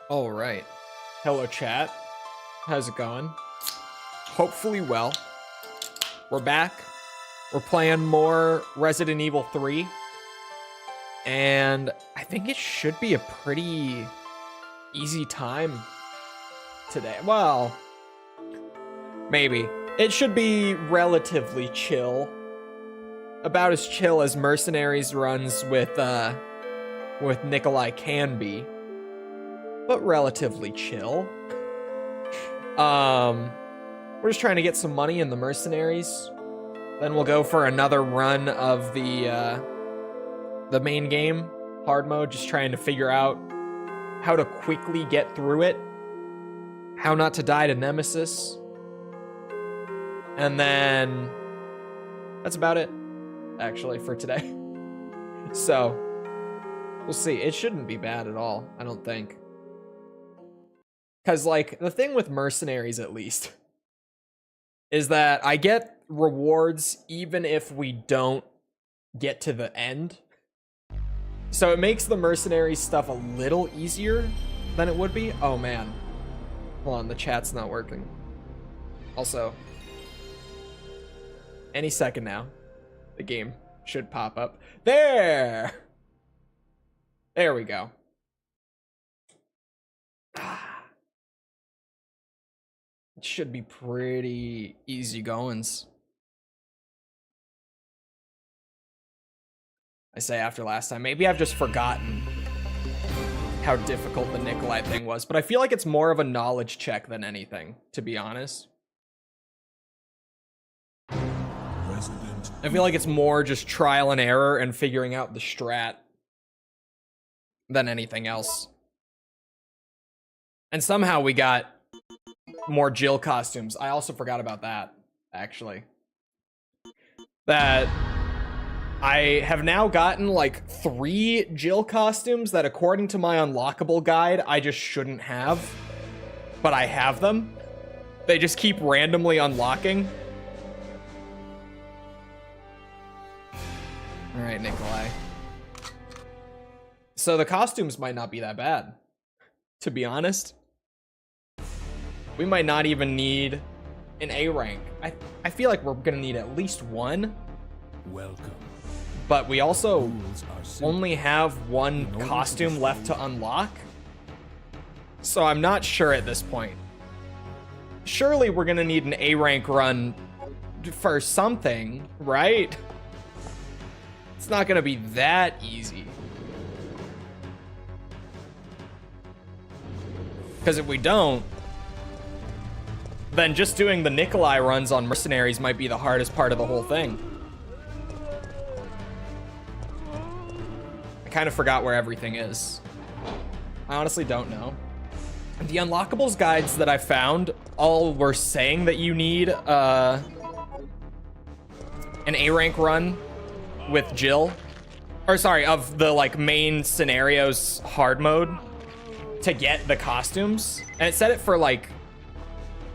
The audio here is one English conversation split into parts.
All right. Hello, chat. How's it going? Hopefully well. We're back. We're playing more Resident Evil 3. And I think it should be a pretty easy time today. Well, maybe. It should be relatively chill. About as chill as Mercenaries runs with Nikolai can be. But relatively chill. We're just trying to get some money in the Mercenaries. Then we'll go for another run of the main game, hard mode, just trying to figure out how to quickly get through it, how not to die to Nemesis. And then that's about it, actually, for today. So, we'll see. It shouldn't be bad at all, I don't think. Because, like, the thing with Mercenaries, at least, is that I get rewards even if we don't get to the end. So it makes the Mercenaries stuff a little easier than it would be. Oh, man. Hold on, the chat's not working. Also, any second now, the game should pop up. There! There we go. It should be pretty easy goings. I say after last time. Maybe I've just forgotten how difficult the Nikolai thing was, but I feel like it's more of a knowledge check than anything, to be honest. I feel like it's more just trial and error and figuring out the strat than anything else. And somehow we got more Jill costumes. I also forgot about that, actually. That I have now gotten like 3 Jill costumes that, according to my unlockable guide, I just shouldn't have. But I have them. They just keep randomly unlocking. All right, Nikolai. So the costumes might not be that bad, to be honest. We might not even need an A rank. I feel like we're gonna need at least one. Welcome. But we also only have one costume left to unlock. So I'm not sure at this point. Surely we're gonna need an A rank run for something, right? It's not gonna be that easy. Because if we don't, then just doing the Nikolai runs on Mercenaries might be the hardest part of the whole thing. I kind of forgot where everything is. I honestly don't know. The unlockables guides that I found all were saying that you need an A rank run with Jill. Or sorry, of the like main scenarios hard mode to get the costumes. And it said it for like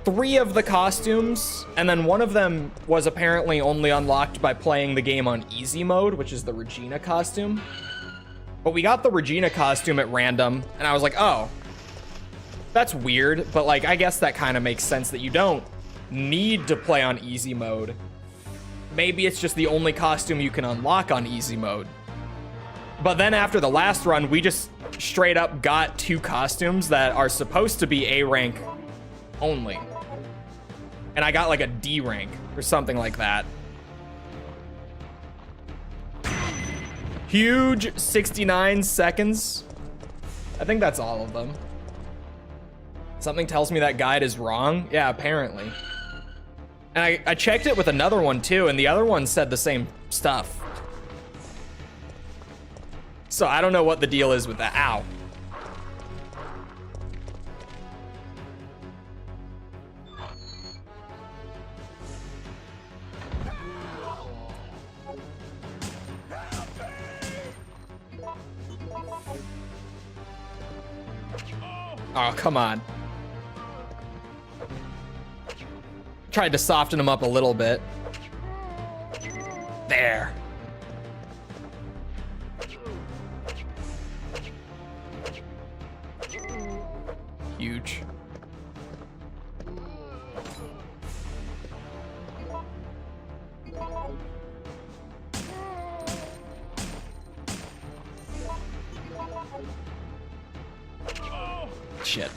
3 of the costumes, and then one of them was apparently only unlocked by playing the game on easy mode, which is the Regina costume. But we got the Regina costume at random, and I was like, oh, that's weird, but like, I guess that kind of makes sense that you don't need to play on easy mode. Maybe it's just the only costume you can unlock on easy mode. But then after the last run, we just straight up got 2 costumes that are supposed to be A rank only. And I got like a D rank or something like that. Huge 69 seconds. I think that's all of them. Something tells me that guide is wrong. Yeah, apparently. And I checked it with another one too, and the other one said the same stuff. So I don't know what the deal is with that. Ow. Oh, come on. Tried to soften him up a little bit. There. Shit.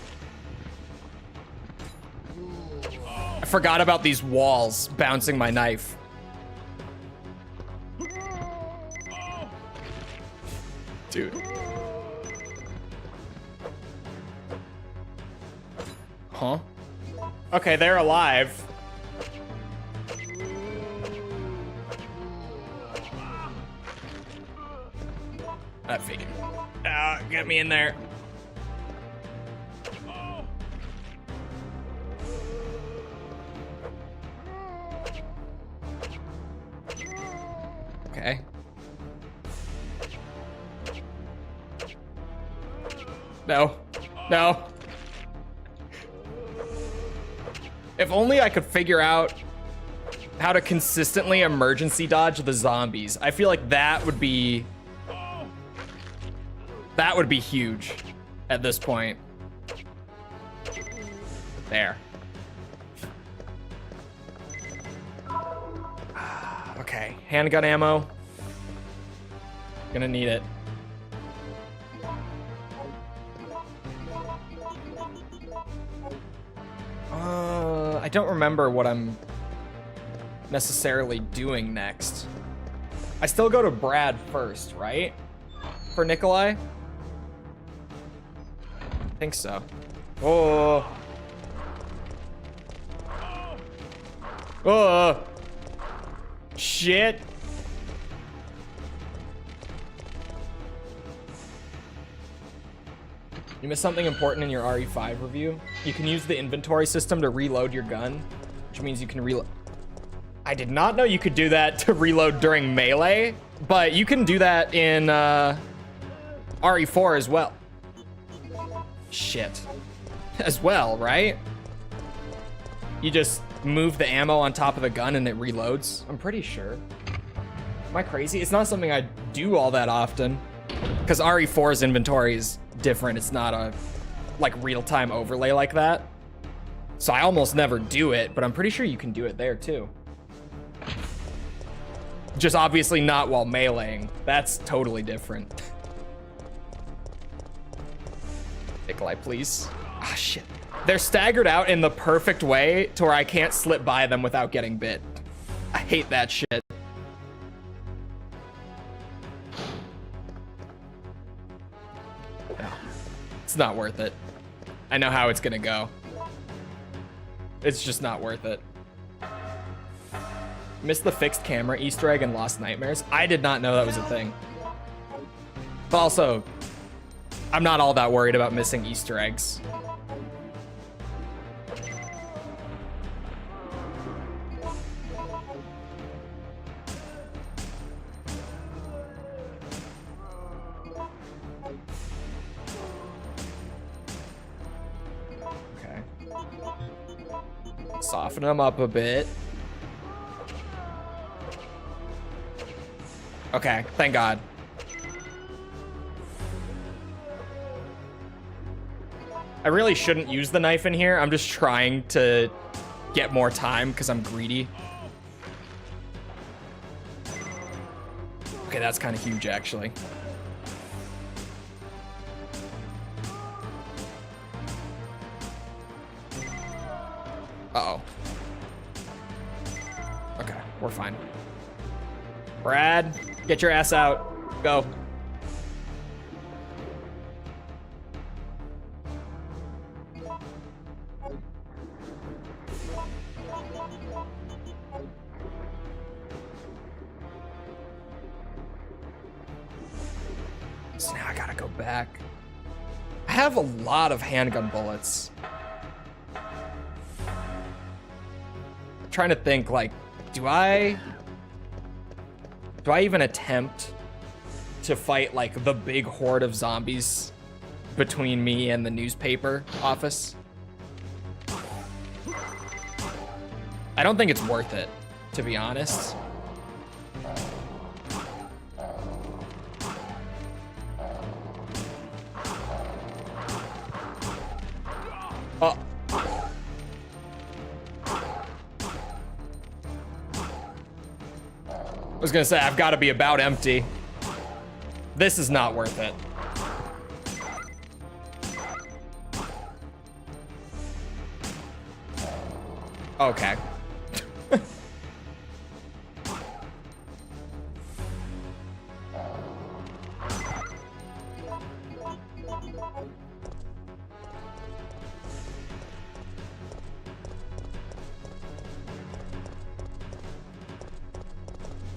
I forgot about these walls bouncing my knife. Dude. Huh? Okay, they're alive. That figured. Get me in there. Okay. No. No. If only I could figure out how to consistently emergency dodge the zombies. I feel like that would be huge at this point. There. Okay, handgun ammo. Gonna need it. I don't remember what I'm necessarily doing next. I still go to Brad first, right? For Nikolai? I think so. Oh. Oh. Shit. You missed something important in your RE5 review. You can use the inventory system to reload your gun, which means you can reload. I did not know you could do that to reload during melee, but you can do that in RE4 as well. Shit. As well, right? You just move the ammo on top of the gun and it reloads. I'm pretty sure. Am I crazy? It's not something I do all that often, because RE4's inventory is different. It's not a like real-time overlay like that. So I almost never do it, but I'm pretty sure you can do it there too. Just obviously not while meleeing. That's totally different. Nikolai, please. Ah, shit. They're staggered out in the perfect way to where I can't slip by them without getting bit. I hate that shit. No, it's not worth it. I know how it's gonna go. It's just not worth it. Missed the fixed camera Easter egg in Lost Nightmares. I did not know that was a thing. But also, I'm not all that worried about missing Easter eggs. Okay. Soften them up a bit. Okay, thank God. I really shouldn't use the knife in here. I'm just trying to get more time because I'm greedy. Okay, that's kind of huge, actually. Uh-oh. Okay, we're fine. Brad, get your ass out. Go. So now I gotta go back. I have a lot of handgun bullets. I'm trying to think, like, do I even attempt to fight like the big horde of zombies between me and the newspaper office? I don't think it's worth it, to be honest. Oh. I was gonna say, I've got to be about empty. This is not worth it. Okay.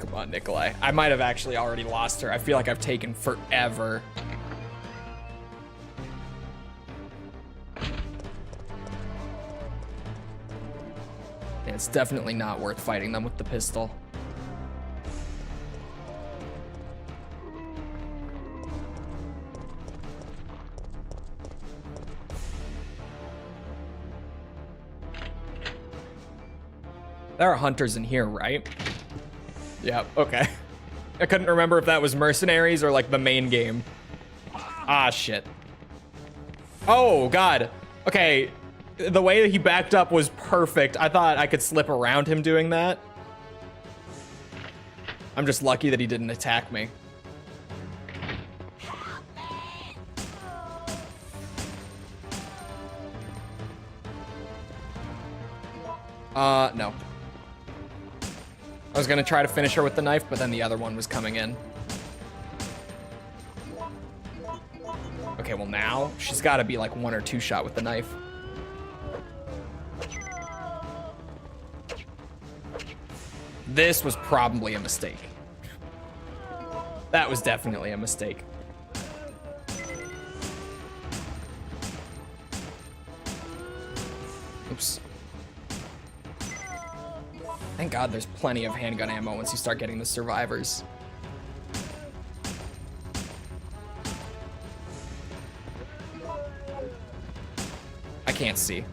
Come on, Nikolai. I might have actually already lost her. I feel like I've taken forever. Yeah, it's definitely not worth fighting them with the pistol. There are hunters in here, right? Yeah, okay. I couldn't remember if that was mercenaries or like the main game. Ah, shit. Oh, God. Okay, the way that he backed up was perfect. I thought I could slip around him doing that. I'm just lucky that he didn't attack me. No. I was gonna try to finish her with the knife, but then the other one was coming in. Okay, well now, she's gotta be like 1 or 2 shot with the knife. This was probably a mistake. That was definitely a mistake. Oops. Thank God there's plenty of handgun ammo once you start getting the survivors. I can't see.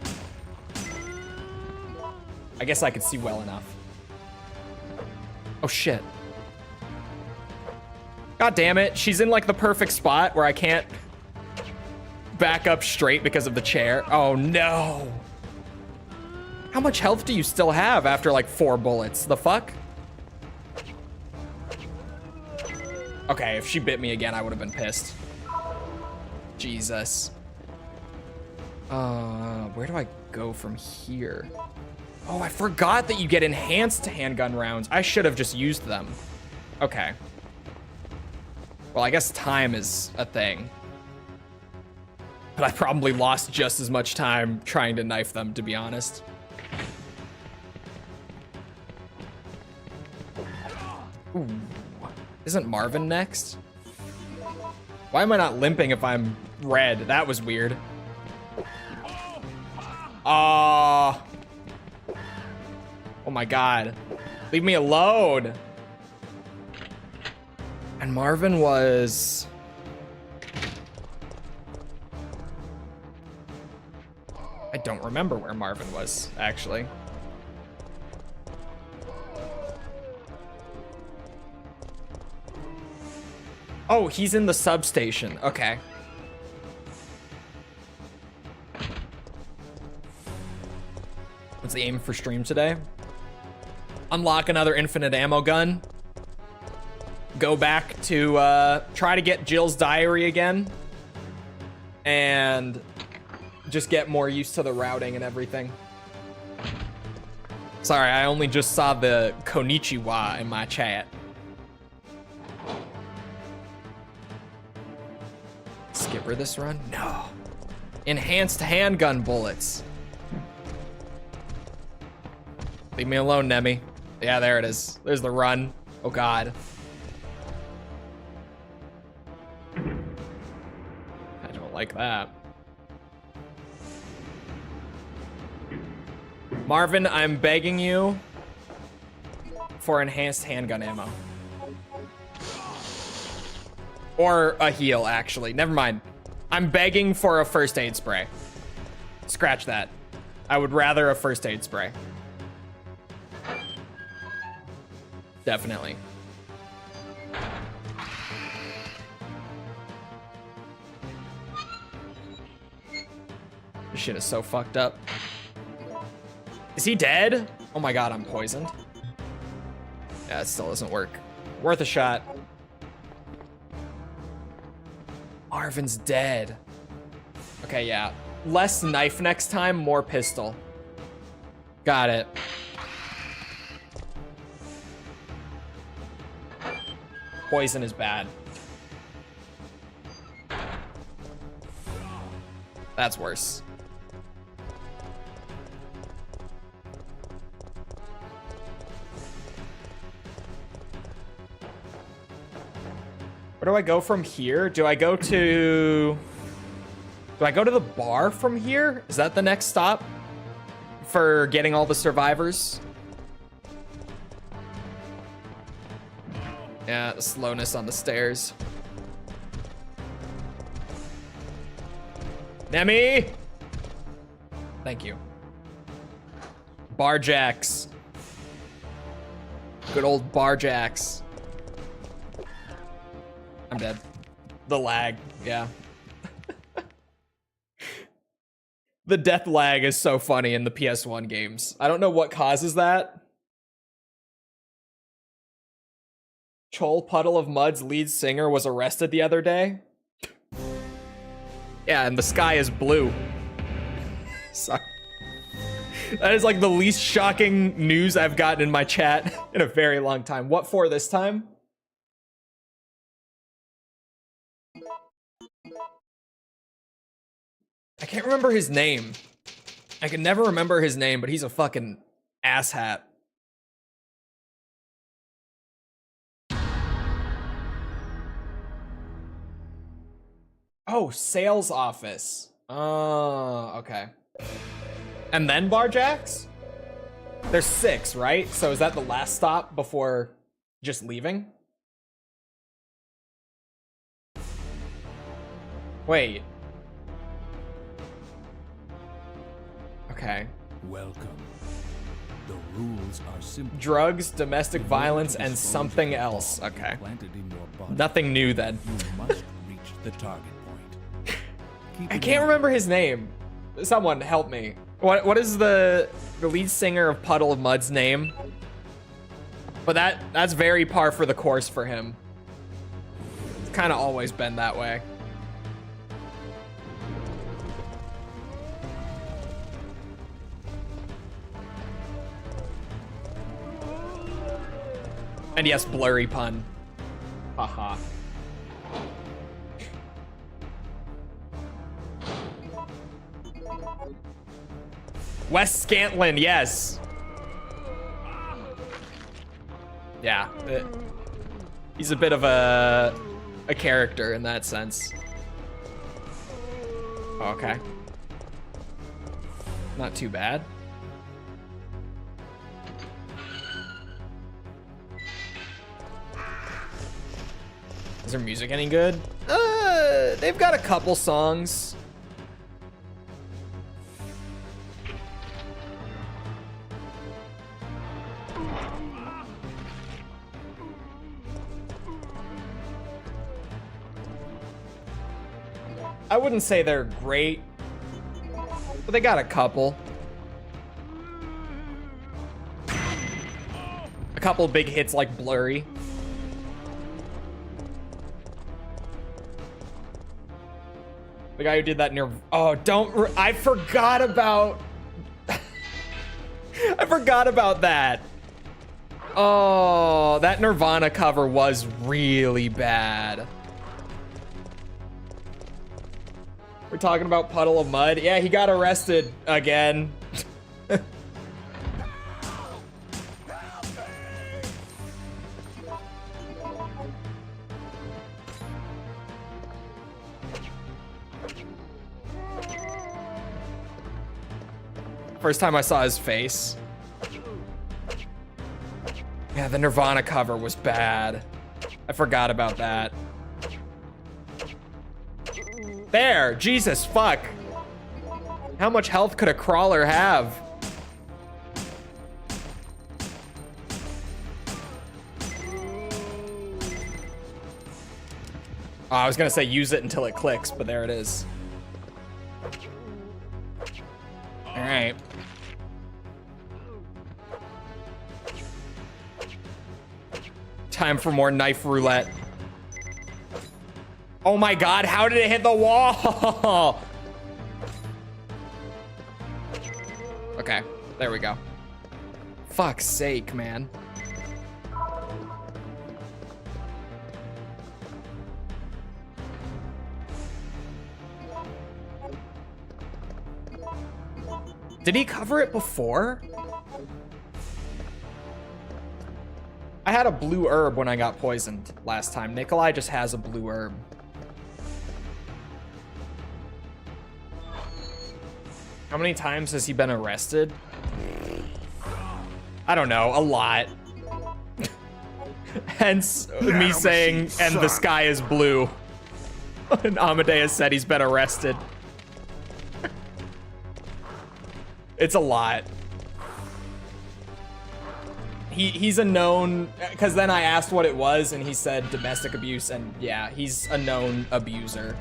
I guess I could see well enough. Oh shit. God damn it. She's in like the perfect spot where I can't back up straight because of the chair. Oh no. How much health do you still have after like 4 bullets? The fuck? Okay, if she bit me again, I would have been pissed. Jesus. Where do I go from here? Oh, I forgot that you get enhanced handgun rounds. I should have just used them. Okay. Well, I guess time is a thing. But I probably lost just as much time trying to knife them, to be honest. Ooh. Isn't Marvin next? Why am I not limping if I'm red? That was weird. Oh my God. Leave me alone. And Marvin was... I don't remember where Marvin was, actually. Oh, he's in the substation. Okay. What's the aim for stream today? Unlock another infinite ammo gun. Go back to try to get Jill's diary again. And just get more used to the routing and everything. Sorry, I only just saw the konnichiwa in my chat. Skipper this run? No. Enhanced handgun bullets. Leave me alone, Nemi. Yeah, there it is. There's the run. Oh, God. I don't like that. Marvin, I'm begging you for enhanced handgun ammo. Or a heal, actually. Never mind. I'm begging for a first aid spray. Scratch that. I would rather a first aid spray. Definitely. This shit is so fucked up. Is he dead? Oh my God, I'm poisoned. Yeah, it still doesn't work. Worth a shot. Marvin's dead. Okay, yeah. Less knife next time, more pistol. Got it. Poison is bad. That's worse. Where do I go from here? Do I go to the bar from here? Is that the next stop for getting all the survivors? Yeah, the slowness on the stairs. Nemi! Thank you. Barjacks. Good old Barjacks. I'm dead. The lag, yeah. The death lag is so funny in the PS1 games. I don't know what causes that. Chole Puddle of Mud's lead singer was arrested the other day. Yeah, and the sky is blue. Sorry. That is like the least shocking news I've gotten in my chat in a very long time. What for this time? I can't remember his name. I can never remember his name, but he's a fucking asshat. Oh, sales office. Oh, okay. And then Barjacks? There's 6, right? So is that the last stop before just leaving? Wait. Okay. Welcome. The rules are simple. Drugs, domestic violence, and something else. Okay. Nothing new then. You must reach the target point. I can't remember his name. Someone help me. What is the lead singer of Puddle of Mud's name? But that's very par for the course for him. It's kind of always been that way. And yes, blurry pun. Haha. Wes Scantlin, yes. Yeah. He's a bit of a character in that sense. Okay. Not too bad. Is their music any good? They've got a couple songs. I wouldn't say they're great, but they got a couple. A couple big hits like Blurry. The guy who did that near... Oh, I forgot about... I forgot about that. Oh, that Nirvana cover was really bad. We're talking about Puddle of Mud. Yeah, he got arrested again. First time I saw his face. Yeah, the Nirvana cover was bad. I forgot about that. There, Jesus, fuck. How much health could a crawler have? Oh, I was gonna say use it until it clicks, but there it is. All right. Time for more knife roulette. Oh my God, how did it hit the wall? Okay, there we go. fuck's sake, man. Did he cover it before? I had a blue herb when I got poisoned last time. Nikolai just has a blue herb. How many times has he been arrested? I don't know, a lot. Hence me saying, and the sky is blue. And Amadeus said he's been arrested. It's a lot. He's a known, because then I asked what it was and he said domestic abuse, and yeah, he's a known abuser.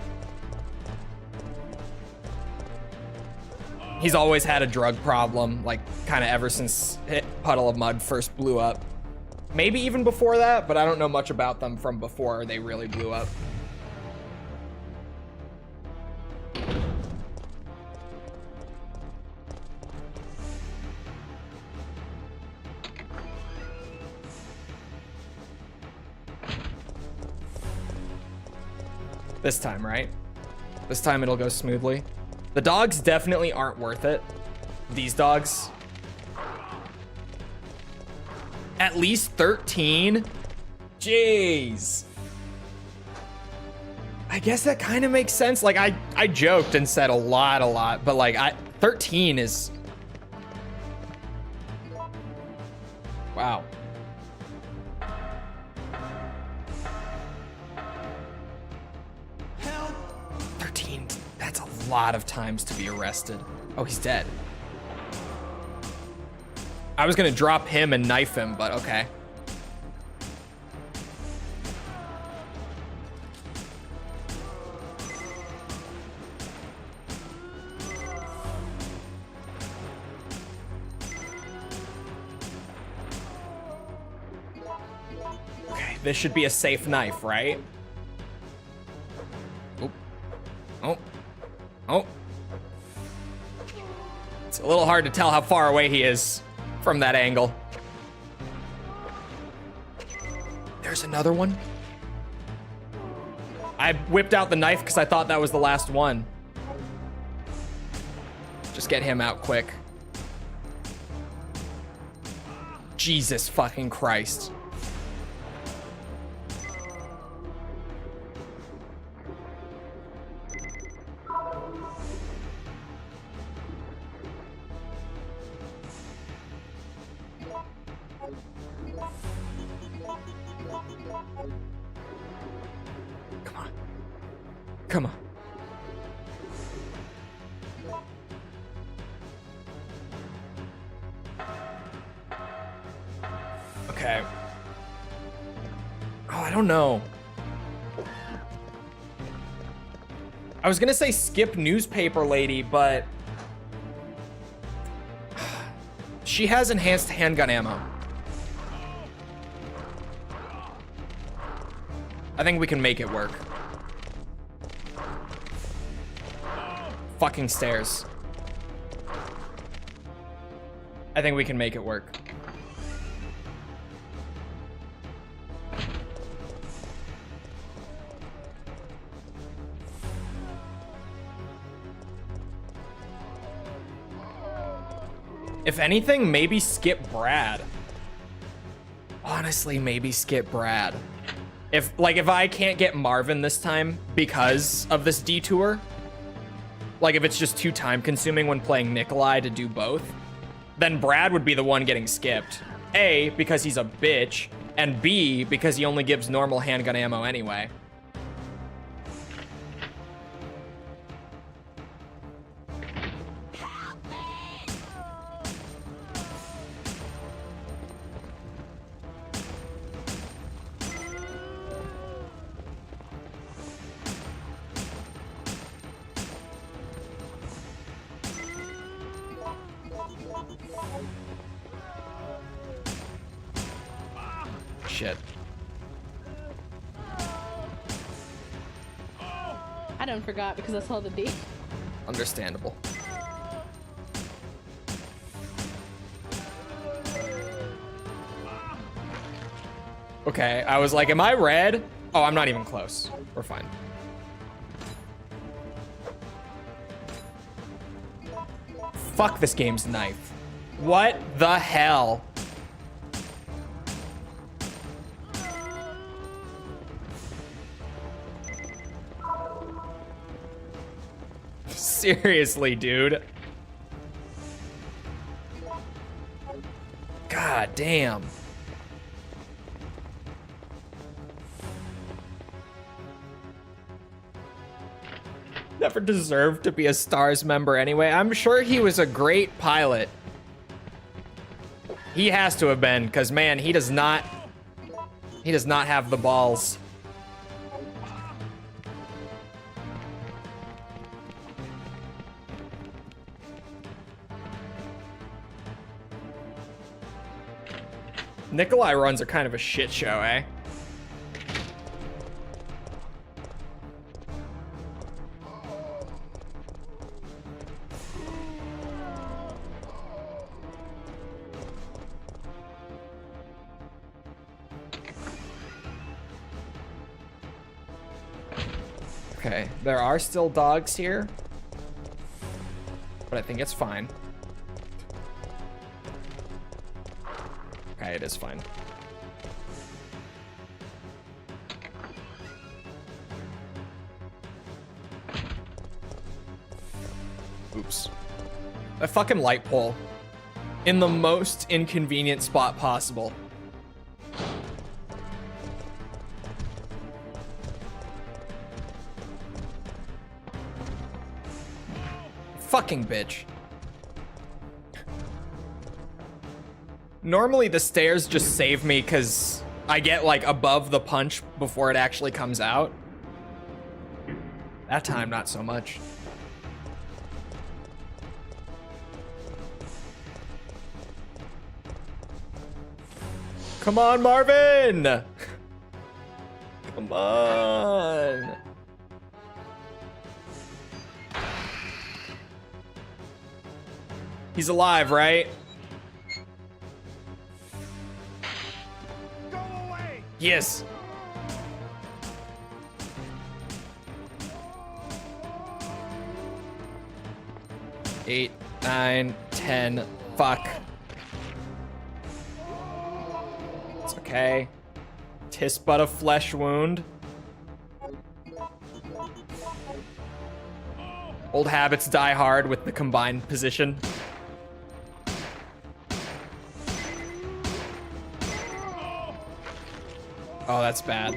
He's always had a drug problem, like kind of ever since Puddle of Mud first blew up. Maybe even before that, but I don't know much about them from before they really blew up. This time, right? This time it'll go smoothly. The dogs definitely aren't worth it. These dogs. At least 13? Jeez. I guess that kind of makes sense. Like, I joked and said a lot, but like, 13 is... Wow. 13, that's a lot of times to be arrested. Oh, he's dead. I was gonna drop him and knife him, but okay. Okay, this should be a safe knife, right? Oh. It's a little hard to tell how far away he is from that angle. There's another one. I whipped out the knife because I thought that was the last one. Just get him out quick. Jesus fucking Christ. Come on. Okay. Oh, I don't know. I was gonna say skip newspaper lady, but she has enhanced handgun ammo. I think we can make it work. Fucking stairs. I think we can make it work. If anything, maybe skip Brad. Honestly, maybe skip Brad. If I can't get Marvin this time because of this detour, like if it's just too time consuming when playing Nikolai to do both, then Brad would be the one getting skipped. A, because he's a bitch, and B, because he only gives normal handgun ammo anyway. Shit. I done forgot because I saw the D. Understandable. Okay, I was like, am I red? Oh, I'm not even close. We're fine. Fuck this game's knife. What the hell? Seriously, dude. God damn. Never deserved to be a STARS member anyway. I'm sure he was a great pilot. He has to have been, because man, he does not have the balls. Nikolai runs are kind of a shit show, eh? Okay, there are still dogs here, but I think it's fine. Okay, it is fine. Oops. A fucking light pole in the most inconvenient spot possible. Fucking bitch. Normally the stairs just save me because I get like above the punch before it actually comes out. That time, not so much. Come on, Marvin! Come on! He's alive, right? Go away! Yes. Eight, 9, 10. Fuck. It's okay. Tis but a flesh wound. Old habits die hard with the combined position. Oh, that's bad.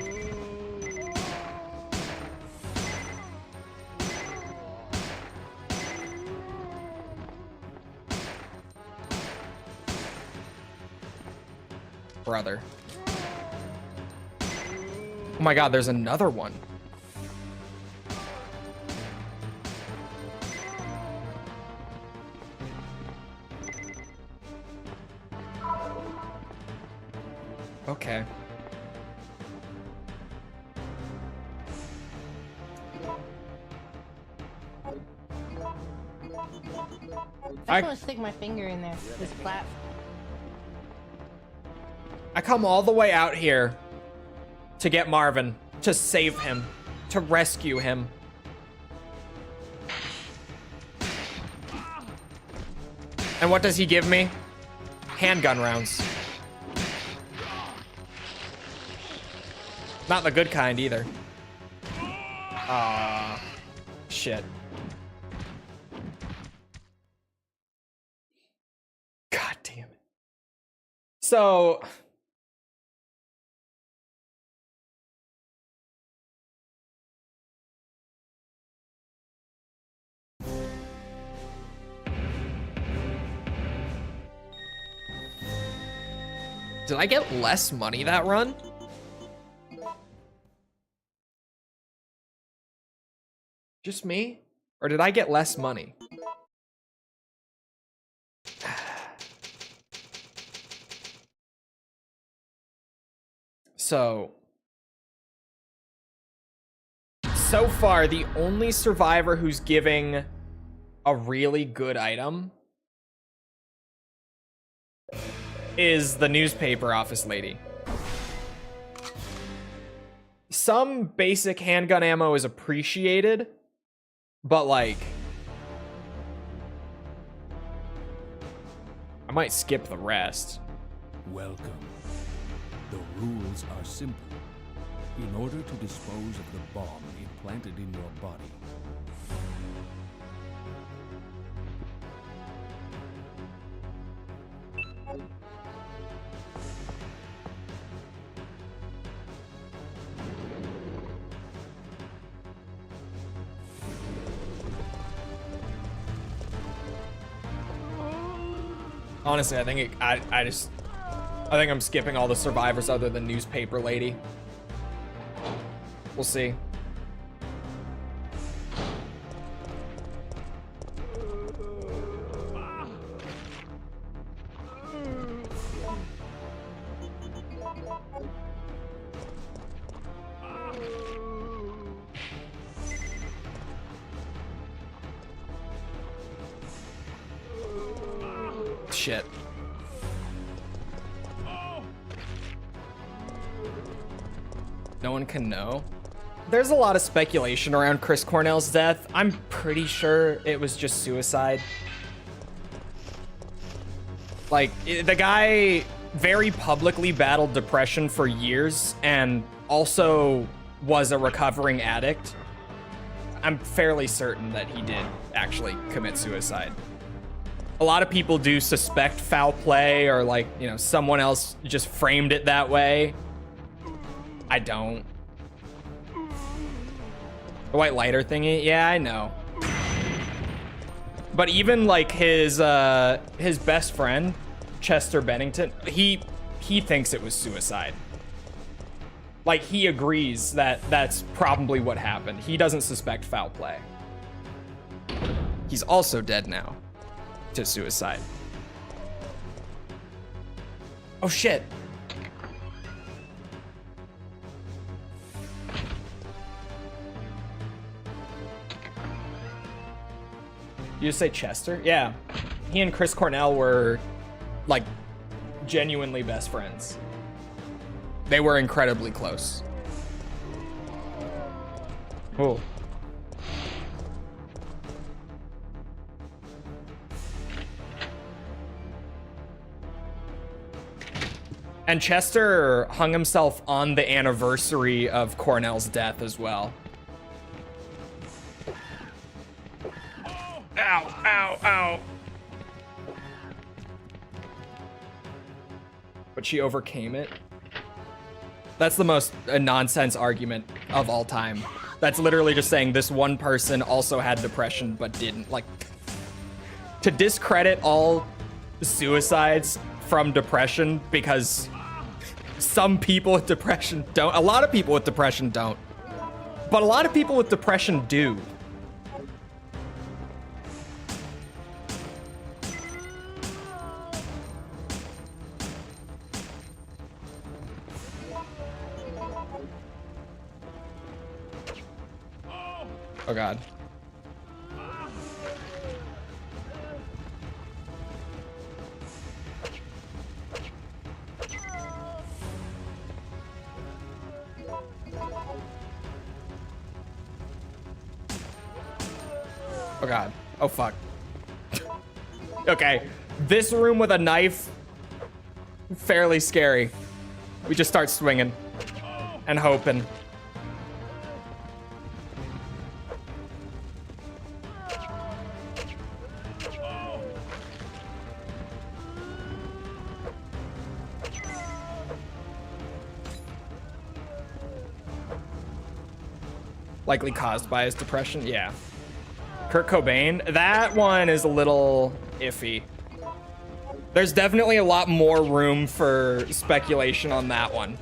Brother. Oh my god, there's another one. Okay. I just want to stick my finger in there. This flat. I come all the way out here to get Marvin, to save him, to rescue him. And what does he give me? Handgun rounds. Not the good kind either. Shit. God damn it. So... Did I get less money that run? Just me? Or did I get less money? So far, the only survivor who's giving a really good item is the newspaper office lady. some basic handgun ammo is appreciated, but like, I might skip the rest. Welcome. The rules are simple. In order to dispose of the bomb implanted in your body, Honestly, I think I think I'm skipping all the survivors other than newspaper lady. We'll see. Shit. No one can know. There's a lot of speculation around Chris Cornell's death. I'm pretty sure it was just suicide. Like, the guy very publicly battled depression for years and also was a recovering addict. I'm fairly certain that he did actually commit suicide. A lot of people do suspect foul play or, like, you know, someone else just framed it that way. I don't. The white lighter thingy? Yeah, I know. But even, like, his best friend, Chester Bennington, he thinks it was suicide. Like, he agrees that that's probably what happened. He doesn't suspect foul play. He's also dead now to suicide. Oh, shit. You just say Chester? Yeah. He and Chris Cornell were, like, genuinely best friends. They were incredibly close. Cool. And Chester hung himself on the anniversary of Cornell's death as well. Ow, ow, ow. But she overcame it. That's the most nonsense argument of all time. That's literally just saying this one person also had depression but didn't. Like, to discredit all suicides from depression because some people with depression don't. A lot of people with depression don't. But a lot of people with depression do. Oh God. Oh God. Oh fuck. Okay. This room with a knife, fairly scary. We just start swinging and hoping. Likely caused by his depression. Yeah. Kurt Cobain. That one is a little iffy. There's definitely a lot more room for speculation on that one.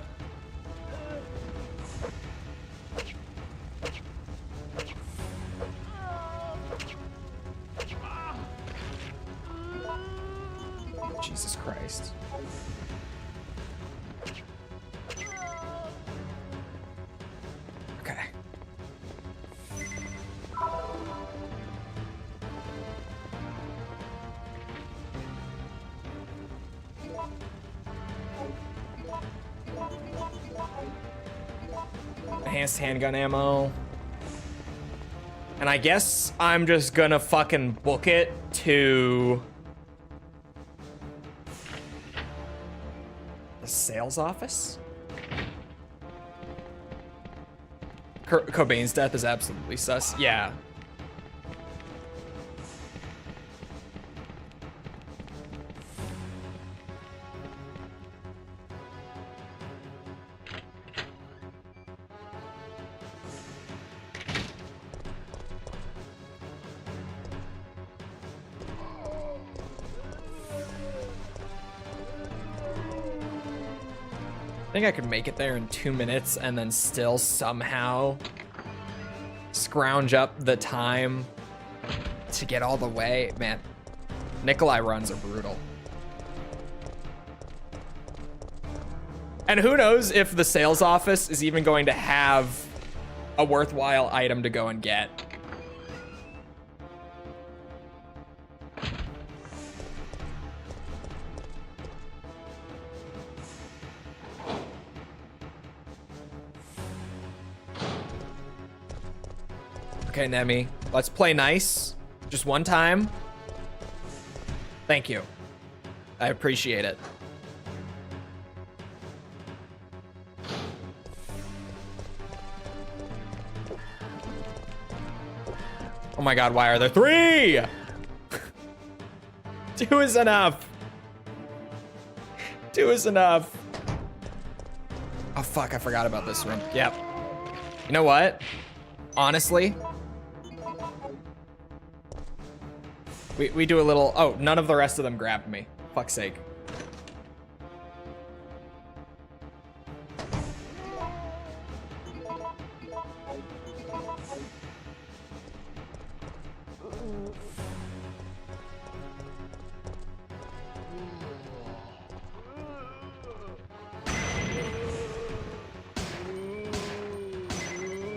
Jesus Christ. Okay. enhanced handgun ammo. And I guess I'm just gonna fucking book it to the sales office. Cobain's death is absolutely sus. Yeah. I think I could make it there in 2 minutes and then still somehow scrounge up the time to get all the way. Man, Nikolai runs are brutal. And who knows if the sales office is even going to have a worthwhile item to go and get. Okay, Nemi, let's play nice. Just one time. Thank you. I appreciate it. Oh my god, why are there 3? 2 is enough. 2 is enough. Oh fuck, I forgot about this room. Yep. You know what? Honestly, we do a little. Oh, none of the rest of them grabbed me. Fuck's sake.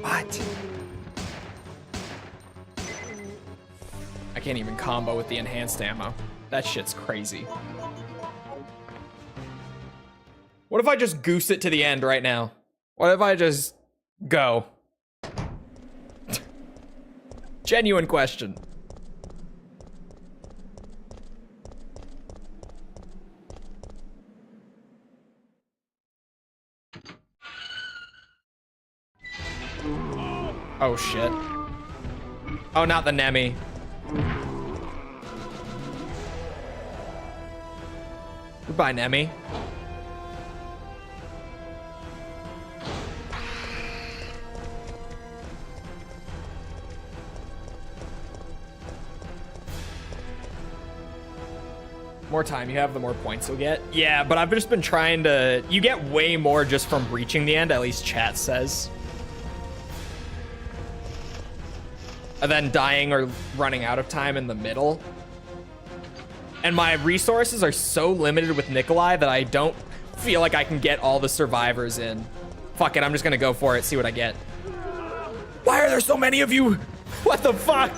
What? I can't even combo with the enhanced ammo. That shit's crazy. What if I just goose it to the end right now? What if I just go? Genuine question. Oh shit. Oh, not the Nemi. Goodbye, Nemi. More time you have, the more points you'll get. Yeah, but I've just been trying to... You get way more just from reaching the end, at least chat says. And then dying or running out of time in the middle. And my resources are so limited with Nikolai that I don't feel like I can get all the survivors in. Fuck it, I'm just gonna go for it, see what I get. Why are there so many of you? What the fuck?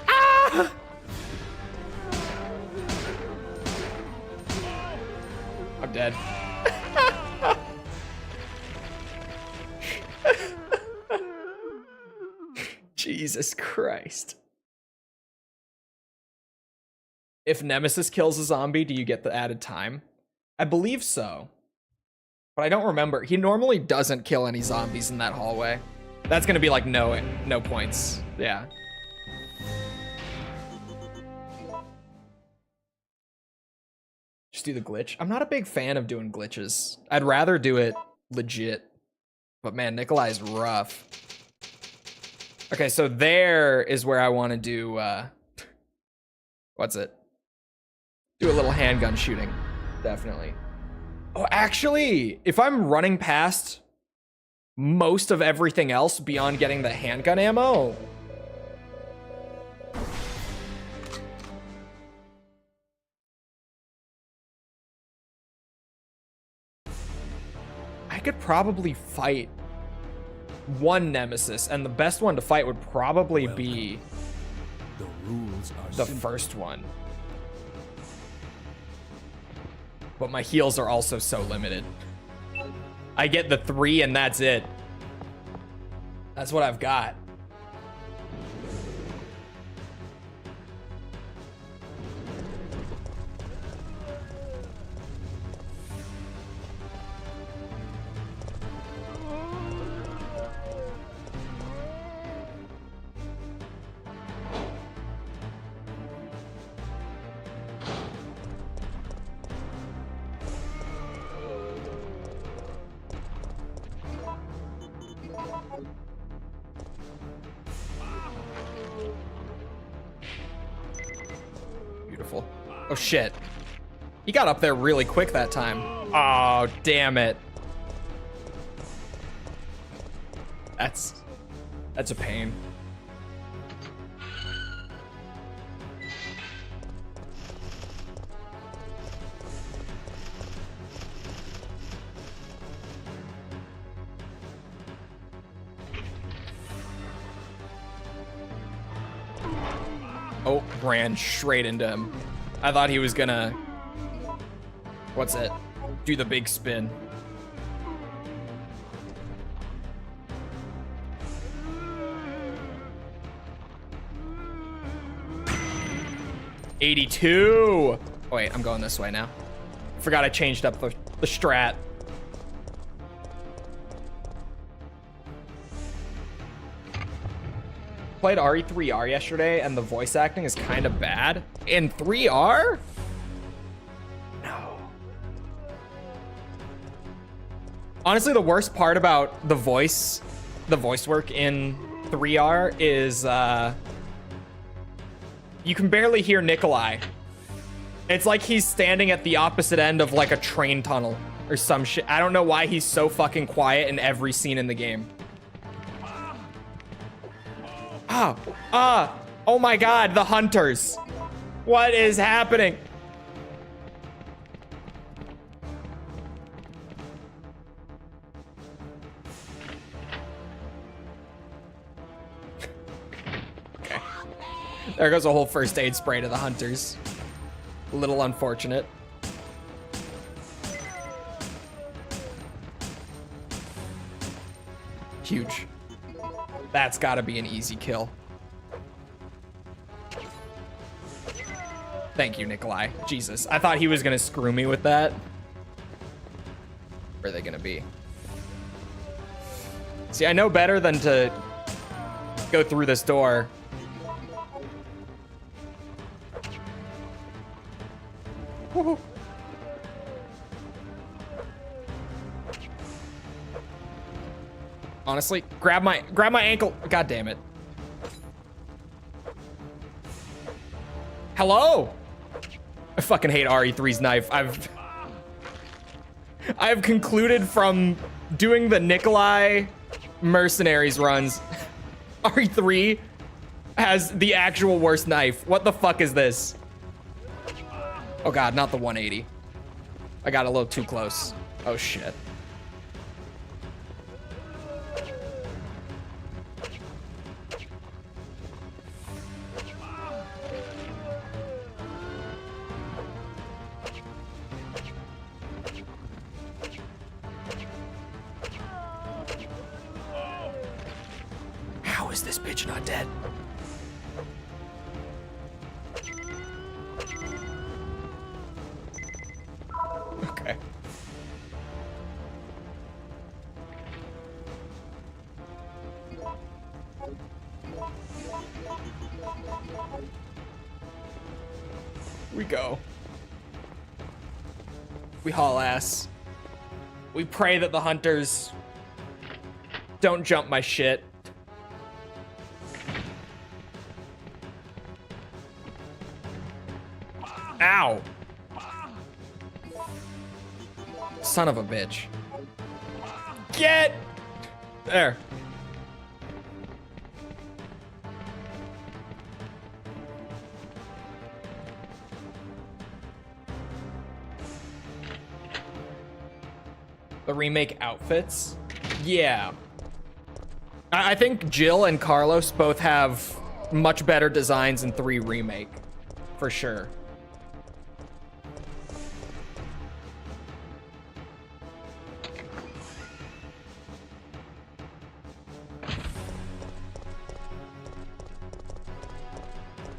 Ah! I'm dead. Jesus Christ. If Nemesis kills a zombie, do you get the added time? I believe so. But I don't remember. He normally doesn't kill any zombies in that hallway. That's gonna be like no points. Yeah. Just do the glitch. I'm not a big fan of doing glitches. I'd rather do it legit. But man, Nikolai is rough. Okay, so there is where I want to do, what's it? Do a little handgun shooting, definitely. Oh, actually, if I'm running past most of everything else beyond getting the handgun ammo, I could probably fight one Nemesis, and the best one to fight would probably be The rules are the simple. first one. But my heals are also so limited. I get the 3 and that's it. That's what I've got. Beautiful. Oh shit. He got up there really quick that time. Oh, damn it. That's a pain. Oh, ran straight into him. I thought he was gonna... What's it? Do the big spin. $82. Oh, wait, I'm going this way now. Forgot I changed up the strat. Played RE3R yesterday and the voice acting is kind of bad. In 3R? No. Honestly, the worst part about the voice work in 3R is you can barely hear Nikolai. It's like he's standing at the opposite end of like a train tunnel or some shit. I don't know why he's so fucking quiet in every scene in the game. Oh my god, the hunters. What is happening? Okay. There goes a whole first aid spray to the hunters. A little unfortunate. Huge. That's gotta be an easy kill. Thank you, Nikolai. Jesus, I thought he was gonna screw me with that. Where are they gonna be? See, I know better than to go through this door. Woo-hoo. Honestly, grab my ankle. God damn it. Hello? I fucking hate RE3's knife. I've concluded from doing the Nikolai mercenaries runs. RE3 has the actual worst knife. What the fuck is this? Oh god, not the 180. I got a little too close. Oh shit. How is this bitch not dead? Okay. We go. We haul ass. We pray that the hunters don't jump my shit. Ow! Son of a bitch. Get! There. The remake outfits? Yeah. I think Jill and Carlos both have much better designs in 3 Remake. For sure.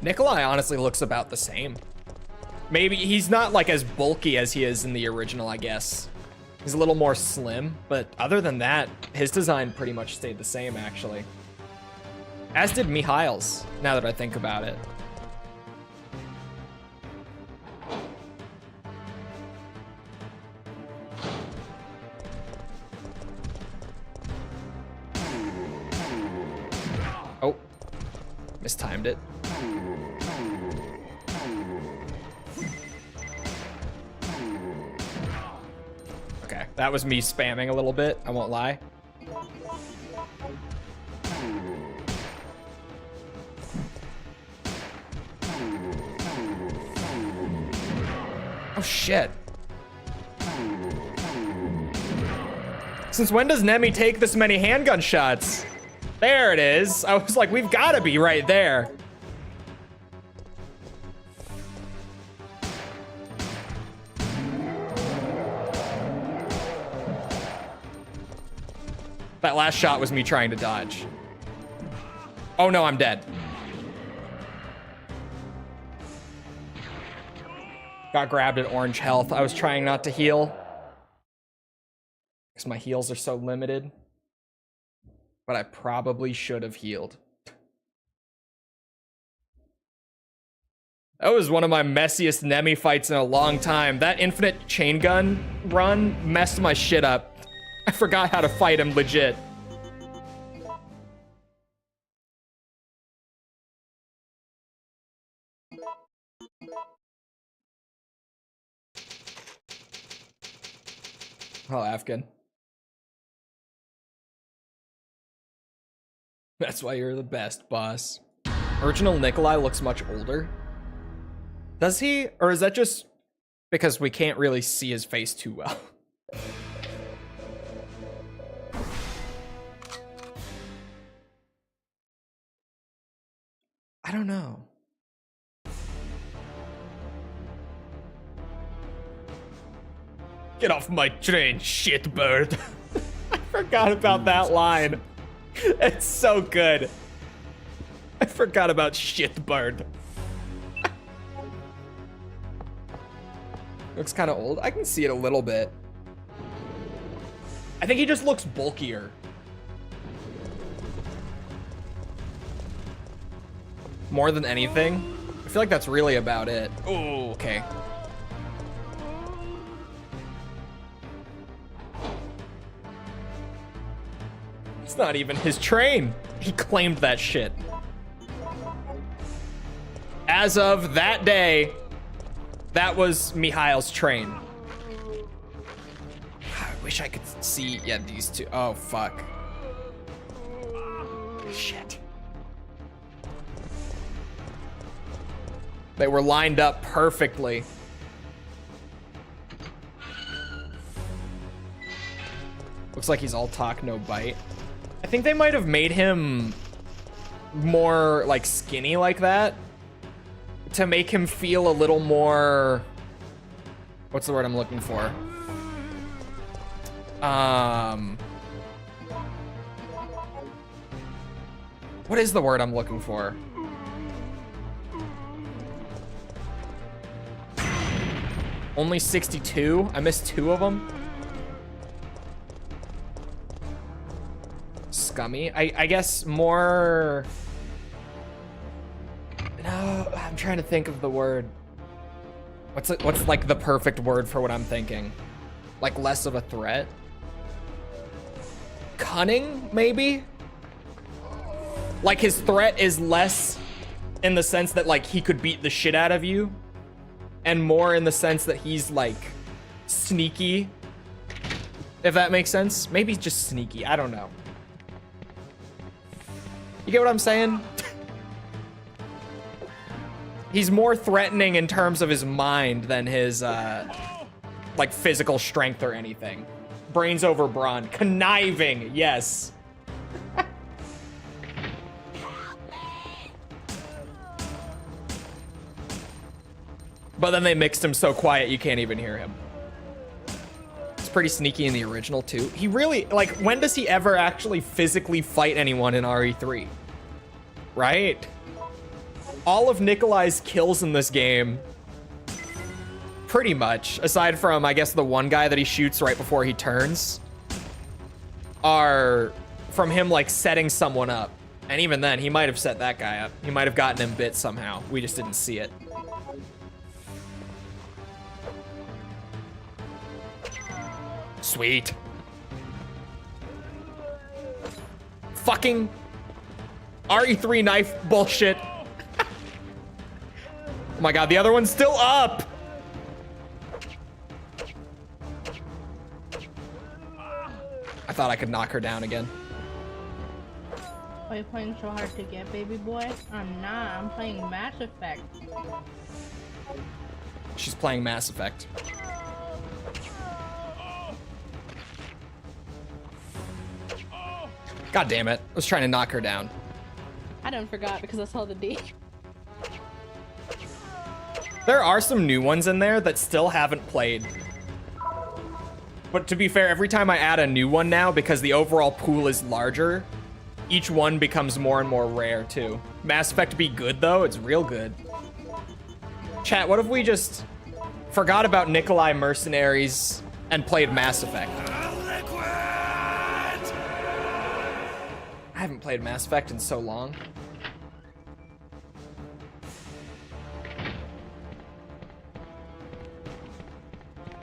Nikolai honestly looks about the same. Maybe he's not like as bulky as he is in the original, I guess. He's a little more slim, but other than that, his design pretty much stayed the same, actually. As did Mikhail's, now that I think about it. Oh, mistimed it. Okay, that was me spamming a little bit, I won't lie. Oh shit. Since when does Nemi take this many handgun shots? There it is. I was like, we've got to be right there. That last shot was me trying to dodge. Oh no, I'm dead. Got grabbed at orange health. I was trying not to heal, because my heals are so limited. But I probably should have healed. That was one of my messiest Nemi fights in a long time. That infinite chain gun run messed my shit up. I forgot how to fight him legit. Oh, Afghan. That's why you're the best, boss. Original Nikolai looks much older. Does he? Or is that just because we can't really see his face too well? I don't know. Get off my train, shitbird. I forgot about that line. It's so good. I forgot about shitbird. Looks kind of old. I can see it a little bit. I think he just looks bulkier. More than anything. I feel like that's really about it. Oh, okay. It's not even his train. He claimed that shit. As of that day, that was Mikhail's train. I wish I could see, yeah, these two. Oh, fuck. Shit. They were lined up perfectly. Looks like he's all talk, no bite. I think they might have made him more like skinny like that to make him feel a little more, what's the word I'm looking for? What is the word I'm looking for? Only 62? I missed 2 of them. Scummy. I guess more... No, I'm trying to think of the word. What's like the perfect word for what I'm thinking? Like less of a threat? Cunning, maybe? Like his threat is less in the sense that like he could beat the shit out of you, and more in the sense that he's like sneaky, if that makes sense. Maybe just sneaky, I don't know. You get what I'm saying? He's more threatening in terms of his mind than his like physical strength or anything. Brains over brawn. Conniving, yes. But then they mixed him so quiet you can't even hear him. It's pretty sneaky in the original too. He really, like, when does he ever actually physically fight anyone in RE3? Right? all of Nikolai's kills in this game, pretty much, aside from, I guess, the one guy that he shoots right before he turns, are from him, like, setting someone up. And even then, he might have set that guy up. He might have gotten him bit somehow. We just didn't see it. Sweet. Fucking RE3 knife bullshit. Oh my god, the other one's still up. I thought I could knock her down again. Are you playing so hard to get, baby boy? I'm not. I'm playing Mass Effect. She's playing Mass Effect. God damn it. I was trying to knock her down. I done forgot because I saw the D. There are some new ones in there that still haven't played. But to be fair, every time I add a new one now, because the overall pool is larger, each one becomes more and more rare too. Mass Effect be good though, it's real good. Chat, what if we just forgot about Nikolai Mercenaries and played Mass Effect? I haven't played Mass Effect in so long.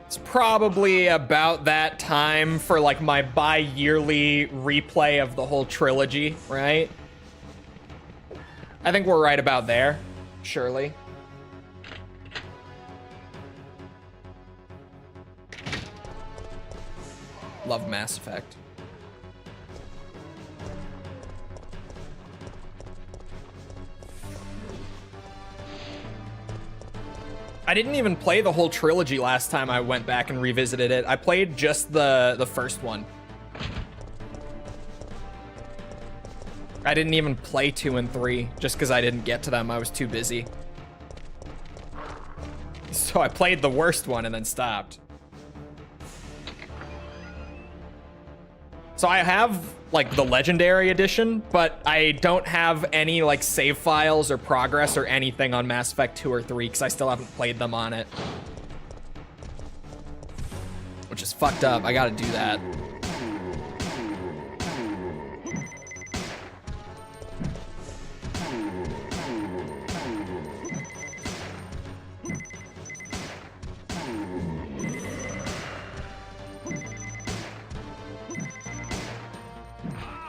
It's probably about that time for like my bi-yearly replay of the whole trilogy, right? I think we're right about there, surely. Love Mass Effect. I didn't even play the whole trilogy last time I went back and revisited it. I played just the first one. I didn't even play 2 and 3 just because I didn't get to them. I was too busy. So I played the worst one and then stopped. So I have like the Legendary Edition, but I don't have any like save files or progress or anything on Mass Effect 2 or 3 because I still haven't played them on it. Which is fucked up. I gotta do that.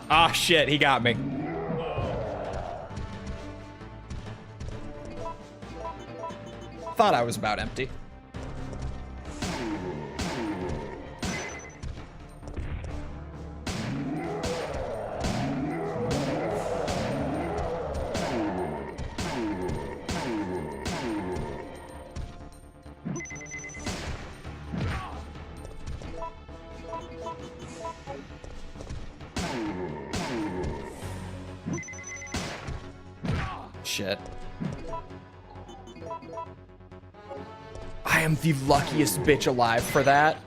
Ah, shit, he got me. Thought I was about empty. Shit. I am the luckiest bitch alive for that.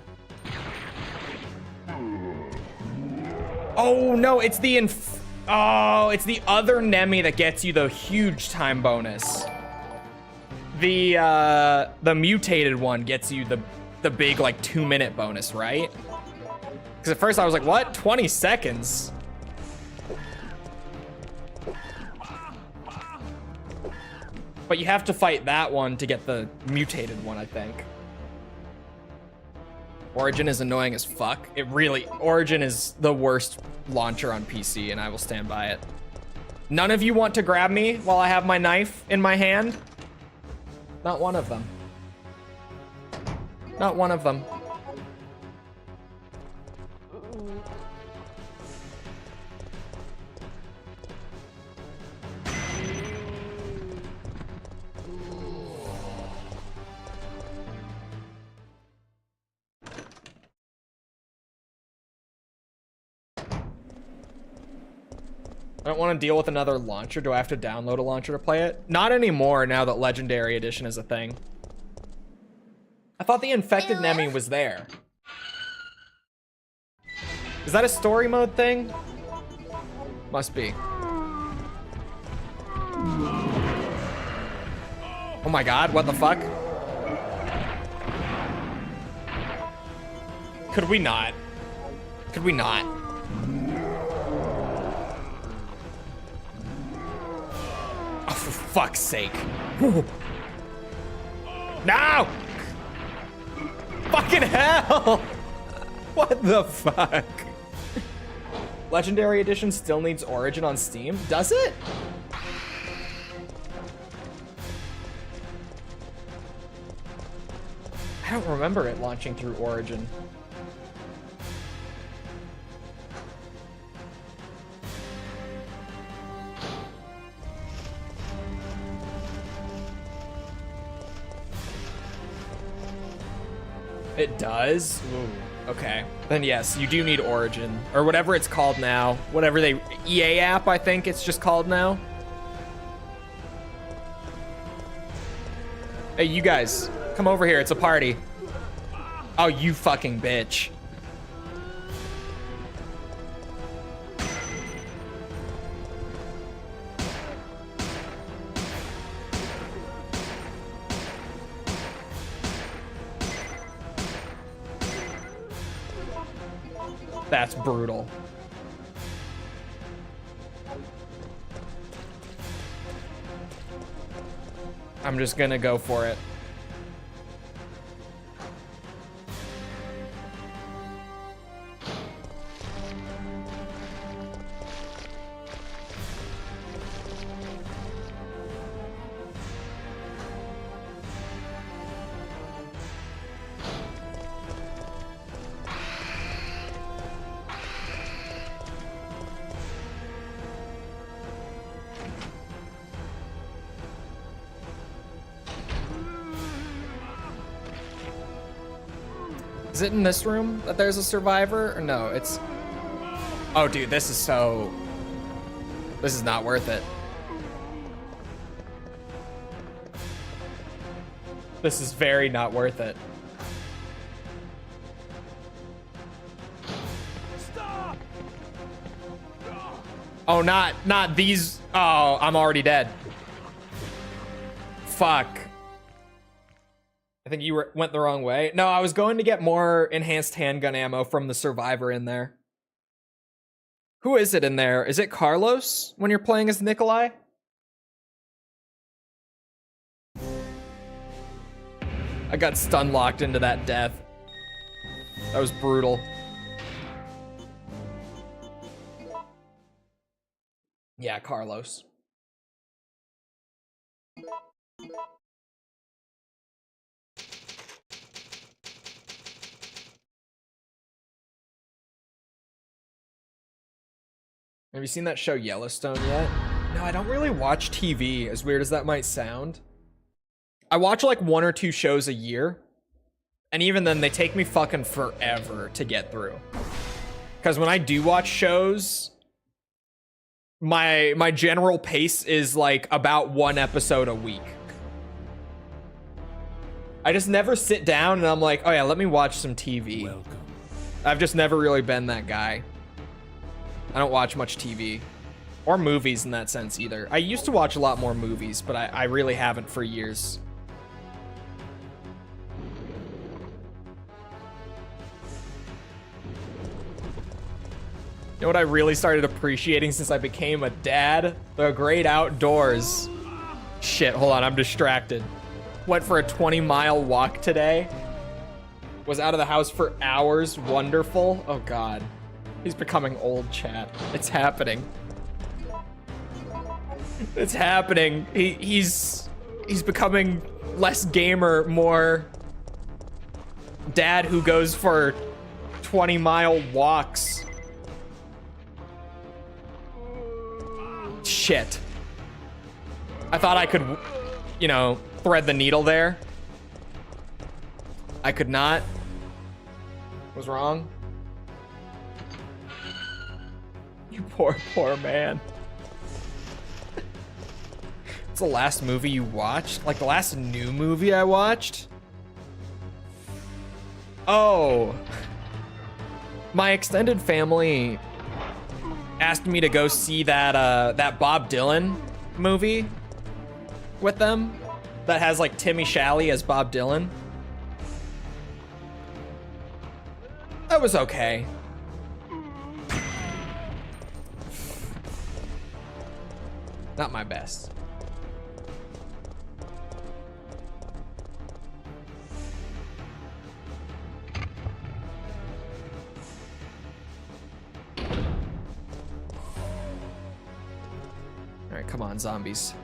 Oh no, it's the it's the other Nemi that gets you the huge time bonus. The mutated one gets you the big like 2-minute bonus, right? Because at first I was like, what? 20 seconds? But you have to fight that one to get the mutated one, I think. Origin is annoying as fuck. Origin is the worst launcher on PC, and I will stand by it. None of you want to grab me while I have my knife in my hand? Not one of them. Not one of them. I don't want to deal with another launcher. Do I have to download a launcher to play it? Not anymore now that Legendary Edition is a thing. I thought the infected Nemi was there. Is that a story mode thing? Must be. Oh my god, what the fuck? Could we not? Could we not? Oh, for fuck's sake. No! Fucking hell! What the fuck? Legendary Edition still needs Origin on Steam? Does it? I don't remember it launching through Origin. It does? Ooh, okay. Then yes, you do need Origin. Or whatever it's called now. Whatever they... EA app, I think it's just called now. Hey, you guys. Come over here. It's a party. Oh, you fucking bitch. That's brutal. I'm just gonna go for it. Is it in this room that there's a survivor? Or no, it's... Oh, dude, this is so... This is not worth it. This is very not worth it. Stop! Oh, not these... Oh, I'm already dead. Fuck. I think you went the wrong way. No, I was going to get more enhanced handgun ammo from the survivor in there. Who is it in there? Is it Carlos when you're playing as Nikolai? I got stun locked into that death. That was brutal. Yeah, Carlos. Have you seen that show Yellowstone yet? No, I don't really watch TV, as weird as that might sound. I watch like 1 or 2 shows a year. And even then, they take me fucking forever to get through. Because when I do watch shows, my general pace is like about 1 episode a week. I just never sit down and I'm like, oh yeah, let me watch some TV. Welcome. I've just never really been that guy. I don't watch much TV or movies in that sense either. I used to watch a lot more movies, but I really haven't for years. You know what I really started appreciating since I became a dad? The great outdoors. Shit, hold on, I'm distracted. Went for a 20-mile walk today. Was out of the house for hours. Wonderful. Oh God. He's becoming old, chat. It's happening. It's happening. He's becoming less gamer, more dad who goes for 20-mile walks. Shit. I thought I could, you know, thread the needle there. I could not. Was wrong. You poor man. What's the last movie you watched? Like the last new movie I watched? Oh. My extended family asked me to go see that that Bob Dylan movie with them. that has like Timmy Chalamet as Bob Dylan. That was okay. Not my best. All right, come on, zombies.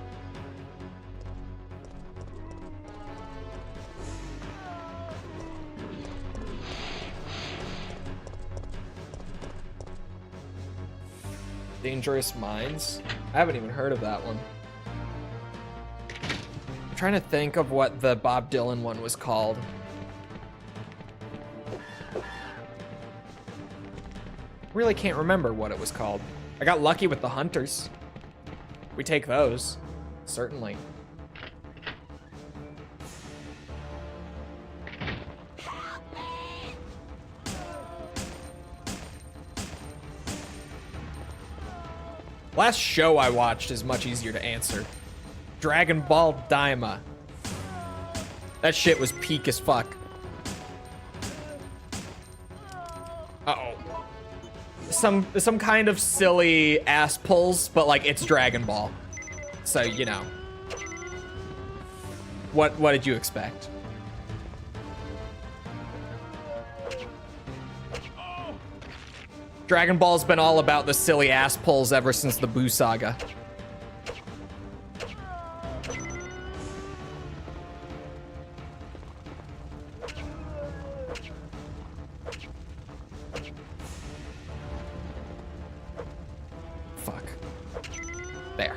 Dangerous Minds? I haven't even heard of that one. I'm trying to think of what the Bob Dylan one was called. Really can't remember what it was called. I got lucky with the Hunters. We take those, certainly. Last show I watched is much easier to answer. Dragon Ball Daima. That shit was peak as fuck. Uh-oh. Some kind of silly ass pulls, but like it's Dragon Ball. So, you know. What did you expect? Dragon Ball's been all about the silly ass pulls ever since the Buu saga. Fuck. There.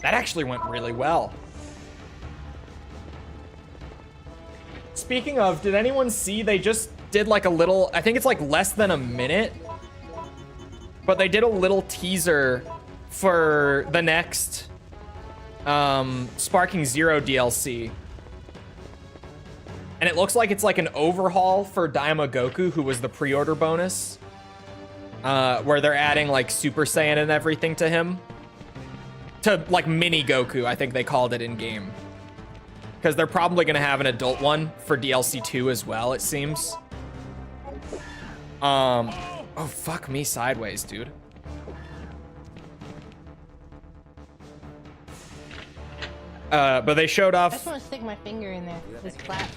That actually went really well. Speaking of, did anyone see they just did like a little, I think it's like less than a minute, but they did a little teaser for the next Sparking Zero DLC. And it looks like it's like an overhaul for Daima Goku, who was the pre-order bonus. Where they're adding like Super Saiyan and everything to him. To like mini Goku, I think they called it in game. Because they're probably gonna have an adult one for DLC 2 as well, it seems. Oh, fuck me sideways, dude. But they showed off... I just want to stick my finger in there. It's flat.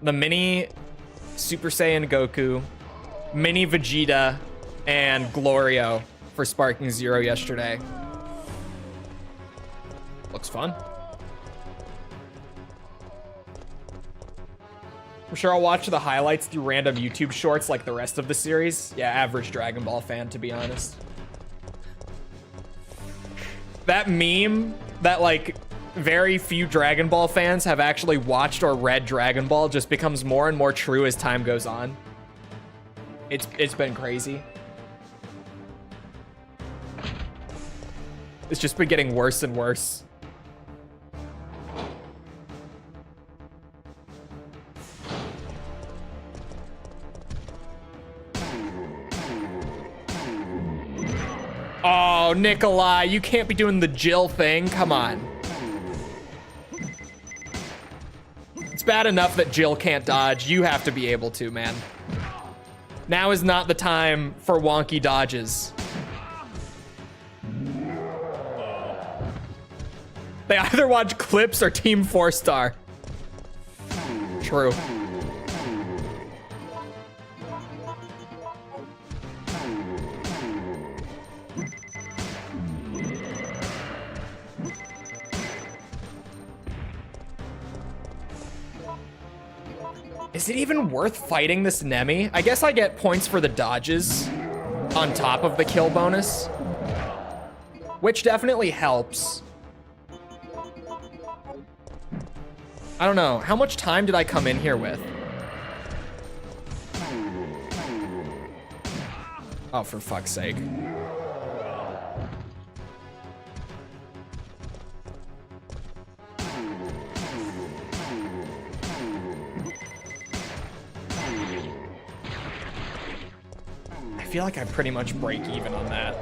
The mini Super Saiyan Goku, mini Vegeta, and Glorio for Sparking Zero yesterday. Looks fun. I'm sure I'll watch the highlights through random YouTube shorts like the rest of the series. Yeah, average Dragon Ball fan, to be honest. That meme that like very few Dragon Ball fans have actually watched or read Dragon Ball just becomes more and more true as time goes on. It's been crazy. It's just been getting worse and worse. Oh, Nikolai, you can't be doing the Jill thing. Come on. It's bad enough that Jill can't dodge. You have to be able to, man. Now is not the time for wonky dodges. They either watch clips or Team 4-Star. True. Is it even worth fighting this Nemi? I guess I get points for the dodges on top of the kill bonus, which definitely helps. I don't know. How much time did I come in here with? Oh, for fuck's sake. I feel like I pretty much break even on that.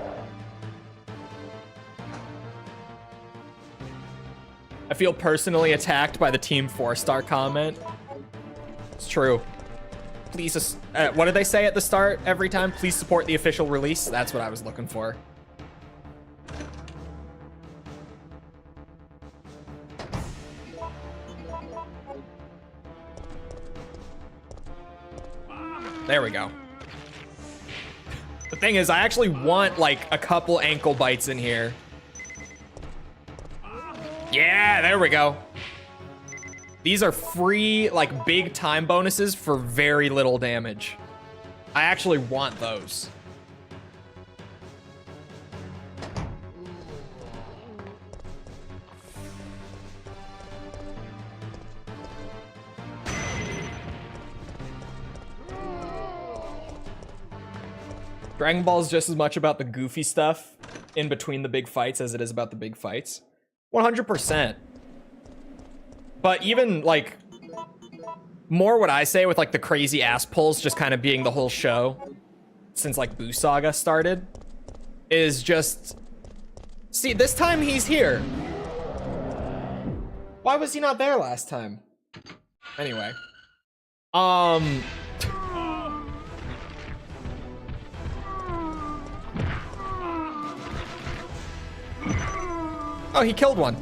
I feel personally attacked by the Team 4-star comment. It's true. Please, what did they say at the start every time? Please support the official release. That's what I was looking for. There we go. The thing is, I actually want like a couple ankle bites in here. Yeah, there we go. These are free, like, big time bonuses for very little damage. I actually want those. Dragon Ball is just as much about the goofy stuff in between the big fights as it is about the big fights. 100%. But even, like, more what I say with, like, the crazy ass pulls just kind of being the whole show since, like, Boo Saga started is just... See, this time he's here. Why was he not there last time? Anyway. Oh, he killed one.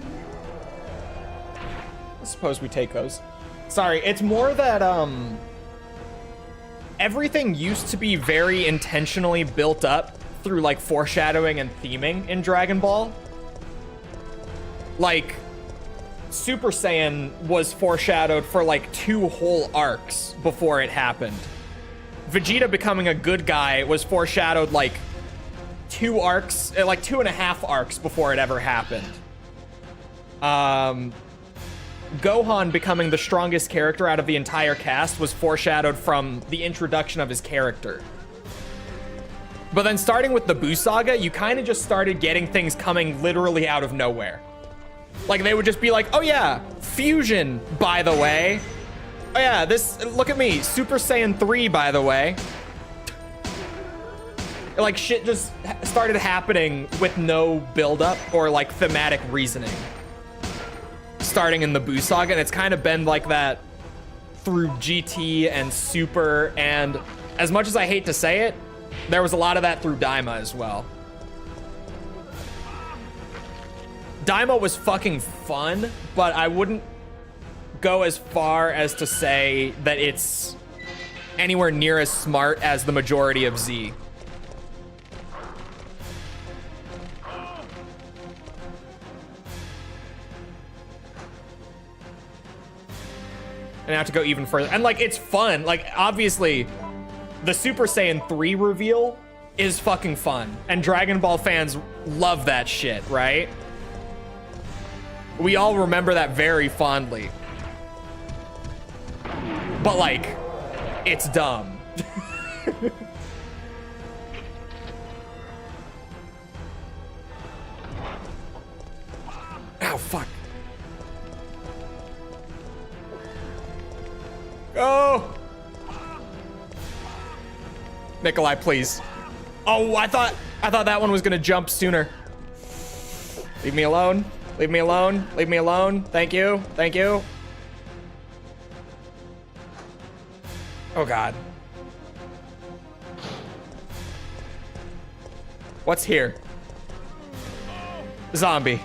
I suppose we take those. Sorry, it's more that, everything used to be very intentionally built up through, like, foreshadowing and theming in Dragon Ball. Like, Super Saiyan was foreshadowed for, like, 2 whole arcs before it happened. Vegeta becoming a good guy was foreshadowed, like, 2 arcs, like 2.5 arcs before it ever happened. Gohan becoming the strongest character out of the entire cast was foreshadowed from the introduction of his character. But then starting with the Boo Saga, you kind of just started getting things coming literally out of nowhere. Like, they would just be like, oh yeah, fusion, by the way. Oh yeah, this, look at me, Super Saiyan 3, by the way. Like, shit just started happening with no buildup or, like, thematic reasoning. Starting in the Boo Saga, and it's kind of been like that through GT and Super, and as much as I hate to say it, there was a lot of that through Daima as well. Daima was fucking fun, but I wouldn't go as far as to say that it's anywhere near as smart as the majority of Z. And I have to go even further. And, like, it's fun. Like, obviously, the Super Saiyan 3 reveal is fucking fun. And Dragon Ball fans love that shit, right? We all remember that very fondly. But, like, it's dumb. Ow, fuck. Go! Nikolai, please. Oh, I thought that one was gonna jump sooner. Leave me alone. Leave me alone. Leave me alone. Thank you. Thank you. Oh, God. What's here? Zombie.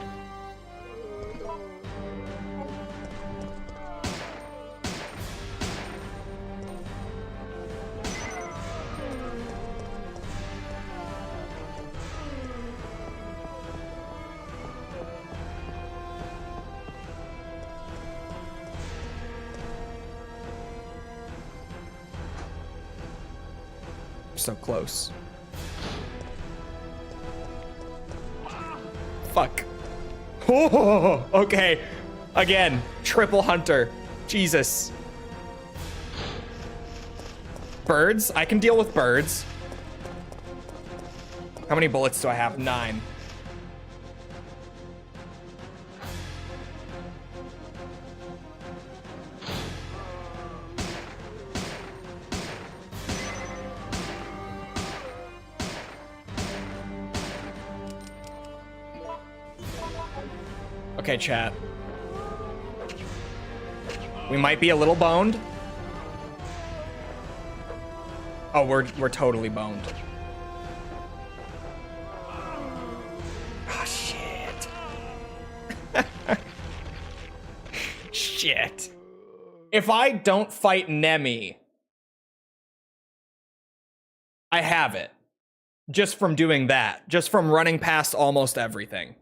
So close. Fuck. Oh, okay. Again, triple hunter. Jesus. Birds? I can deal with birds. How many bullets do I have? 9. Okay, chat. We might be a little boned. Oh, we're totally boned. Oh, shit. Shit. If I don't fight Nemi, I have it. Just from doing that. Just from running past almost everything.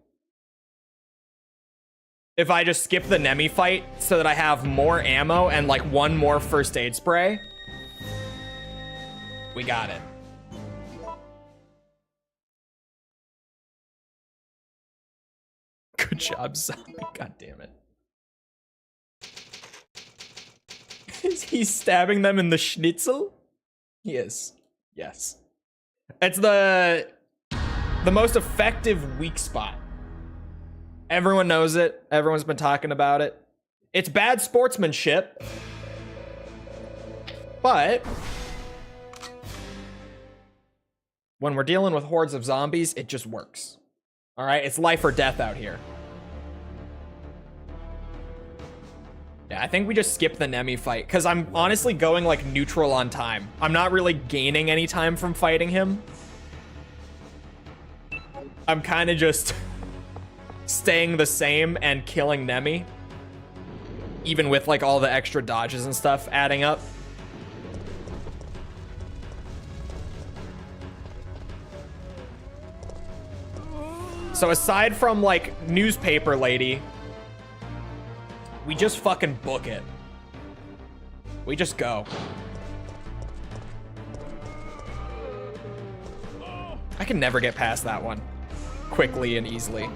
If I just skip the Nemi fight so that I have more ammo and like one more first aid spray, we got it. Good job, zombie. God damn it. Is he stabbing them in the schnitzel? He is. Yes. It's the most effective weak spot. Everyone knows it. Everyone's been talking about it. It's bad sportsmanship, but when we're dealing with hordes of zombies, it just works. All right, it's life or death out here. Yeah, I think we just skip the Nemi fight because I'm honestly going like neutral on time. I'm not really gaining any time from fighting him. I'm kind of just staying the same and killing Nemi, even with like all the extra dodges and stuff adding up. So aside from like newspaper lady, we just fucking book it. We just go. I can never get past that one quickly and easily.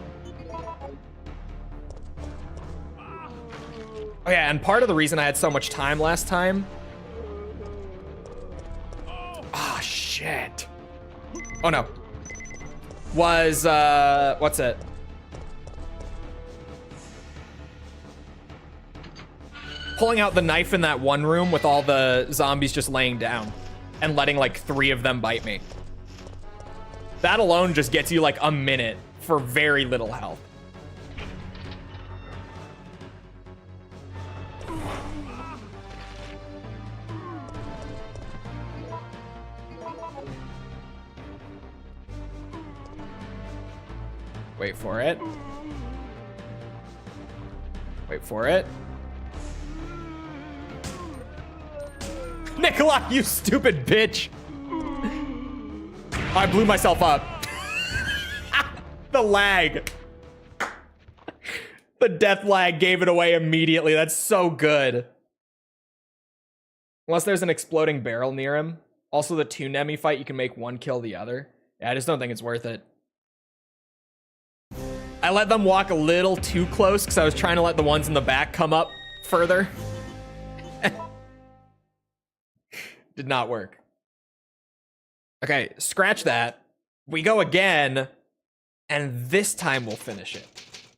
Oh yeah, and part of the reason I had so much time last time. Ah, shit. Oh no. Was, what's it? Pulling out the knife in that one room with all the zombies just laying down and letting like 3 of them bite me. That alone just gets you like a minute for very little health. Wait for it. Wait for it. Nikolai, you stupid bitch. I blew myself up. The lag. The death lag gave it away immediately. That's so good. Unless there's an exploding barrel near him. Also, the 2 Nemi fight, you can make one kill the other. Yeah, I just don't think it's worth it. I let them walk a little too close because I was trying to let the ones in the back come up further. Did not work. Okay, scratch that. We go again, and this time we'll finish it.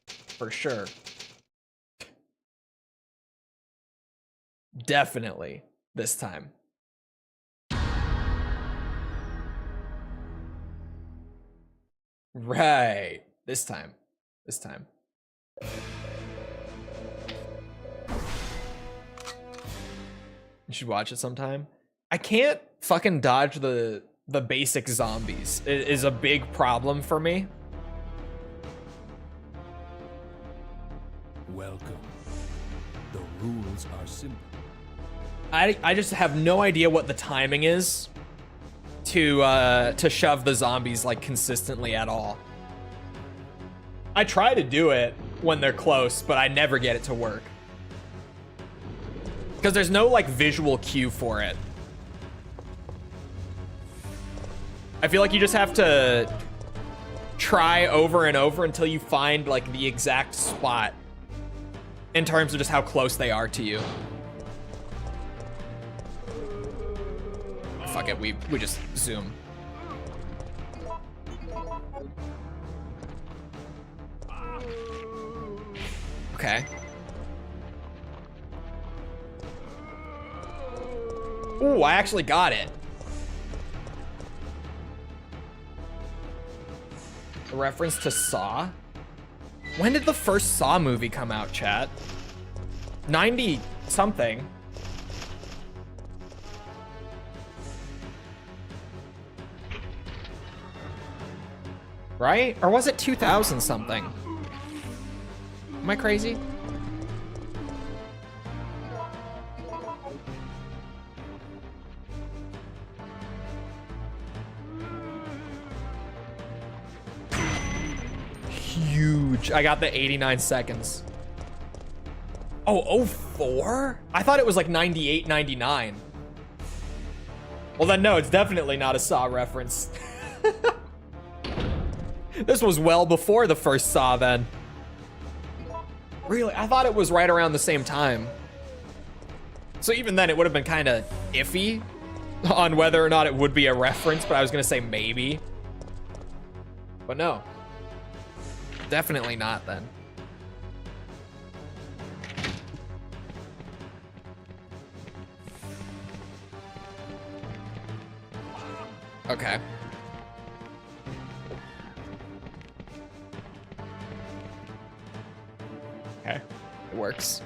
For sure. Definitely this time. Right. This time. This time. You should watch it sometime. I can't fucking dodge the basic zombies. It is a big problem for me. Welcome. The rules are simple. I just have no idea what the timing is to shove the zombies like consistently at all. I try to do it when they're close, but I never get it to work. Because there's no like visual cue for it. I feel like you just have to try over and over until you find like the exact spot in terms of just how close they are to you. Fuck it, we just zoom. Okay. Ooh, I actually got it. A reference to Saw? When did the first Saw movie come out, chat? 90 something. Right? Or was it 2000 something? Am I crazy? Huge. I got the 89 seconds. Oh, 04? I thought it was like 98, 99. Well then no, it's definitely not a Saw reference. This was well before the first Saw then. Really? I thought it was right around the same time. So even then it would have been kind of iffy on whether or not it would be a reference, but I was gonna say maybe. But no. Definitely not then. Okay. Okay, it works.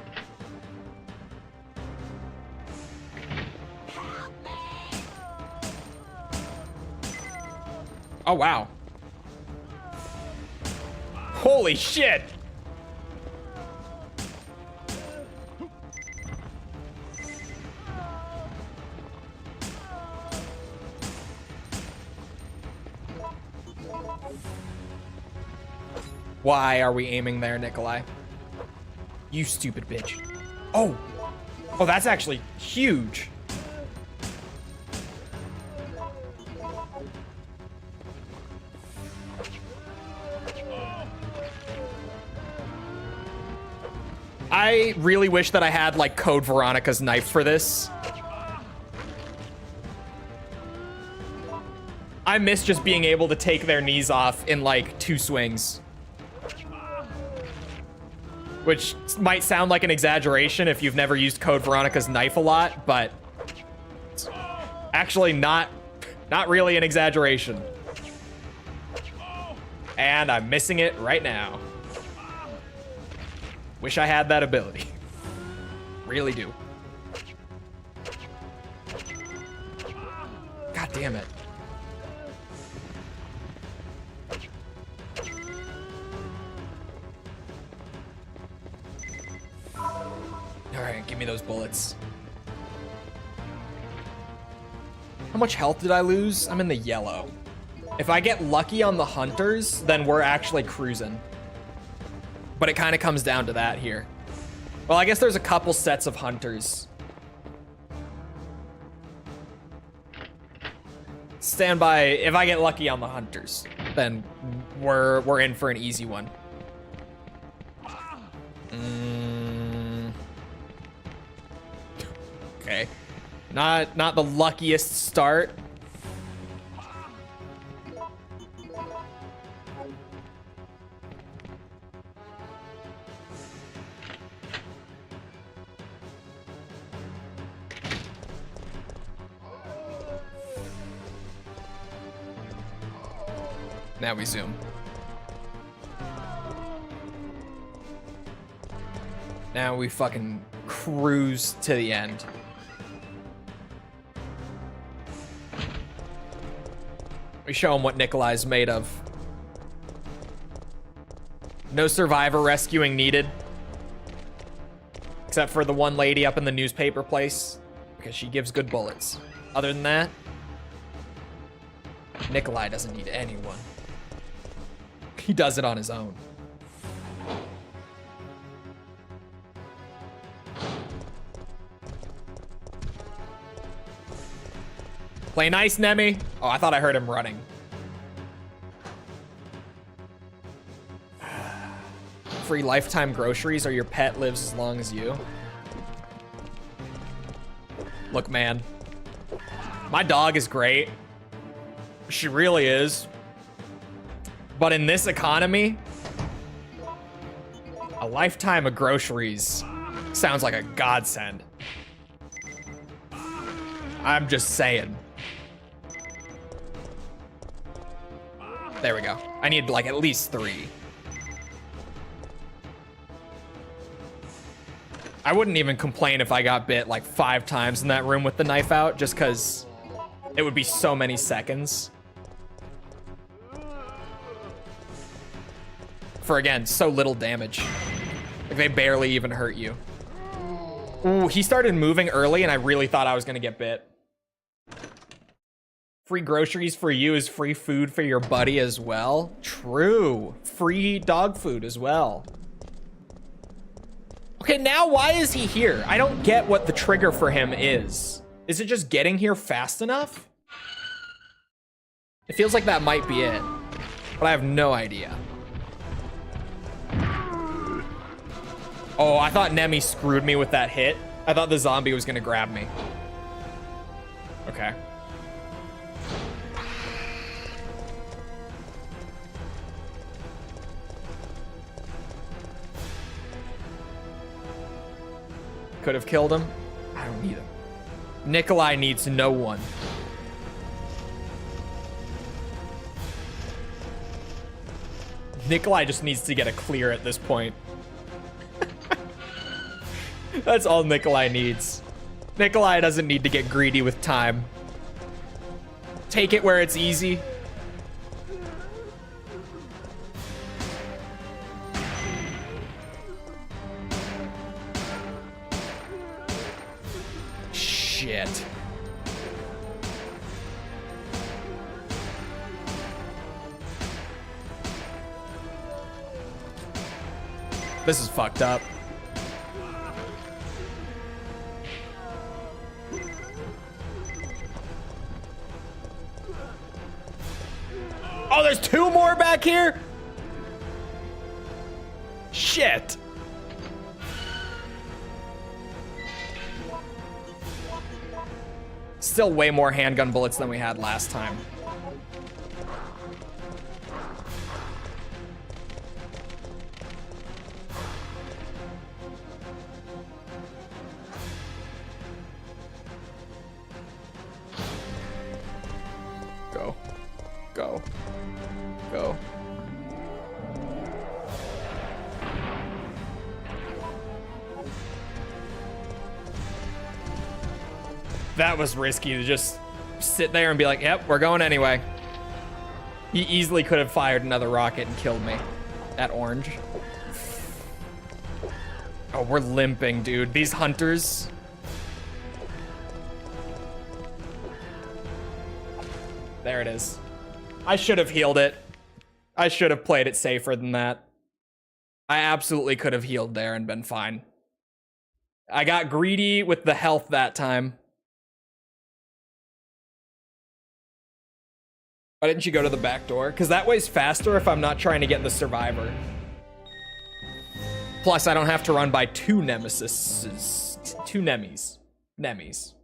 Oh, wow. Holy shit! Why are we aiming there, Nikolai? You stupid bitch. Oh! Oh, that's actually huge. I really wish that I had, like, Code Veronica's knife for this. I miss just being able to take their knees off in, like, 2 swings. Which might sound like an exaggeration if you've never used Code Veronica's knife a lot, but it's actually not really an exaggeration. And I'm missing it right now. Wish I had that ability. Really do. God damn it. Alright, give me those bullets. How much health did I lose? I'm in the yellow. If I get lucky on the hunters, then we're actually cruising. But it kind of comes down to that here. Well, I guess there's a couple sets of hunters. Stand by. If I get lucky on the hunters, then we're in for an easy one. Okay. Not the luckiest start. Now we zoom. Now we fucking cruise to the end. We show him what Nikolai's made of. No survivor rescuing needed. Except for the one lady up in the newspaper place, because she gives good bullets. Other than that, Nikolai doesn't need anyone. He does it on his own. Play nice, Nemi. Oh, I thought I heard him running. Free lifetime groceries or your pet lives as long as you. Look, man. My dog is great. She really is. But in this economy, a lifetime of groceries sounds like a godsend. I'm just saying. There we go. I need like at least 3. I wouldn't even complain if I got bit like 5 times in that room with the knife out, just because it would be so many seconds. For, again, so little damage. Like, they barely even hurt you. Ooh, he started moving early, and I really thought I was going to get bit. Free groceries for you is free food for your buddy as well. True. Free dog food as well. Okay, now why is he here? I don't get what the trigger for him is. Is it just getting here fast enough? It feels like that might be it, but I have no idea. Oh, I thought Nemi screwed me with that hit. I thought the zombie was gonna grab me. Okay. Could have killed him. I don't need him. Nikolai needs no one. Nikolai just needs to get a clear at this point. That's all Nikolai needs. Nikolai doesn't need to get greedy with time. Take it where it's easy. Shit. This is fucked up. Oh, there's 2 more back here? Shit. Still way more handgun bullets than we had last time. Go. Go. Go. That was risky to just sit there and be like, yep, we're going anyway. He easily could have fired another rocket and killed me. That orange. Oh, we're limping, dude. These hunters. There it is. I should have healed it. I should have played it safer than that. I absolutely could have healed there and been fine. I got greedy with the health that time. Why didn't you go to the back door? Because that way's faster if I'm not trying to get the survivor. Plus, I don't have to run by 2 Nemesis. 2 Nemis. Nemis.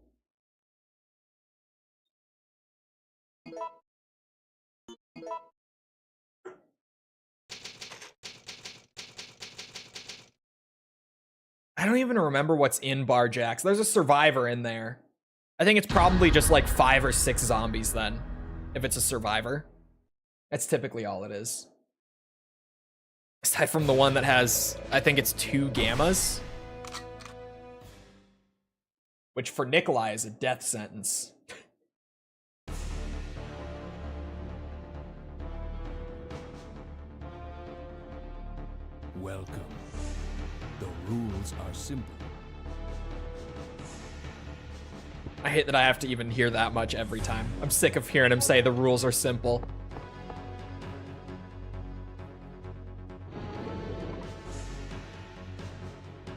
I don't even remember what's in Bar Jack's. There's a survivor in there. I think it's probably just like 5 or 6 zombies then. If it's a survivor. That's typically all it is. Aside from the one that has, I think it's 2 gammas. Which for Nikolai is a death sentence. Welcome. The rules are simple. I hate that I have to even hear that much every time. I'm sick of hearing him say the rules are simple.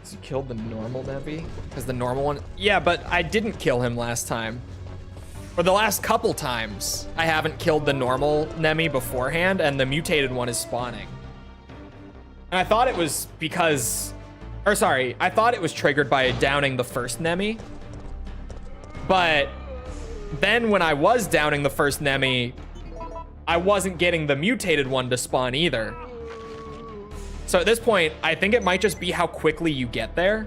So you killed the normal Nevi? Because the normal one... Yeah, but I didn't kill him last time. Or the last couple times. I haven't killed the normal Nemi beforehand, and the mutated one is spawning. And I thought it was because... Or sorry, I thought it was triggered by downing the first Nemi. But then when I was downing the first Nemi, I wasn't getting the mutated one to spawn either. So at this point, I think it might just be how quickly you get there.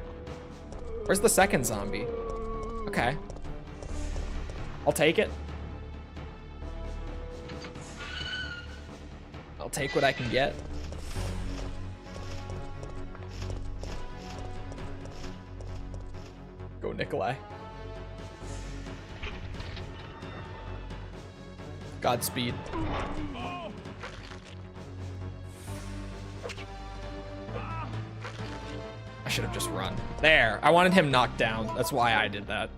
Where's the second zombie? Okay. I'll take it. I'll take what I can get. go, Nikolai. Godspeed. I should have just run. There. I wanted him knocked down. That's why I did that.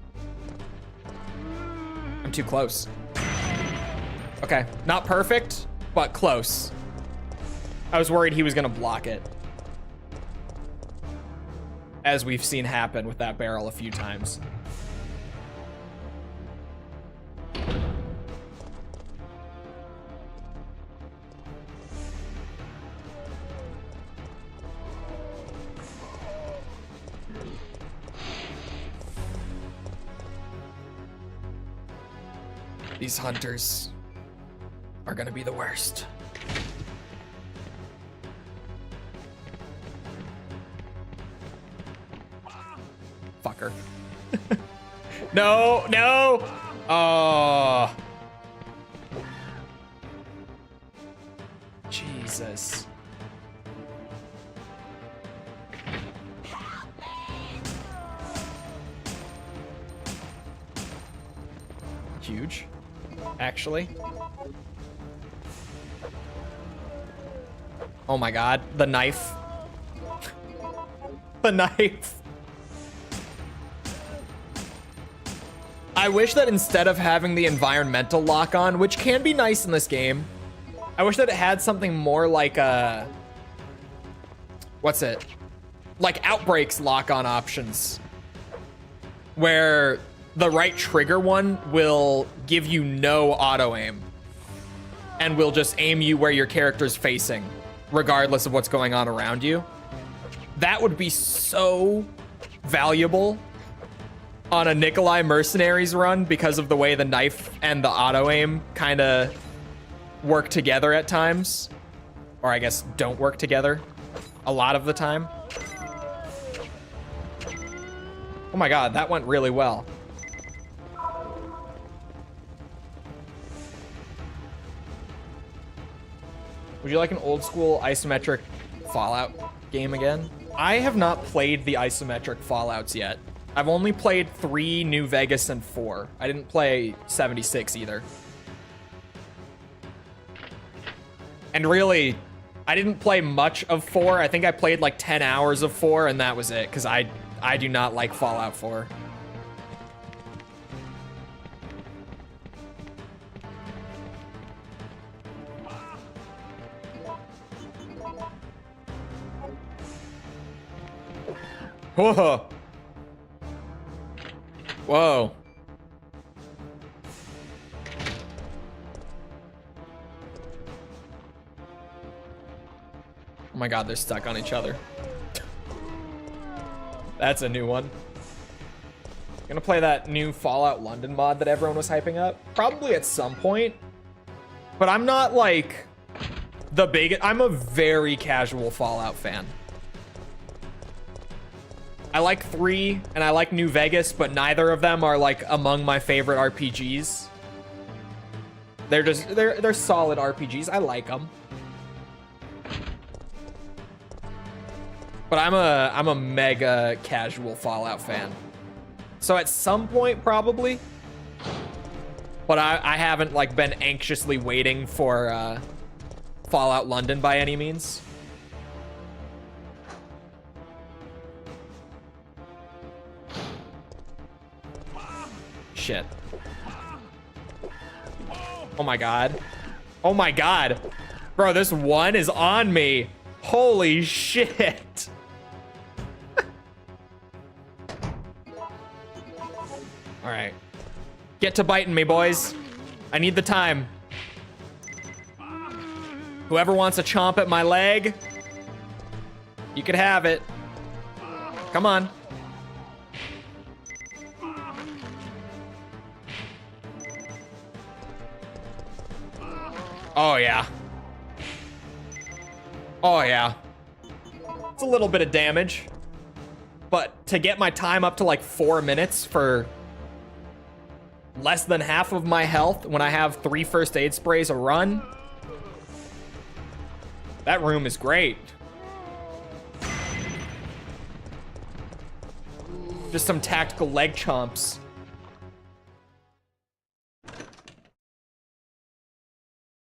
I'm too close. Okay. Not perfect, but close. I was worried he was going to block it. As we've seen happen with that barrel a few times. These hunters are gonna be the worst. Fucker. No, no! Oh. Jesus. Huge, actually. Oh my god, the knife. The knife. I wish that instead of having the environmental lock on, which can be nice in this game, I wish that it had something more like a... What's it? Like Outbreak's lock on options. Where the right trigger one will give you no auto aim. And will just aim you where your character's facing, regardless of what's going on around you. That would be so valuable on a Nikolai Mercenaries run because of the way the knife and the auto aim kind of work together at times. Or I guess don't work together a lot of the time. Oh my god, that went really well. Would you like an old school isometric Fallout game again? I have not played the isometric Fallouts yet. I've only played 3, New Vegas, and 4. I didn't play 76 either. And really, I didn't play much of 4. I think I played like 10 hours of 4, and that was it, because I do not like Fallout 4. Whoa. Whoa. Oh my god, they're stuck on each other. That's a new one. Gonna play that new Fallout London mod that everyone was hyping up. Probably at some point. But I'm not like the big... I'm a very casual Fallout fan. I like 3 and I like New Vegas, but neither of them are like among my favorite RPGs. They're just they're solid RPGs. I like them. But I'm a mega casual Fallout fan. So at some point probably. But I haven't like been anxiously waiting for Fallout London by any means. Shit. Oh my god. Oh my god. Bro, this one is on me. Holy shit. All right. Get to biting me, boys. I need the time. Whoever wants a chomp at my leg, you could have it. Come on. Oh, yeah. Oh, yeah. It's a little bit of damage. But to get my time up to like 4 minutes for less than half of my health when I have 3 first aid sprays a run, that room is great. Just some tactical leg chomps.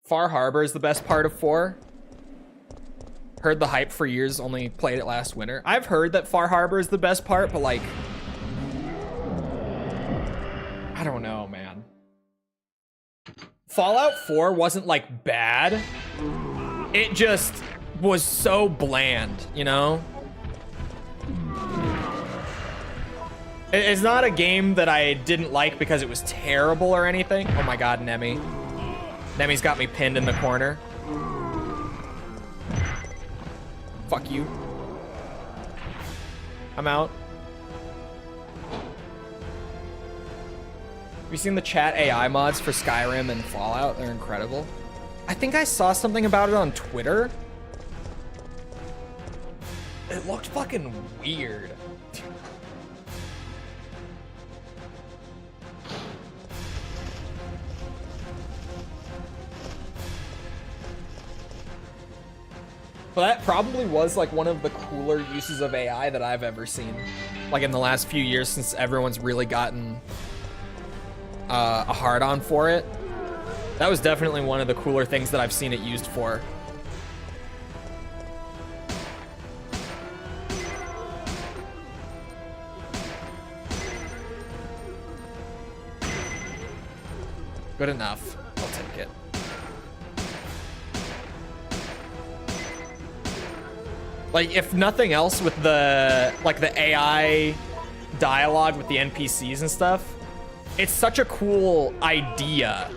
Far Harbor is the best part of 4. Heard the hype for years, only played it last winter. I've heard that Far Harbor is the best part, but like, I don't know, man. Fallout 4 wasn't like bad. It just was so bland, you know? It's not a game that I didn't like because it was terrible or anything. Oh my god, Nemi. Nemi's got me pinned in the corner. Fuck you. I'm out. Have you seen the chat AI mods for Skyrim and Fallout? They're incredible. I think I saw something about it on Twitter. It looked fucking weird. But that probably was like one of the cooler uses of AI that I've ever seen. Like in the last few years since everyone's really gotten a hard-on for it. That was definitely one of the cooler things that I've seen it used for. Good enough. I'll take it. Like, if nothing else, with the, like, the AI dialogue with the NPCs and stuff, it's such a cool idea.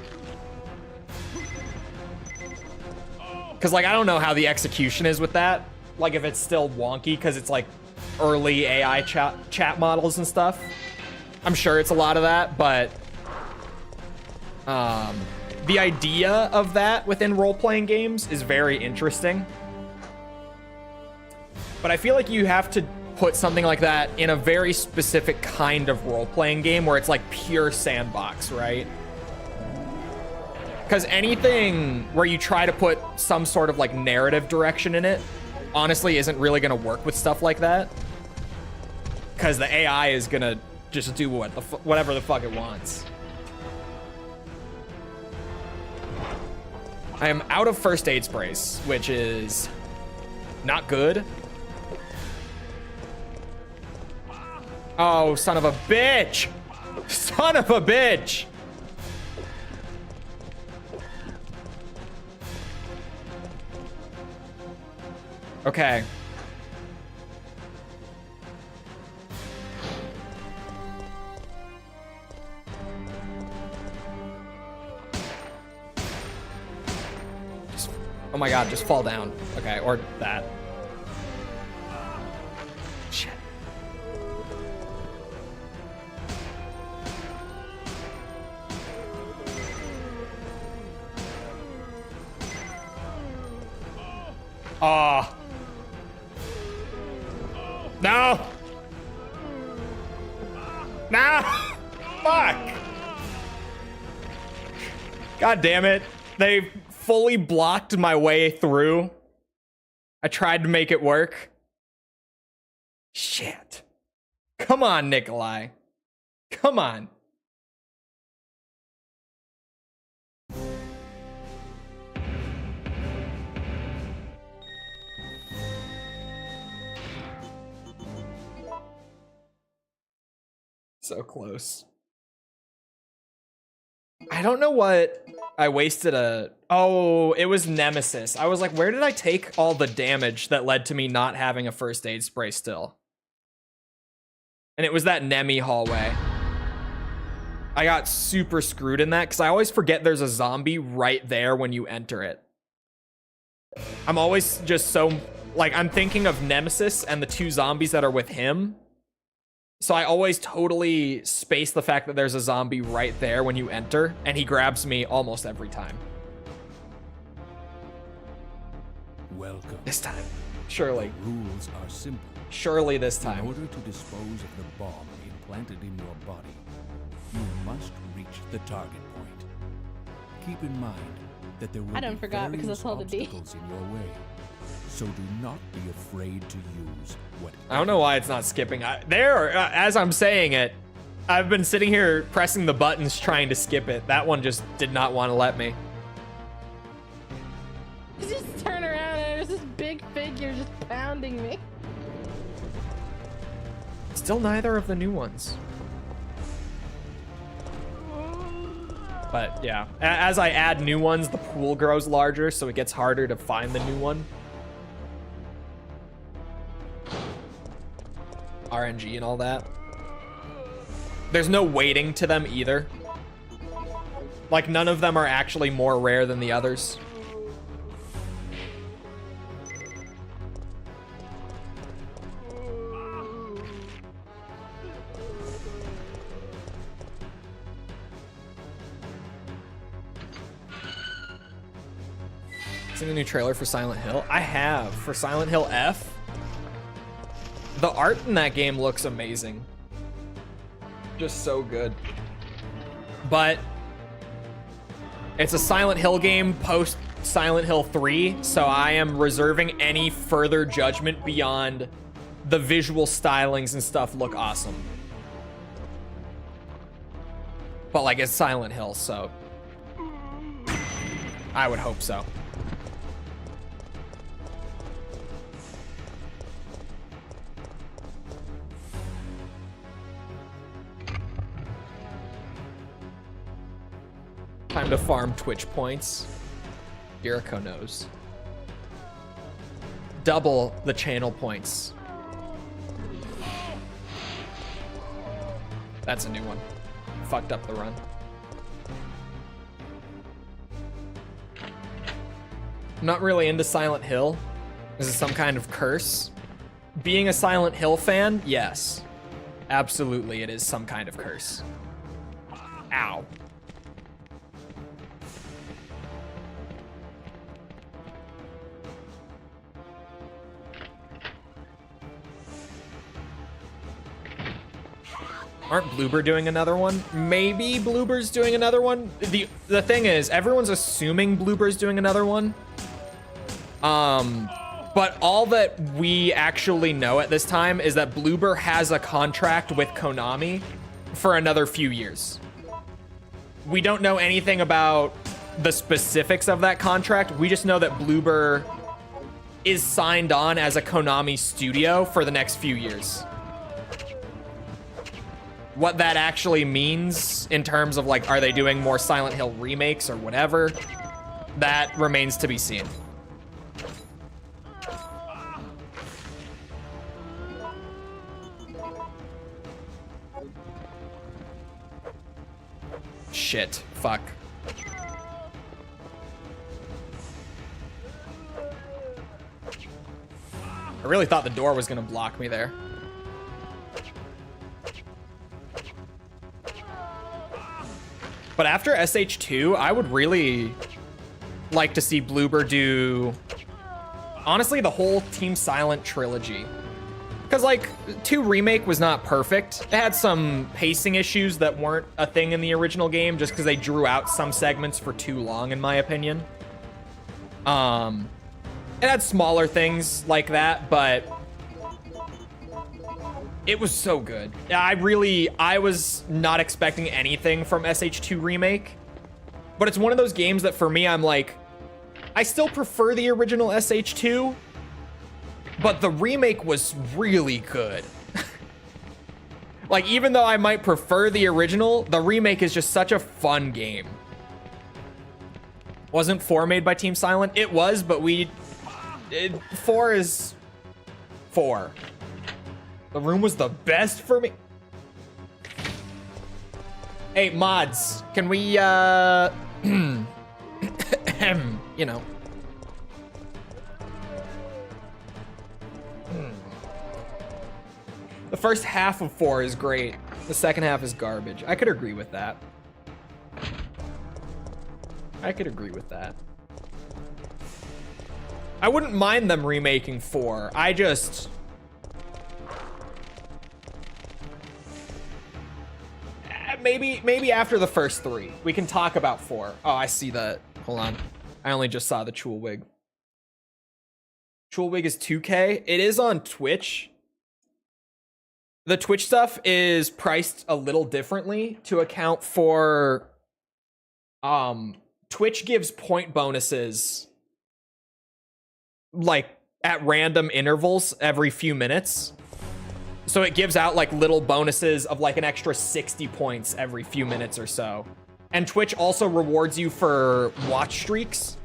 Because, like, I don't know how the execution is with that. Like, if it's still wonky, because it's, like, early AI chat models and stuff. I'm sure it's a lot of that, but... the idea of that within role-playing games is very interesting. But I feel like you have to put something like that in a very specific kind of role-playing game where it's like pure sandbox, right? Because anything where you try to put some sort of like narrative direction in it, honestly isn't really gonna work with stuff like that. Because the AI is gonna just do whatever the fuck it wants. I am out of first aid sprays, which is not good. Oh, son of a bitch! Son of a bitch! Okay. Oh my god, just fall down. Okay, or that. Shit. Oh. No. No. Fuck. God damn it. They fully blocked my way through. I tried to make it work. Shit. Come on, Nikolai. Come on. So close. I don't know what I wasted a... Oh, it was Nemesis. I was like, where did I take all the damage that led to me not having a first aid spray still? And it was that Nemi hallway. I got super screwed in that because I always forget there's a zombie right there when you enter it. I'm always just so... Like, I'm thinking of Nemesis and the 2 zombies that are with him. So I always totally space the fact that there's a zombie right there when you enter, and he grabs me almost every time. Welcome. This time. Surely. The rules are simple. Surely this time. In order to dispose of the bomb implanted in your body, you must reach the target point. Keep in mind that there will be forgot because I various saw the D. obstacles in your way. So do not be afraid to use what. I don't know why it's not skipping. As I'm saying it, I've been sitting here pressing the buttons trying to skip it. That one just did not want to let me. Just turn around and there's this big figure just pounding me. Still neither of the new ones. But yeah, as I add new ones, the pool grows larger, so it gets harder to find the new one. RNG and all that. There's no weighting to them either. Like, none of them are actually more rare than the others. Seen the new trailer for Silent Hill? I have, for Silent Hill F. The art in that game looks amazing. Just so good. But it's a Silent Hill game post Silent Hill 3, so I am reserving any further judgment beyond the visual stylings and stuff look awesome. But like, it's Silent Hill, so I would hope so. Time to farm Twitch points. Jericho knows. Double the channel points. That's a new one. Fucked up the run. I'm not really into Silent Hill. Is it some kind of curse? Being a Silent Hill fan, yes. Absolutely, it is some kind of curse. Ow. Aren't Bloober doing another one? Maybe Bloober's doing another one. The thing is, everyone's assuming Bloober's doing another one. But all that we actually know at this time is that Bloober has a contract with Konami for another few years. We don't know anything about the specifics of that contract. We just know that Bloober is signed on as a Konami studio for the next few years. What that actually means in terms of, like, are they doing more Silent Hill remakes or whatever, that remains to be seen. Shit. Fuck. I really thought the door was gonna block me there. But after SH2, I would really like to see Bloober do, honestly, the whole Team Silent trilogy. Because, like, 2 Remake was not perfect. It had some pacing issues that weren't a thing in the original game just because they drew out some segments for too long, in my opinion. It had smaller things like that, but it was so good. I was not expecting anything from SH2 Remake, but it's one of those games that for me, I'm like, I still prefer the original SH2, but the remake was really good. Like, even though I might prefer the original, the remake is just such a fun game. Wasn't 4 made by Team Silent? It was, but 4 is 4. The room was the best for me. Hey, mods, can we, you know. The first half of 4 is great. The second half is garbage. I could agree with that. I could agree with that. I wouldn't mind them remaking 4. I just... Maybe after the first 3. We can talk about 4. Oh, I see that. Hold on. I only just saw the Chole wig. Chole is 2K. It is on Twitch. The Twitch stuff is priced a little differently to account for Twitch gives point bonuses like at random intervals every few minutes. So it gives out like little bonuses of like an extra 60 points every few minutes or so. And Twitch also rewards you for watch streaks.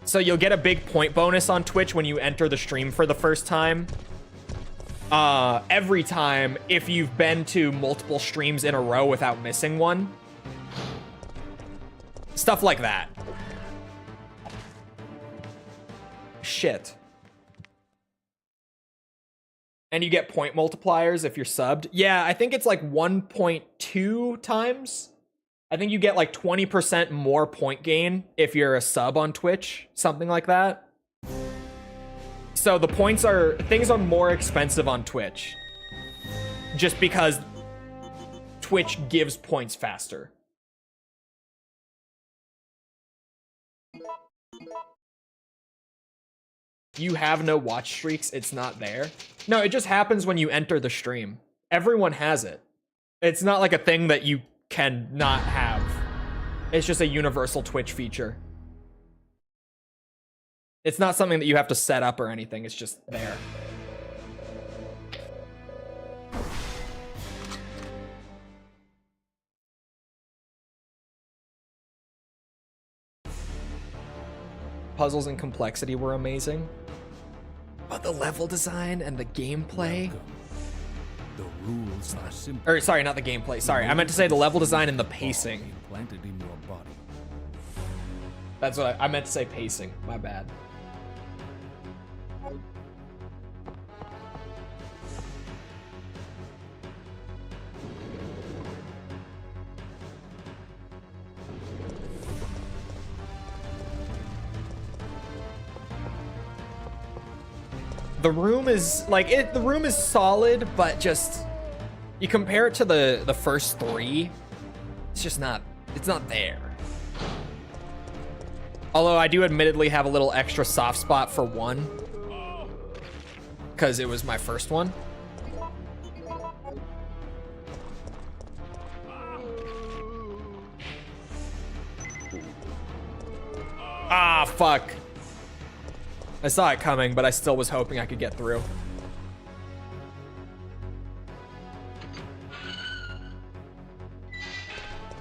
So you'll get a big point bonus on Twitch when you enter the stream for the first time. Every time if you've been to multiple streams in a row without missing one. Stuff like that. Shit. And you get point multipliers if you're subbed. Yeah, I think it's like 1.2 times. I think you get like 20% more point gain if you're a sub on Twitch, something like that. So the things are more expensive on Twitch just because Twitch gives points faster. You have no watch streaks, it's not there. No, it just happens when you enter the stream. Everyone has it. It's not like a thing that you can not have. It's just a universal Twitch feature. It's not something that you have to set up or anything, it's just there. Puzzles and complexity were amazing. But the level design and the gameplay... The rules are simple. Or sorry, not the gameplay. Sorry, I meant to say the level design and the pacing. Implanted in your body. That's what I meant to say, pacing. My bad. The room is like the room is solid, but just you compare it to the first three, it's just not there. Although I do admittedly have a little extra soft spot for one because it was my first one. Ah, fuck. I saw it coming, but I still was hoping I could get through.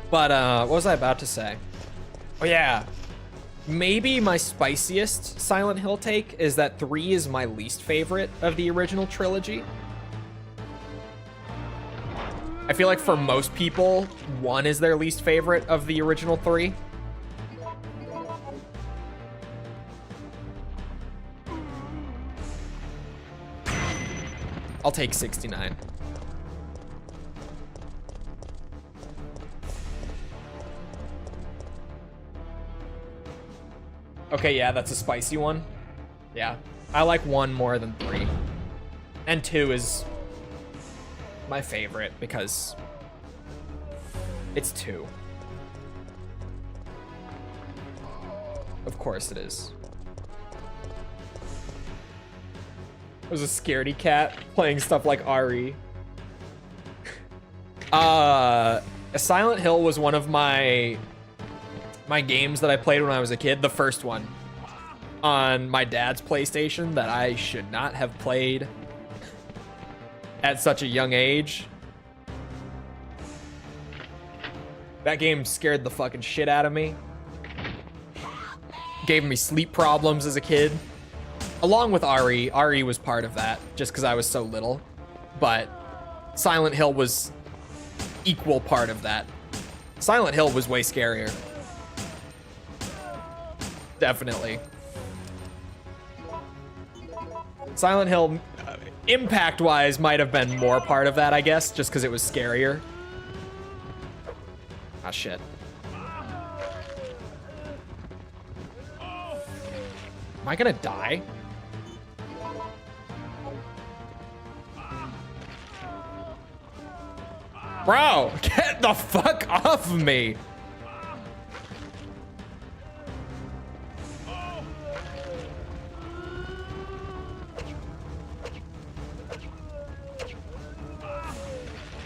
But, what was I about to say? Oh, yeah. Maybe my spiciest Silent Hill take is that 3 is my least favorite of the original trilogy. I feel like for most people, 1 is their least favorite of the original 3. I'll take 69. Okay, yeah, that's a spicy one. Yeah, I like 1 more than 3. And 2 is my favorite because it's 2. Of course it is. Was a scaredy cat playing stuff like RE. Silent Hill was one of my games that I played when I was a kid. The first one on my dad's PlayStation that I should not have played at such a young age. That game scared the fucking shit out of me. Gave me sleep problems as a kid. Along with RE. RE was part of that, just because I was so little. But Silent Hill was equal part of that. Silent Hill was way scarier. Definitely. Silent Hill, impact-wise, might have been more part of that, I guess, just because it was scarier. Ah, shit. Am I gonna die? Bro, get the fuck off of me.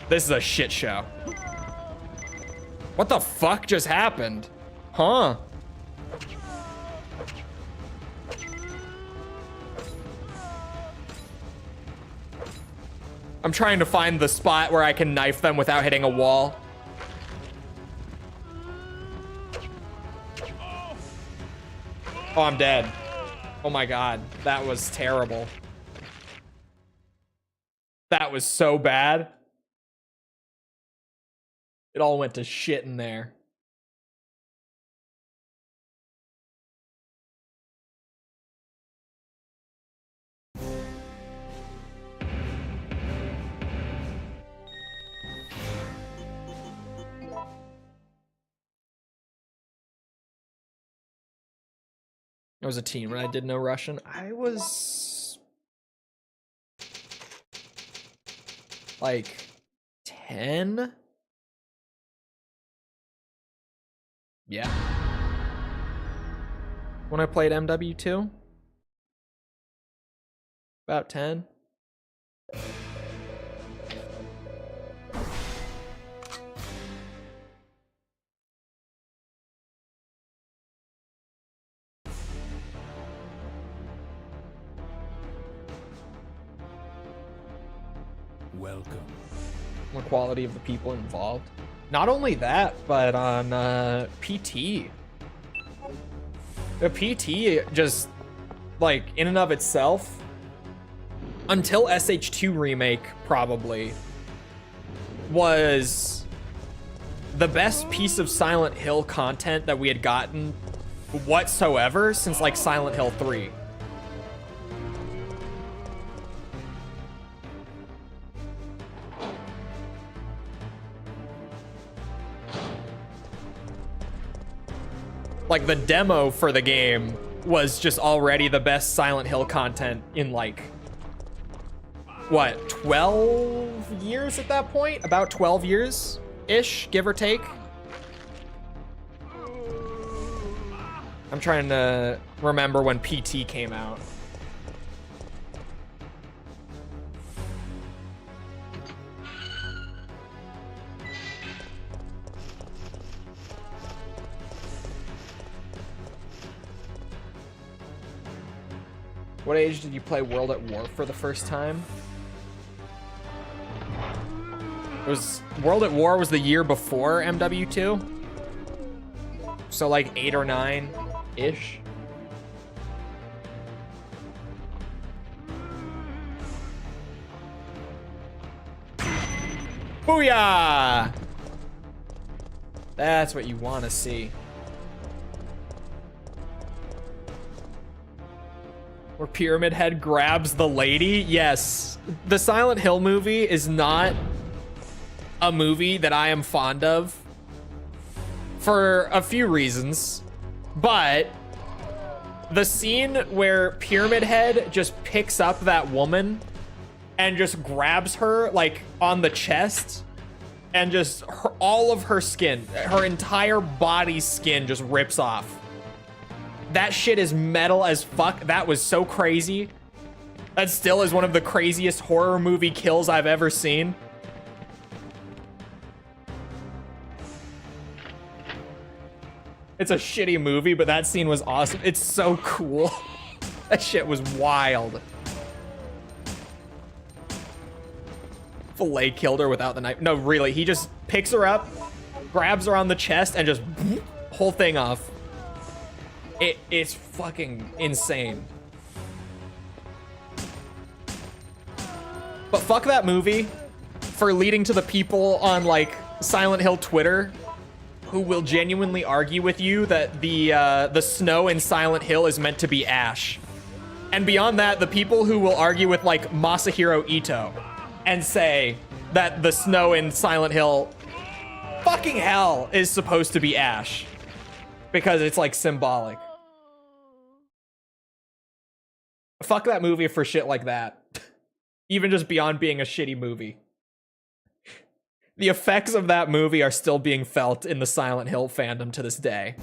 This is a shit show. What the fuck just happened? Huh? I'm trying to find the spot where I can knife them without hitting a wall. Oh, I'm dead. Oh my god, that was terrible. That was so bad. It all went to shit in there. I was a teen when I did know Russian. I was like 10. Yeah. When I played MW2. About 10. Welcome. The quality of the people involved. Not only that, but on PT. The PT just, like, in and of itself, until SH2 Remake, probably, was the best piece of Silent Hill content that we had gotten whatsoever since, like, Silent Hill 3. Like, the demo for the game was just already the best Silent Hill content in, like, what, 12 years at that point? About 12 years-ish, give or take. I'm trying to remember when PT came out. What age did you play World at War for the first time? It was World at War was the year before MW2. So like 8 or 9-ish. Booyah! That's what you want to see. Where Pyramid Head grabs the lady? Yes. The Silent Hill movie is not a movie that I am fond of for a few reasons, but the scene where Pyramid Head just picks up that woman and just grabs her, like, on the chest, and just all of her skin, her entire body's skin just rips off. That shit is metal as fuck. That was so crazy. That still is one of the craziest horror movie kills I've ever seen. It's a shitty movie, but that scene was awesome. It's so cool. That shit was wild. Filet killed her without the knife. No, really, he just picks her up, grabs her on the chest, and just whole thing off. It's fucking insane. But fuck that movie for leading to the people on, like, Silent Hill Twitter who will genuinely argue with you that the snow in Silent Hill is meant to be ash. And beyond that, the people who will argue with, like, Masahiro Ito and say that the snow in Silent Hill fucking hell is supposed to be ash because it's, like, symbolic. Fuck that movie for shit like that. Even just beyond being a shitty movie. The effects of that movie are still being felt in the Silent Hill fandom to this day.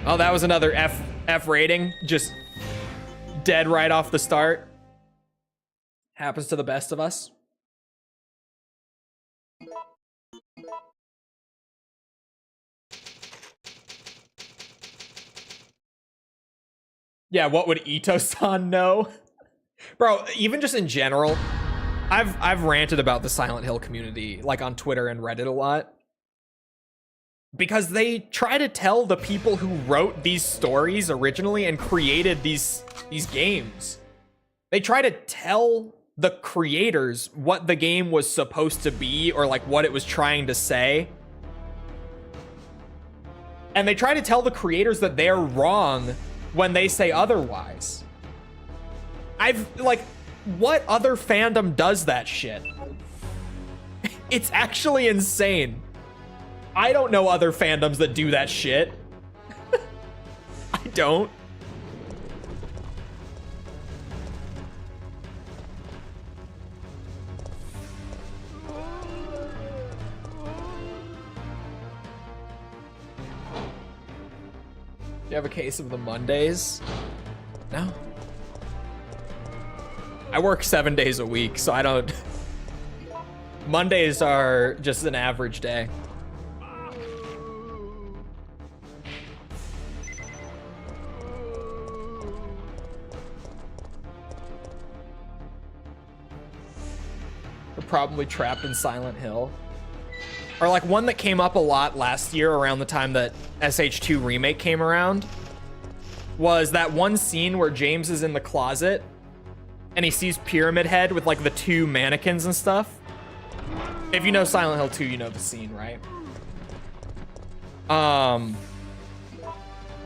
Oh, that was another F rating. Just dead right off the start. Happens to the best of us. Yeah, what would Ito-san know? Bro, even just in general, I've ranted about the Silent Hill community, like on Twitter and Reddit a lot. Because they try to tell the people who wrote these stories originally and created these games. They try to tell the creators what the game was supposed to be or like what it was trying to say. And they try to tell the creators that they're wrong when they say otherwise. What other fandom does that shit? It's actually insane. I don't know other fandoms that do that shit. I don't. You have a case of the Mondays? No. I work 7 days a week, so I don't... Mondays are just an average day. We're probably trapped in Silent Hill. Or like one that came up a lot last year around the time that SH2 Remake came around was that one scene where James is in the closet and he sees Pyramid Head with like the two mannequins and stuff. If you know Silent Hill 2, you know the scene, right?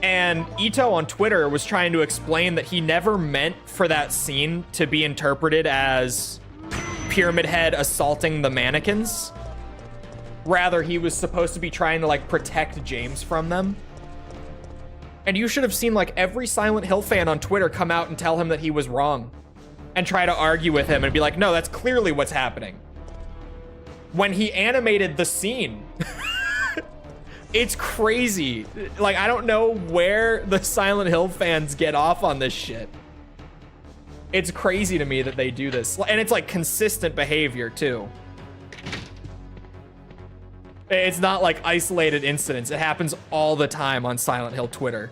And Ito on Twitter was trying to explain that he never meant for that scene to be interpreted as Pyramid Head assaulting the mannequins. Rather, he was supposed to be trying to like protect James from them. And you should have seen like every Silent Hill fan on Twitter come out and tell him that he was wrong and try to argue with him and be like, no, that's clearly what's happening. When he animated the scene, it's crazy. Like, I don't know where the Silent Hill fans get off on this shit. It's crazy to me that they do this. And it's like consistent behavior too. It's not like isolated incidents. It happens all the time on Silent Hill Twitter.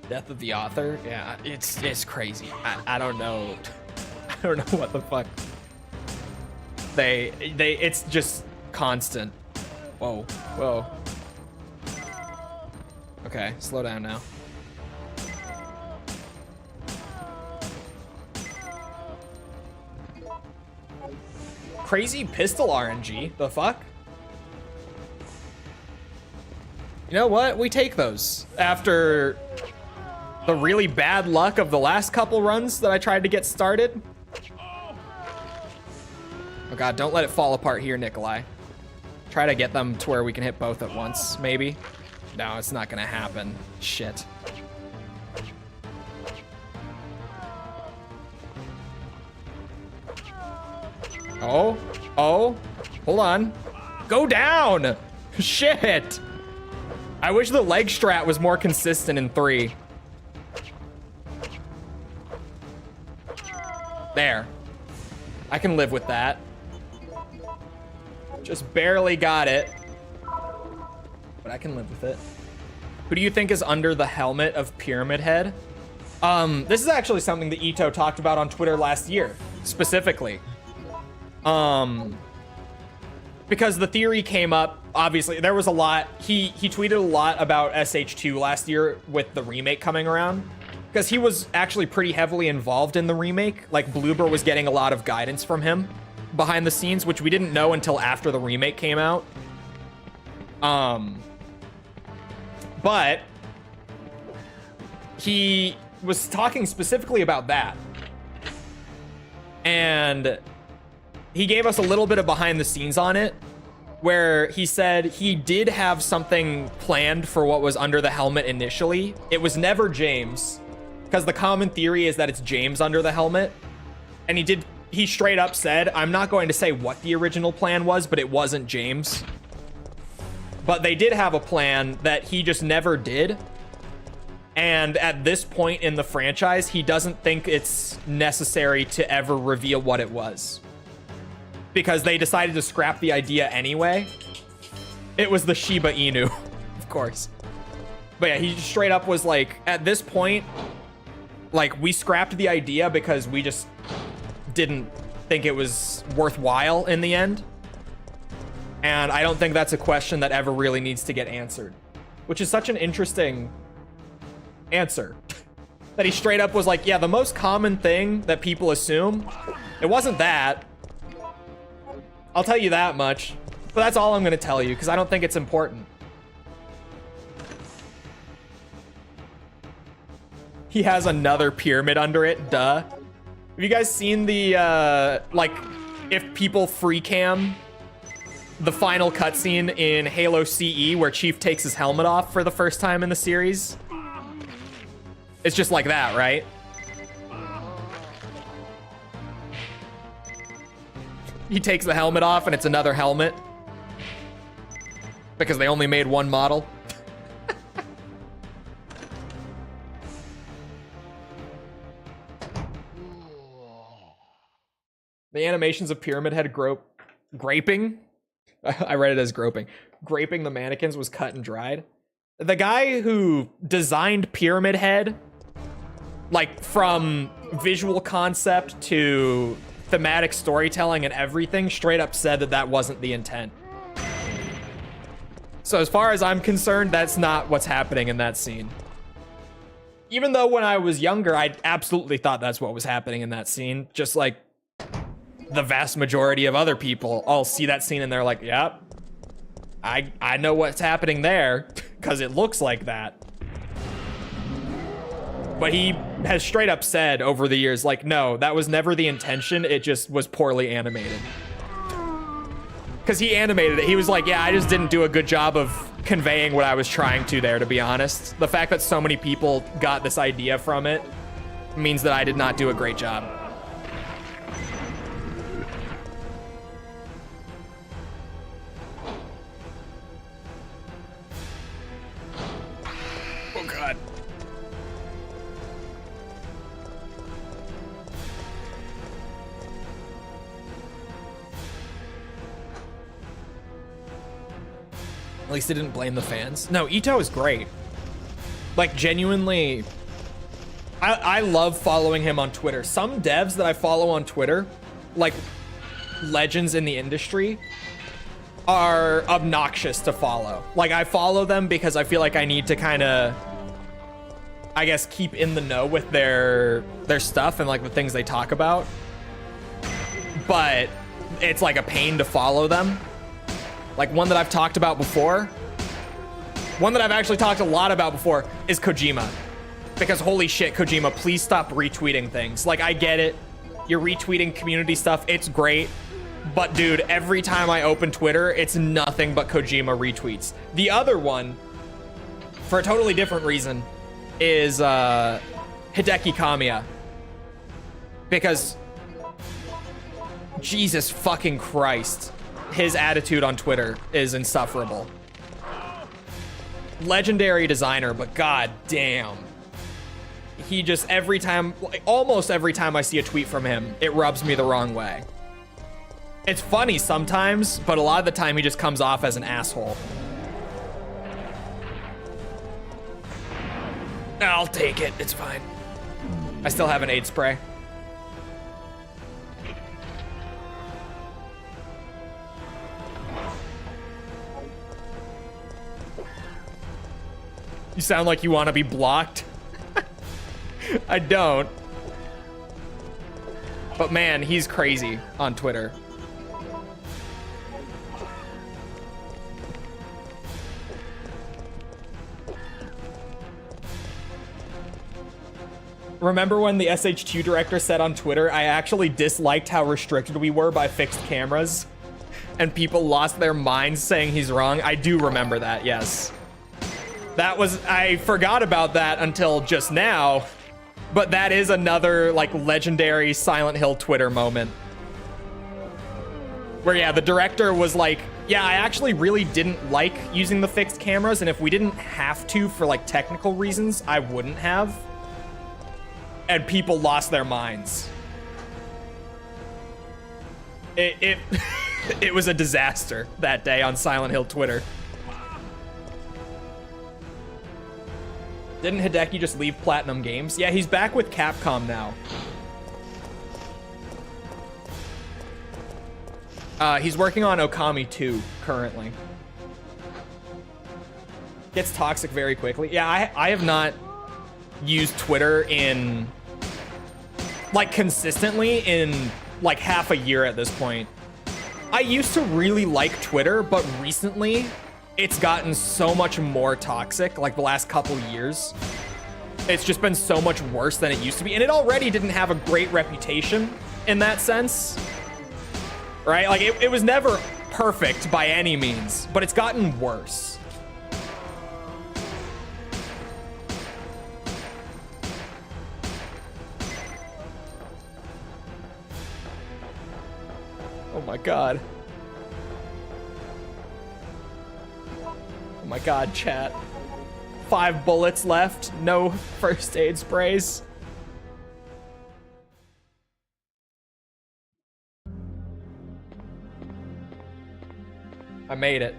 Death of the author? Yeah, it's crazy. I don't know. I don't know what the fuck. It's just constant. Whoa, whoa. Okay, slow down now. Crazy pistol RNG, the fuck? You know what? We take those after the really bad luck of the last couple runs that I tried to get started. Oh god, don't let it fall apart here, Nikolai. Try to get them to where we can hit both at once, maybe. No, it's not gonna happen. Shit. Oh, hold on. Go down! Shit! I wish the leg strat was more consistent in 3. There. I can live with that. Just barely got it. But I can live with it. Who do you think is under the helmet of Pyramid Head? This is actually something that Ito talked about on Twitter last year, specifically. Because the theory came up, obviously, there was a lot. He tweeted a lot about SH2 last year with the remake coming around. Because he was actually pretty heavily involved in the remake. Like, Bloober was getting a lot of guidance from him behind the scenes, which we didn't know until after the remake came out. But he was talking specifically about that. And he gave us a little bit of behind the scenes on it, where he said he did have something planned for what was under the helmet initially. It was never James, because the common theory is that it's James under the helmet. And he straight up said, I'm not going to say what the original plan was, but it wasn't James. But they did have a plan that he just never did. And at this point in the franchise, he doesn't think it's necessary to ever reveal what it was. Because they decided to scrap the idea anyway. It was the Shiba Inu, of course. But yeah, he straight up was like, at this point, like, we scrapped the idea because we just didn't think it was worthwhile in the end. And I don't think that's a question that ever really needs to get answered. Which is such an interesting answer. That he straight up was like, yeah, the most common thing that people assume, it wasn't that. I'll tell you that much. But that's all I'm going to tell you, because I don't think it's important. He has another pyramid under it, duh. Have you guys seen the, like, if people free cam the final cutscene in Halo CE where Chief takes his helmet off for the first time in the series? It's just like that, right? He takes the helmet off and it's another helmet. Because they only made one model. The animations of Pyramid Head graping. I read it as groping. Graping the mannequins was cut and dried. The guy who designed Pyramid Head, like from visual concept to thematic storytelling and everything, straight up said that that wasn't the intent. So as far as I'm concerned, that's not what's happening in that scene. Even though when I was younger, I absolutely thought that's what was happening in that scene. Just like the vast majority of other people all see that scene and they're like, yep, I know what's happening there because it looks like that. But he has straight up said over the years, like, no, that was never the intention. It just was poorly animated. Because he animated it. He was like, yeah, I just didn't do a good job of conveying what I was trying to there, to be honest. The fact that so many people got this idea from it means that I did not do a great job. Oh, God. At least they didn't blame the fans. No, Ito is great. Like, genuinely, I love following him on Twitter. Some devs that I follow on Twitter, like legends in the industry, are obnoxious to follow. Like, I follow them because I feel like I need to kind of, I guess, keep in the know with their stuff and like the things they talk about. But it's like a pain to follow them. Like, one that I've talked about before, one that I've actually talked a lot about before is Kojima. Because holy shit, Kojima, please stop retweeting things. Like, I get it. You're retweeting community stuff. It's great. But dude, every time I open Twitter, it's nothing but Kojima retweets. The other one, for a totally different reason, is Hideki Kamiya. Because Jesus fucking Christ, his attitude on Twitter is insufferable. Legendary designer, but god damn. He just, every time, like, almost every time I see a tweet from him, it rubs me the wrong way. It's funny sometimes, but a lot of the time he just comes off as an asshole. I'll take it, it's fine. I still have an aid spray. You sound like you want to be blocked. I don't. But man, he's crazy on Twitter. Remember when the SH2 director said on Twitter, I actually disliked how restricted we were by fixed cameras? And people lost their minds saying he's wrong? I do remember that, yes. That was, I forgot about that until just now, but that is another like legendary Silent Hill Twitter moment. Where yeah, the director was like, Yeah, I actually really didn't like using the fixed cameras, and if we didn't have to for like technical reasons, I wouldn't have. And people lost their minds. It it was a disaster that day on Silent Hill Twitter. Didn't Hideki just leave Platinum Games? Yeah, he's back with Capcom now. He's working on Okami 2 currently. Gets toxic very quickly. Yeah, I have not used Twitter in like consistently in like half a year at this point. I used to really like Twitter, but recently it's gotten so much more toxic, like the last couple years. It's just been so much worse than it used to be. And it already didn't have a great reputation in that sense. Right? Like it was never perfect by any means, but it's gotten worse. Oh my god. Oh my god, chat. 5 bullets left, no first aid sprays. I made it.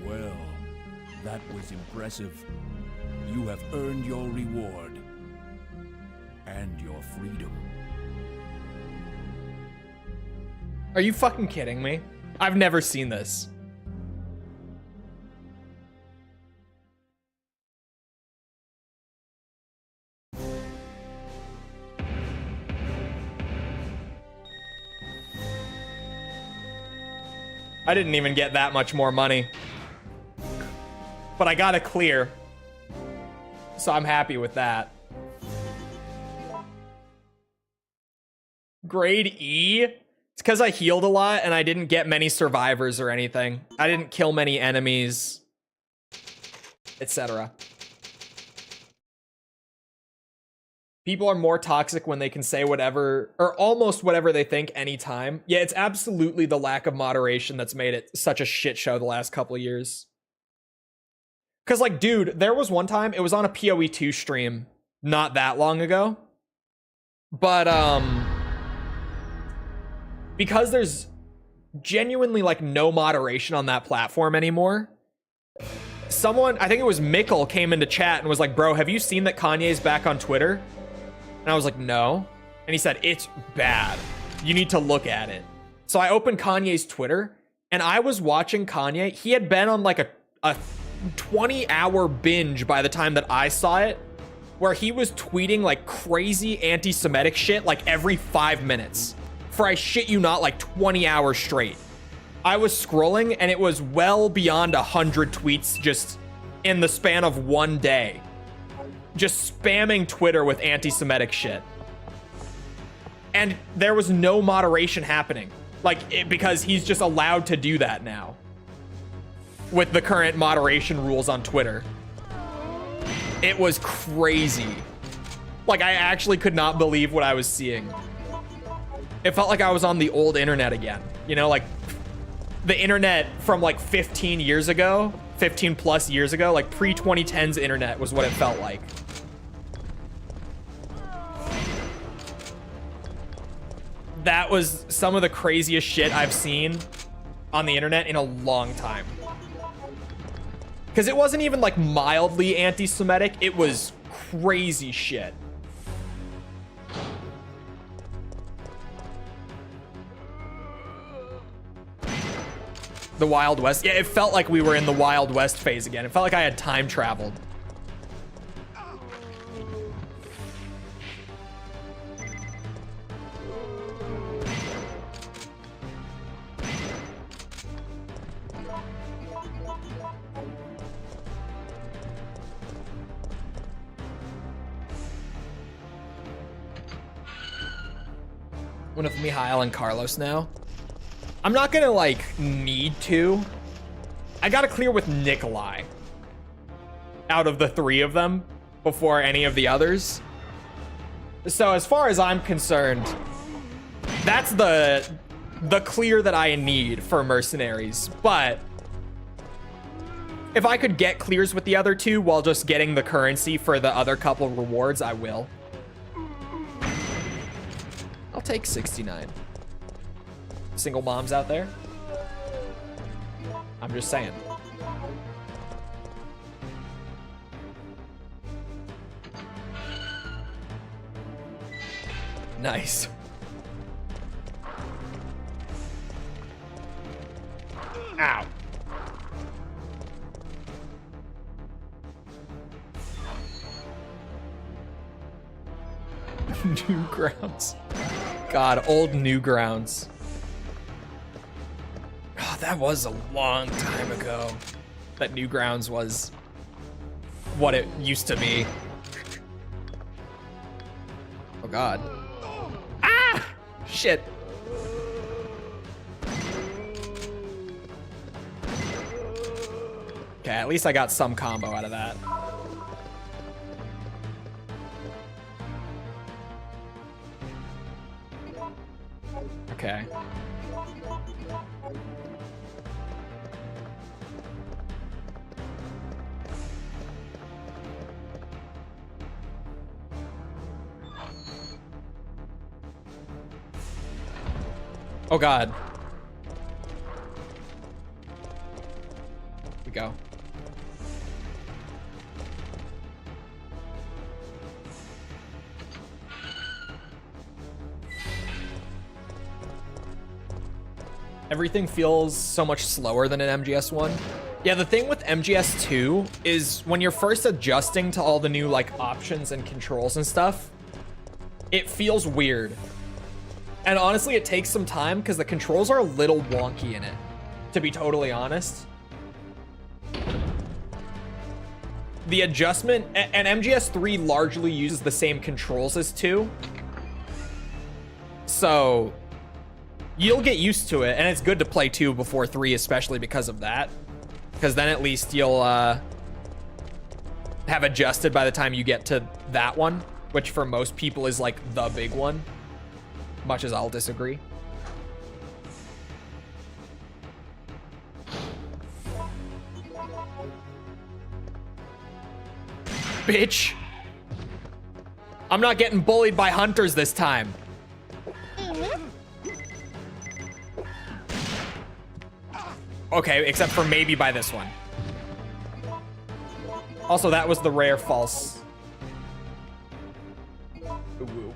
Well, that was impressive. You have earned your reward. And your freedom. Are you fucking kidding me? I've never seen this. I didn't even get that much more money. But I got a clear. So I'm happy with that. Grade E? It's because I healed a lot and I didn't get many survivors or anything. I didn't kill many enemies, etc. People are more toxic when they can say whatever, or almost whatever they think anytime. Yeah, it's absolutely the lack of moderation that's made it such a shit show the last couple of years. Because, like, dude, there was one time, it was on a PoE 2 stream not that long ago. But, because there's genuinely, like, no moderation on that platform anymore, someone, I think it was Mikkel, came into chat and was like, bro, have you seen that Kanye's back on Twitter? And I was like, no. And he said, it's bad. You need to look at it. So I opened Kanye's Twitter and I was watching Kanye. He had been on like a 20-hour binge by the time that I saw it, where he was tweeting like crazy anti-Semitic shit like every 5 minutes for, I shit you not, like 20 hours straight. I was scrolling and it was well beyond 100 tweets just in the span of one day. Just spamming Twitter with anti-Semitic shit. And there was no moderation happening. Like, because he's just allowed to do that now. With the current moderation rules on Twitter. It was crazy. Like, I actually could not believe what I was seeing. It felt like I was on the old internet again. You know, like, the internet from like 15 years ago, 15 plus years ago, like pre-2010s internet was what it felt like. That was some of the craziest shit I've seen on the internet in a long time. Because it wasn't even like mildly anti-Semitic, it was crazy shit. The Wild West. Yeah, it felt like we were in the Wild West phase again. It felt like I had time traveled. One of Mihail and Carlos now. I'm not gonna, like, need to. I gotta clear with Nikolai out of the 3 of them before any of the others. So as far as I'm concerned, that's the the clear that I need for mercenaries, but if I could get clears with the other two while just getting the currency for the other couple rewards, I will. I'll take 69. Single moms out there? I'm just saying. Nice. Ow. Newgrounds. God, old Newgrounds. Oh, that was a long time ago. That Newgrounds was what it used to be. Oh God. Ah! Shit. Okay, at least I got some combo out of that. Okay. Oh God. Here we go. Everything feels so much slower than an MGS1. Yeah, the thing with MGS2 is when you're first adjusting to all the new like options and controls and stuff, it feels weird. And honestly, it takes some time because the controls are a little wonky in it, to be totally honest. The adjustment, and MGS3 largely uses the same controls as 2. So you'll get used to it, and it's good to play 2 before 3, especially because of that. Because then at least you'll have adjusted by the time you get to that one, which for most people is like the big one, much as I'll disagree. Bitch. I'm not getting bullied by hunters this time. Okay, except for maybe by this one. Also, that was the rare false. Ooh.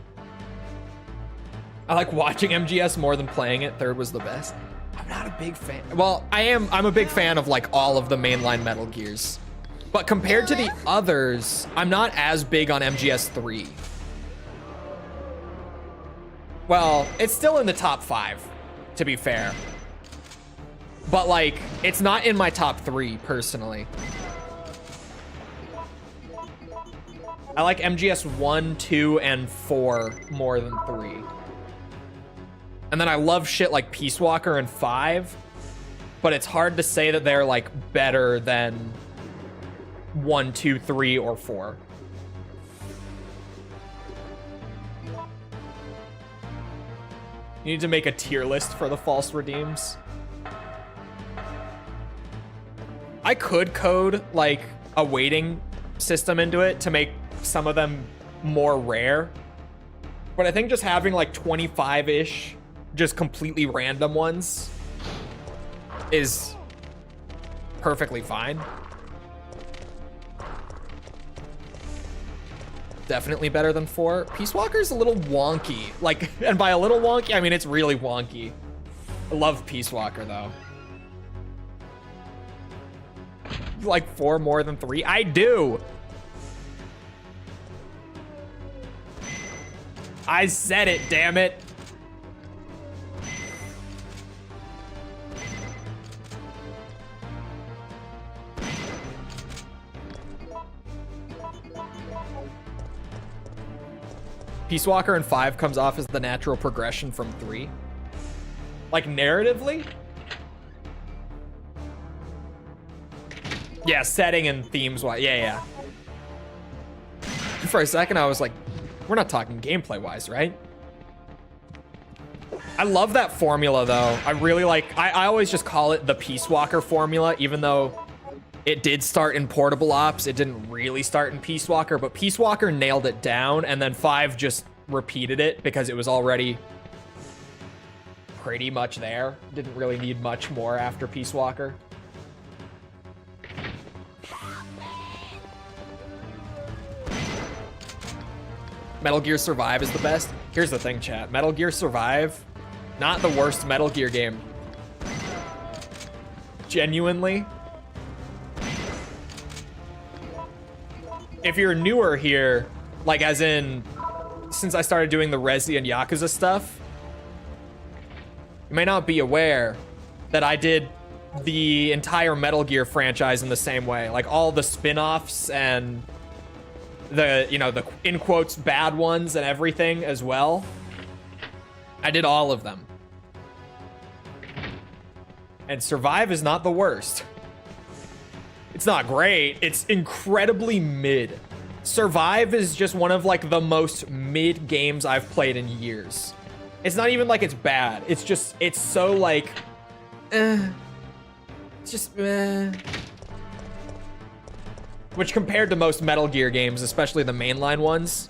I like watching MGS more than playing it. Third was the best. I'm not a big fan. Well, I'm a big fan of like all of the mainline Metal Gears. But compared to the others, I'm not as big on MGS3. Well, it's still in the top 5, to be fair. But like, it's not in my top 3 personally. I like MGS 1, 2, and 4 more than 3. And then I love shit like Peace Walker and 5, but it's hard to say that they're like better than 1, 2, 3, or 4. You need to make a tier list for the false redeems. I could code like a weighting system into it to make some of them more rare, but I think just having like 25-ish just completely random ones is perfectly fine. Definitely better than 4. Peace Walker's a little wonky. Like, and by a little wonky, I mean it's really wonky. I love Peace Walker though. You like 4 more than 3? I do. I said it, damn it. Peace Walker in 5 comes off as the natural progression from 3. Like narratively? Yeah, setting and themes wise. Yeah. For a second, I was like, we're not talking gameplay wise, right? I love that formula though. I really like, I always just call it the Peace Walker formula, even though it did start in Portable Ops. It didn't really start in Peace Walker, but Peace Walker nailed it down, and then 5 just repeated it because it was already pretty much there. Didn't really need much more after Peace Walker. Metal Gear Survive is the best. Here's the thing, chat. Metal Gear Survive, not the worst Metal Gear game. Genuinely. If you're newer here, like as in, since I started doing the Resi and Yakuza stuff, you may not be aware that I did the entire Metal Gear franchise in the same way. Like all the spin-offs and the, you know, the in quotes bad ones and everything as well. I did all of them. And Survive is not the worst. It's not great. It's incredibly mid. Survive is just one of like the most mid games I've played in years. It's not even like it's bad. It's just, it's so like, it's just, which compared to most Metal Gear games, especially the mainline ones,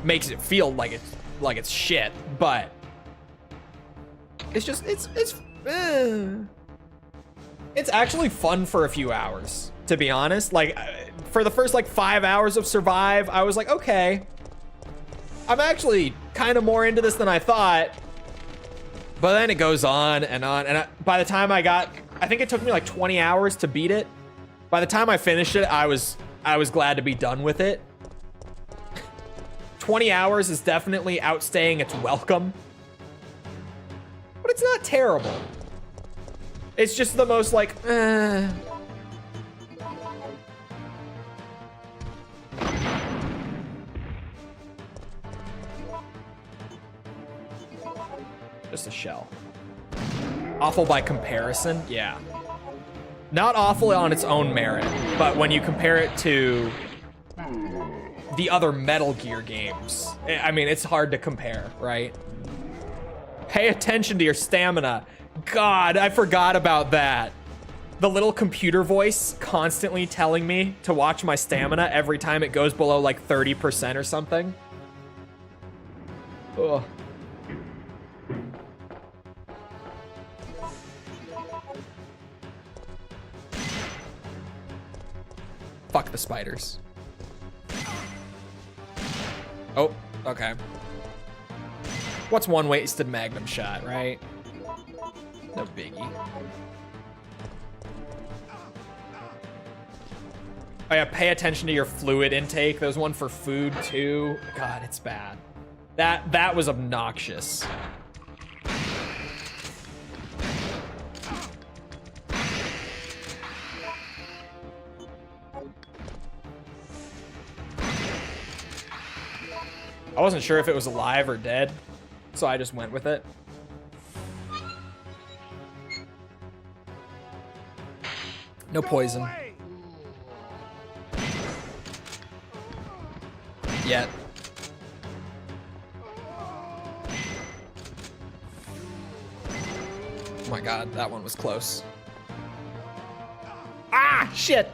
makes it feel like it's shit. But it's just, it's actually fun for a few hours, to be honest. Like for the first like 5 hours of Survive, I was like, okay, I'm actually kind of more into this than I thought. But then it goes on and on. And by the time I think it took me like 20 hours to beat it. By the time I finished it, I was glad to be done with it. 20 hours is definitely outstaying its welcome. But it's not terrible. It's just the most like, just a shell. Awful by comparison, yeah. Not awful on its own merit, but when you compare it to the other Metal Gear games, I mean, it's hard to compare, right? Pay attention to your stamina. God, I forgot about that. The little computer voice constantly telling me to watch my stamina every time it goes below like 30% or something. Ugh. Fuck the spiders. Oh, okay. What's one wasted magnum shot, right? No biggie. Oh yeah, pay attention to your fluid intake. There's one for food too. God, it's bad. That was obnoxious. I wasn't sure if it was alive or dead, so I just went with it. No poison. Yet. Oh my god, that one was close. Ah, shit!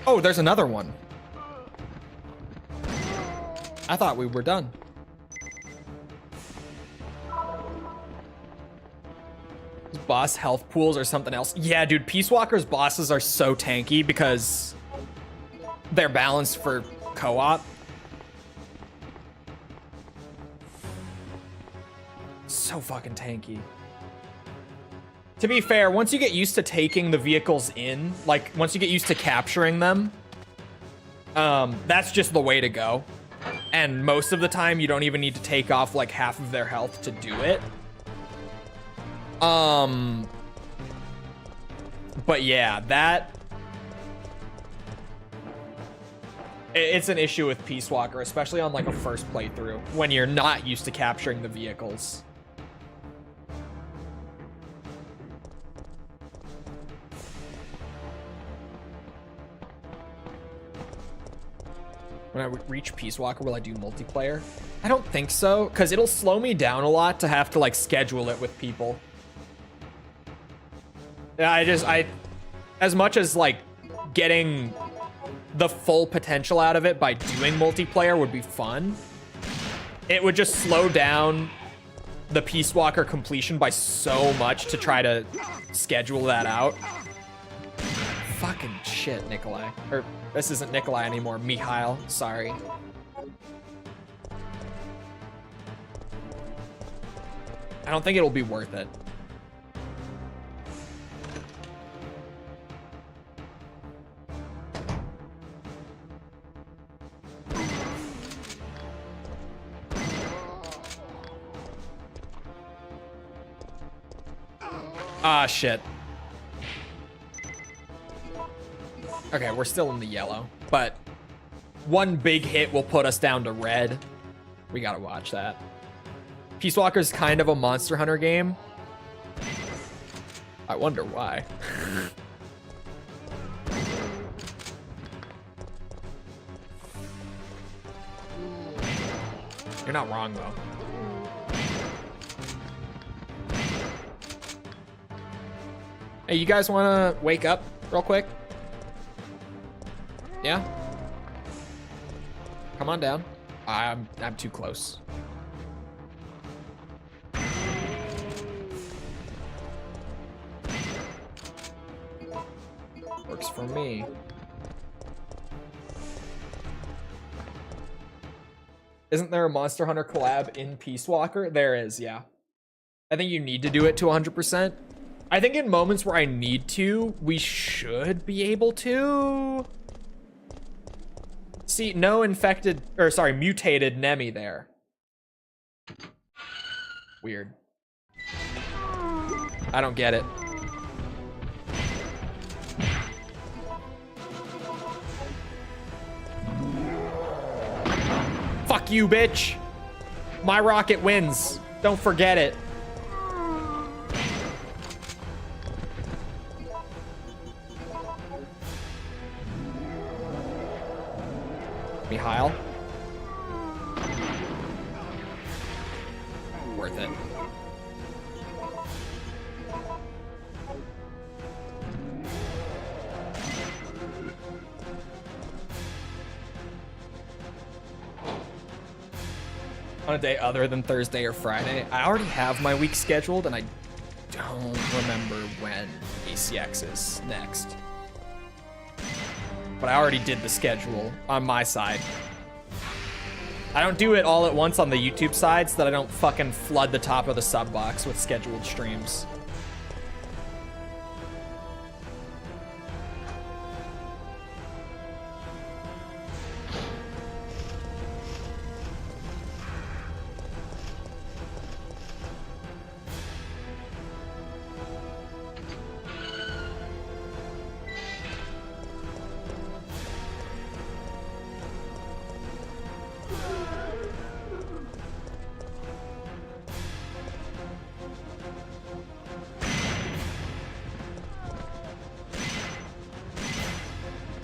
Oh, there's another one. I thought we were done. Boss health pools or something else. Yeah, dude, Peace Walker's bosses are so tanky because they're balanced for co-op. So fucking tanky. To be fair, once you get used to taking the vehicles in, like once you get used to capturing them, that's just the way to go. And most of the time you don't even need to take off like half of their health to do it. But yeah, it's an issue with Peace Walker, especially on like a first playthrough when you're not used to capturing the vehicles. When I reach Peace Walker, will I do multiplayer? I don't think so, because it'll slow me down a lot to have to like schedule it with people. Yeah, as much as like getting the full potential out of it by doing multiplayer would be fun, it would just slow down the Peace Walker completion by so much to try to schedule that out. Fucking shit, Nikolai. Or, this isn't Nikolai anymore, Mikhail, sorry. I don't think it'll be worth it. Ah, shit. Okay, we're still in the yellow, but one big hit will put us down to red. We gotta watch that. Peace Walker's kind of a Monster Hunter game. I wonder why. You're not wrong, though. Hey, you guys want to wake up real quick? Yeah? Come on down. I'm too close. Works for me. Isn't there a Monster Hunter collab in Peace Walker? There is, yeah. I think you need to do it to 100%. I think in moments where I need to, we should be able to. See, no infected, or sorry, mutated Nemi there. Weird. I don't get it. Fuck you, bitch. My rocket wins. Don't forget it. Mikhail. Worth it. On a day other than Thursday or Friday, I already have my week scheduled and I don't remember when ACX is next. But I already did the schedule on my side. I don't do it all at once on the YouTube side so that I don't fucking flood the top of the sub box with scheduled streams.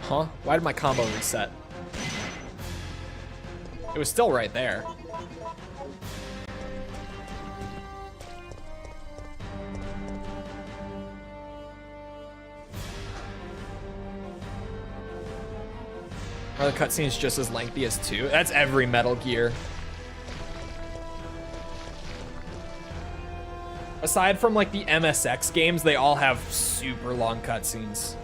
Huh? Why did my combo reset? It was still right there. Are the cutscenes just as lengthy as 2? That's every Metal Gear. Aside from like the MSX games, they all have super long cutscenes.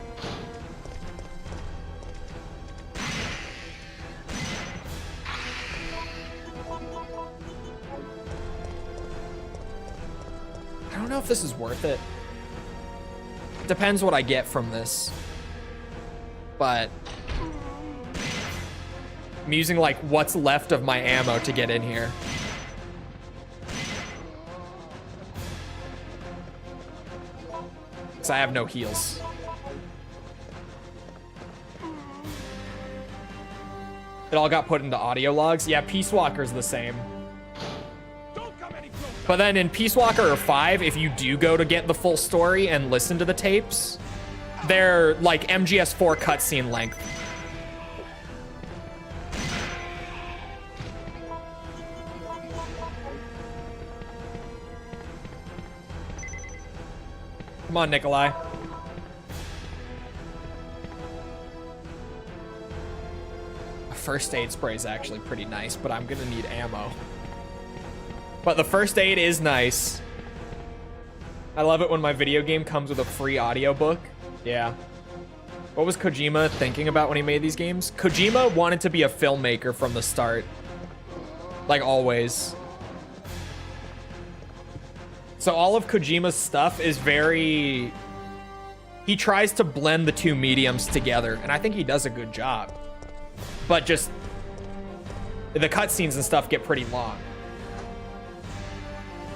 I don't know if this is worth it. Depends what I get from this. But I'm using like what's left of my ammo to get in here. Because I have no heals. It all got put into audio logs. Yeah, Peace Walker's the same. But then in Peace Walker or 5, if you do go to get the full story and listen to the tapes, they're like MGS4 cutscene length. on, Nikolai. A first aid spray is actually pretty nice, but I'm gonna need ammo. But the first aid is nice. I love it when my video game comes with a free audiobook. Yeah. What was Kojima thinking about when he made these games? Kojima wanted to be a filmmaker from the start. Like always. So all of Kojima's stuff is very... He tries to blend the two mediums together, and I think he does a good job. But just... the cutscenes and stuff get pretty long.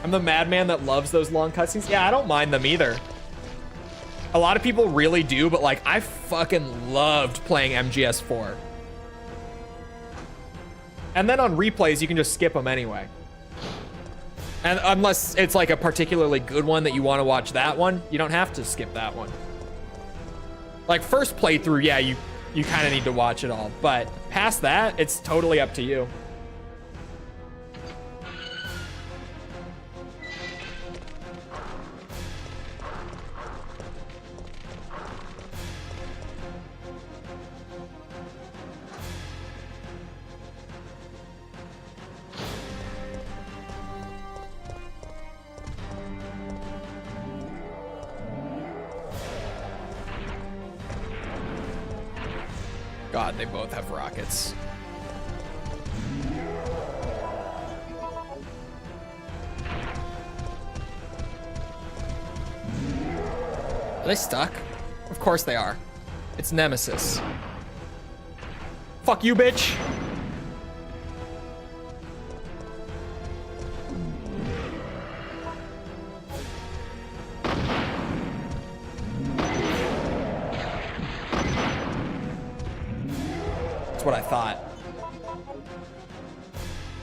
I'm the madman that loves those long cutscenes. Yeah, I don't mind them either. A lot of people really do, but like, I fucking loved playing MGS4. And then on replays, you can just skip them anyway. And unless it's like a particularly good one that you want to watch that one, you don't have to skip that one. Like first playthrough, yeah, you kind of need to watch it all. But past that, it's totally up to you. God, they both have rockets. Are they stuck? Of course they are. It's Nemesis. Fuck you, bitch. What I thought.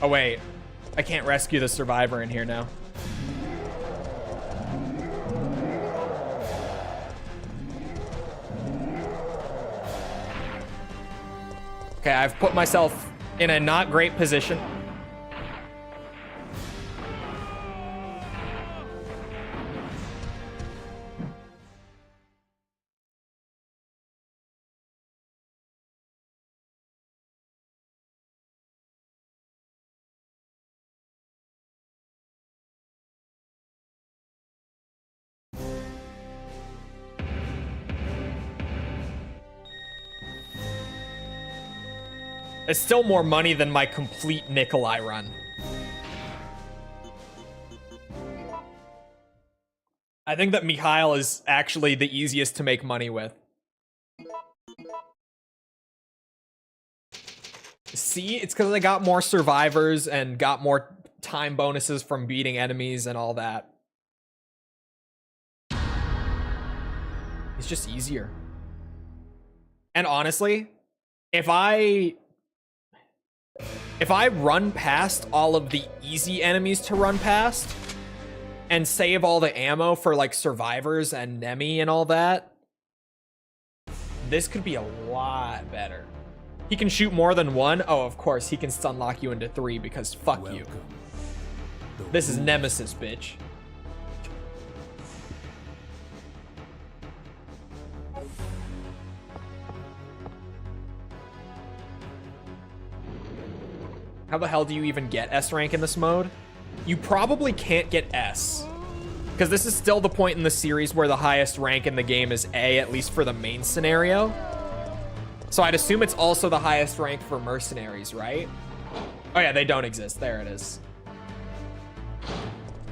Oh wait, I can't rescue the survivor in here now. Okay, I've put myself in a not great position. It's still more money than my complete Nikolai run. I think that Mikhail is actually the easiest to make money with. See, it's because I got more survivors and got more time bonuses from beating enemies and all that. It's just easier. And honestly, if I run past all of the easy enemies to run past and save all the ammo for like survivors and Nemi and all that, this could be a lot better. He can shoot more than one. Oh, of course, he can stun lock you into 3 because fuck you. This is Nemesis, bitch. How the hell do you even get S rank in this mode? You probably can't get S. Because this is still the point in the series where the highest rank in the game is A, at least for the main scenario. So I'd assume it's also the highest rank for mercenaries, right? Oh yeah, they don't exist. There it is.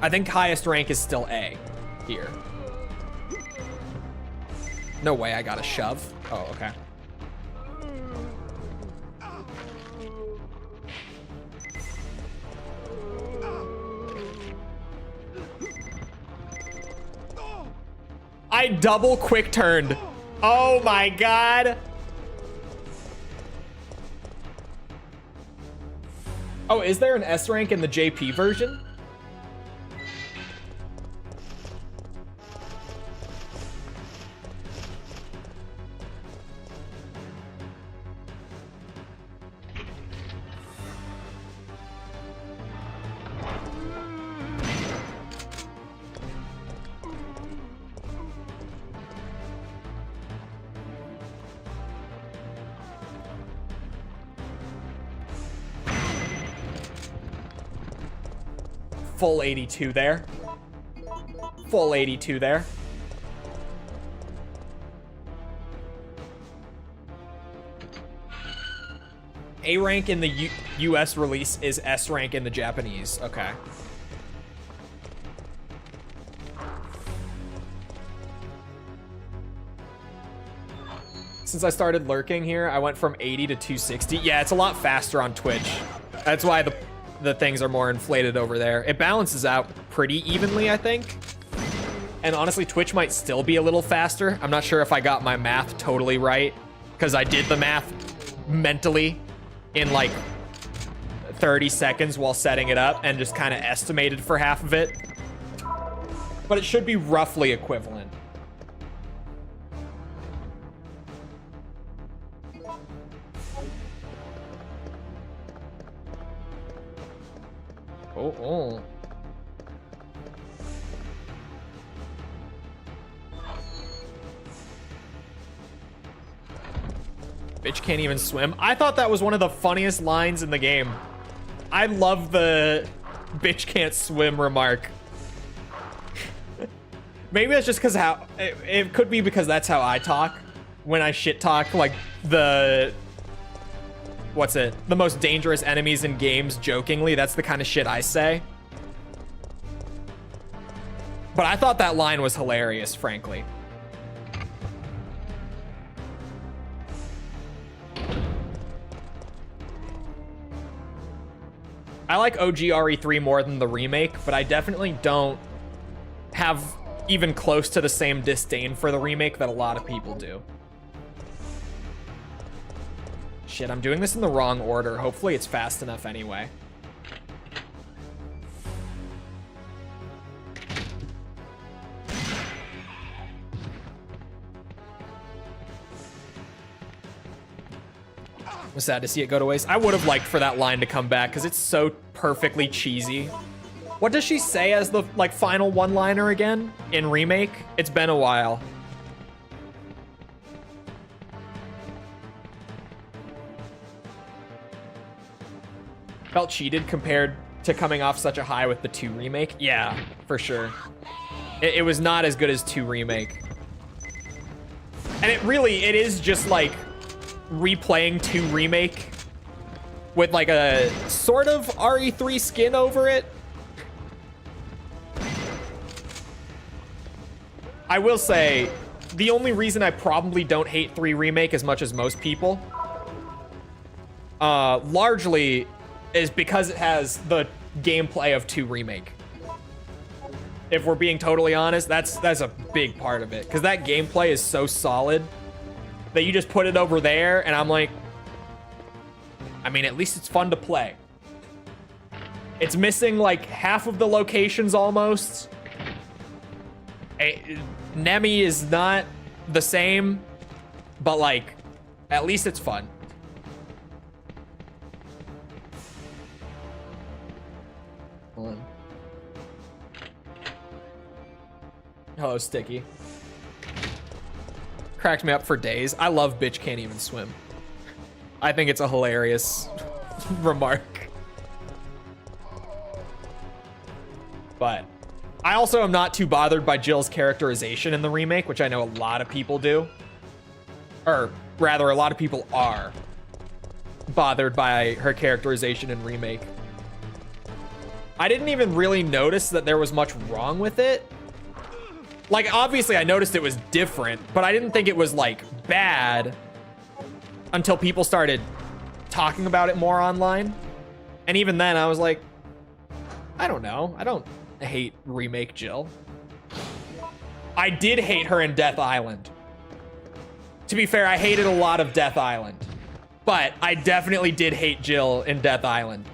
I think highest rank is still A here. No way I got a shove. Oh, okay. I double quick turned. Oh my god. Oh, is there an S rank in the JP version? Full 82 there. Full 82 there. A rank in the US release is S rank in the Japanese. Okay. Since I started lurking here, I went from 80 to 260. Yeah, it's a lot faster on Twitch. That's why the things are more inflated over there. It balances out pretty evenly, I think. And honestly, Twitch might still be a little faster. I'm not sure if I got my math totally right, because I did the math mentally in like 30 seconds while setting it up and just kind of estimated for half of it. But it should be roughly equivalent. Oh. Bitch can't even swim. I thought that was one of the funniest lines in the game. I love the bitch can't swim remark. Maybe that's just because how it could be because that's how I talk when I shit talk like the most dangerous enemies in games jokingly. That's the kind of shit I say. But I thought that line was hilarious, frankly. I like OG RE3 more than the remake, but I definitely don't have even close to the same disdain for the remake that a lot of people do. Shit, I'm doing this in the wrong order. Hopefully it's fast enough anyway. Was sad to see it go to waste. I would have liked for that line to come back because it's so perfectly cheesy. What does she say as the like final one-liner again in remake? It's been a while. Felt cheated compared to coming off such a high with the 2 remake. Yeah, for sure. It was not as good as 2 remake. And it is just like replaying 2 remake with like a sort of RE3 skin over it. I will say the only reason I probably don't hate 3 remake as much as most people largely is because it has the gameplay of 2 remake. If we're being totally honest, that's a big part of it because that gameplay is so solid that you just put it over there and I'm like, I mean, at least it's fun to play. It's missing like half of the locations almost. Nemi is not the same, but like, at least it's fun. Hold on. Hello, Sticky. Cracked me up for days. I love bitch can't even swim. I think it's a hilarious remark. But I also am not too bothered by Jill's characterization in the remake, which I know a lot of people do. Or rather, a lot of people are bothered by her characterization in remake. I didn't even really notice that there was much wrong with it. Like, obviously, I noticed it was different, but I didn't think it was, like, bad until people started talking about it more online. And even then, I was like, I don't know. I don't hate remake Jill. I did hate her in Death Island. To be fair, I hated a lot of Death Island. But I definitely did hate Jill in Death Island.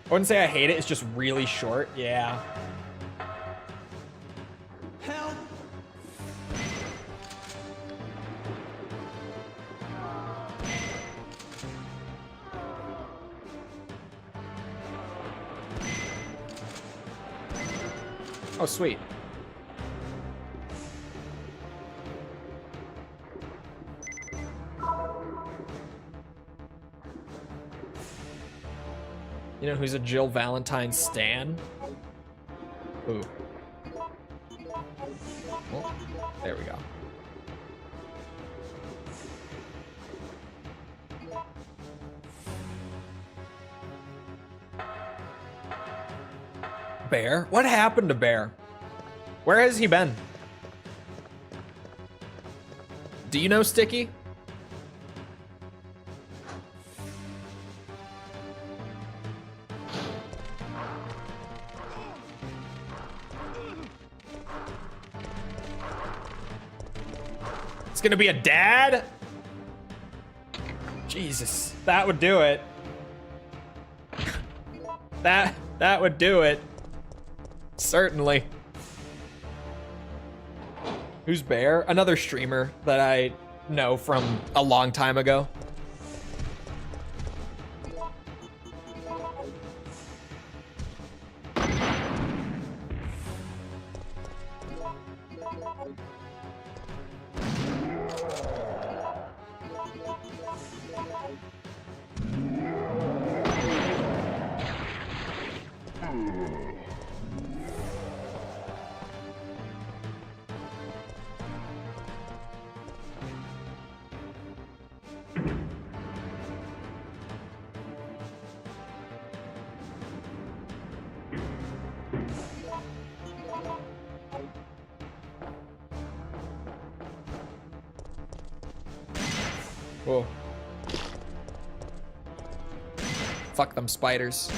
I wouldn't say I hate it, it's just really short. Yeah. Help! Oh, sweet. You know who's a Jill Valentine stan? Ooh. Oh, there we go. Bear? What happened to Bear? Where has he been? Do you know, Sticky? It's gonna be a dad? Jesus, that would do it. That would do it. Certainly. Who's Bear? Another streamer that I know from a long time ago. Whoa. Fuck them spiders.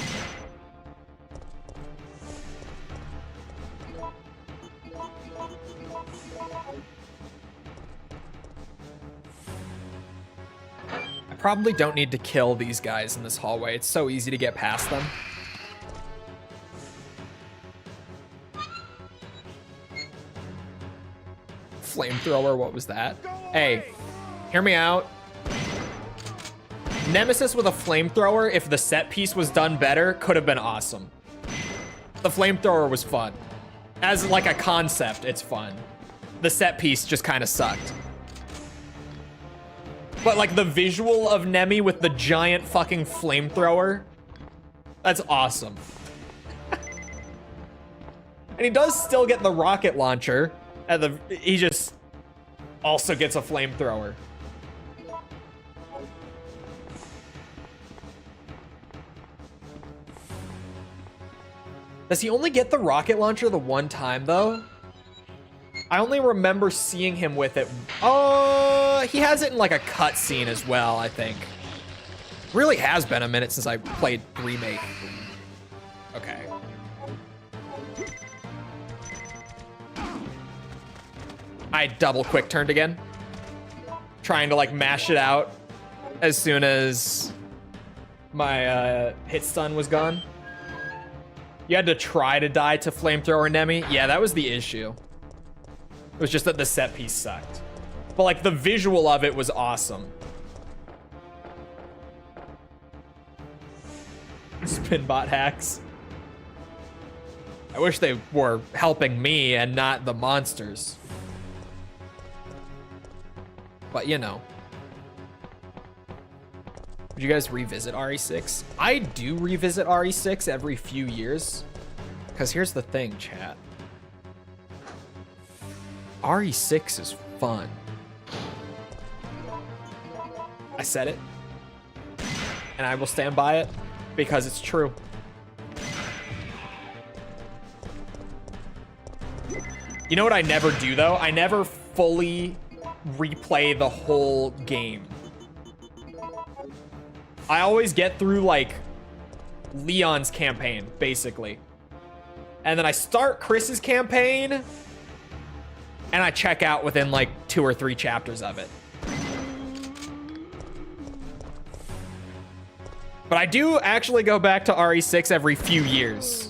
I probably don't need to kill these guys in this hallway. It's so easy to get past them. Flamethrower, what was that? Hey, hear me out. Nemesis with a flamethrower, if the set piece was done better, could have been awesome. The flamethrower was fun. As like a concept, it's fun. The set piece just kind of sucked. But like the visual of Nemi with the giant fucking flamethrower, that's awesome. And he does still get the rocket launcher, and he just also gets a flamethrower. Does he only get the rocket launcher the one time, though? I only remember seeing him with it. Oh, he has it in like a cutscene as well, I think. Really has been a minute since I played Remake. Okay. I double quick turned again. Trying to like mash it out as soon as my hit stun was gone. You had to try to die to flamethrower Nemi. Yeah, that was the issue. It was just that the set piece sucked. But like the visual of it was awesome. Spinbot hacks. I wish they were helping me and not the monsters. But you know. Would you guys revisit RE6? I do revisit RE6 every few years. Because here's the thing, chat. RE6 is fun. I said it. And I will stand by it. Because it's true. You know what I never do, though? I never fully replay the whole game. I always get through, like, Leon's campaign, basically. And then I start Chris's campaign, and I check out within, like, 2 or 3 chapters of it. But I do actually go back to RE6 every few years.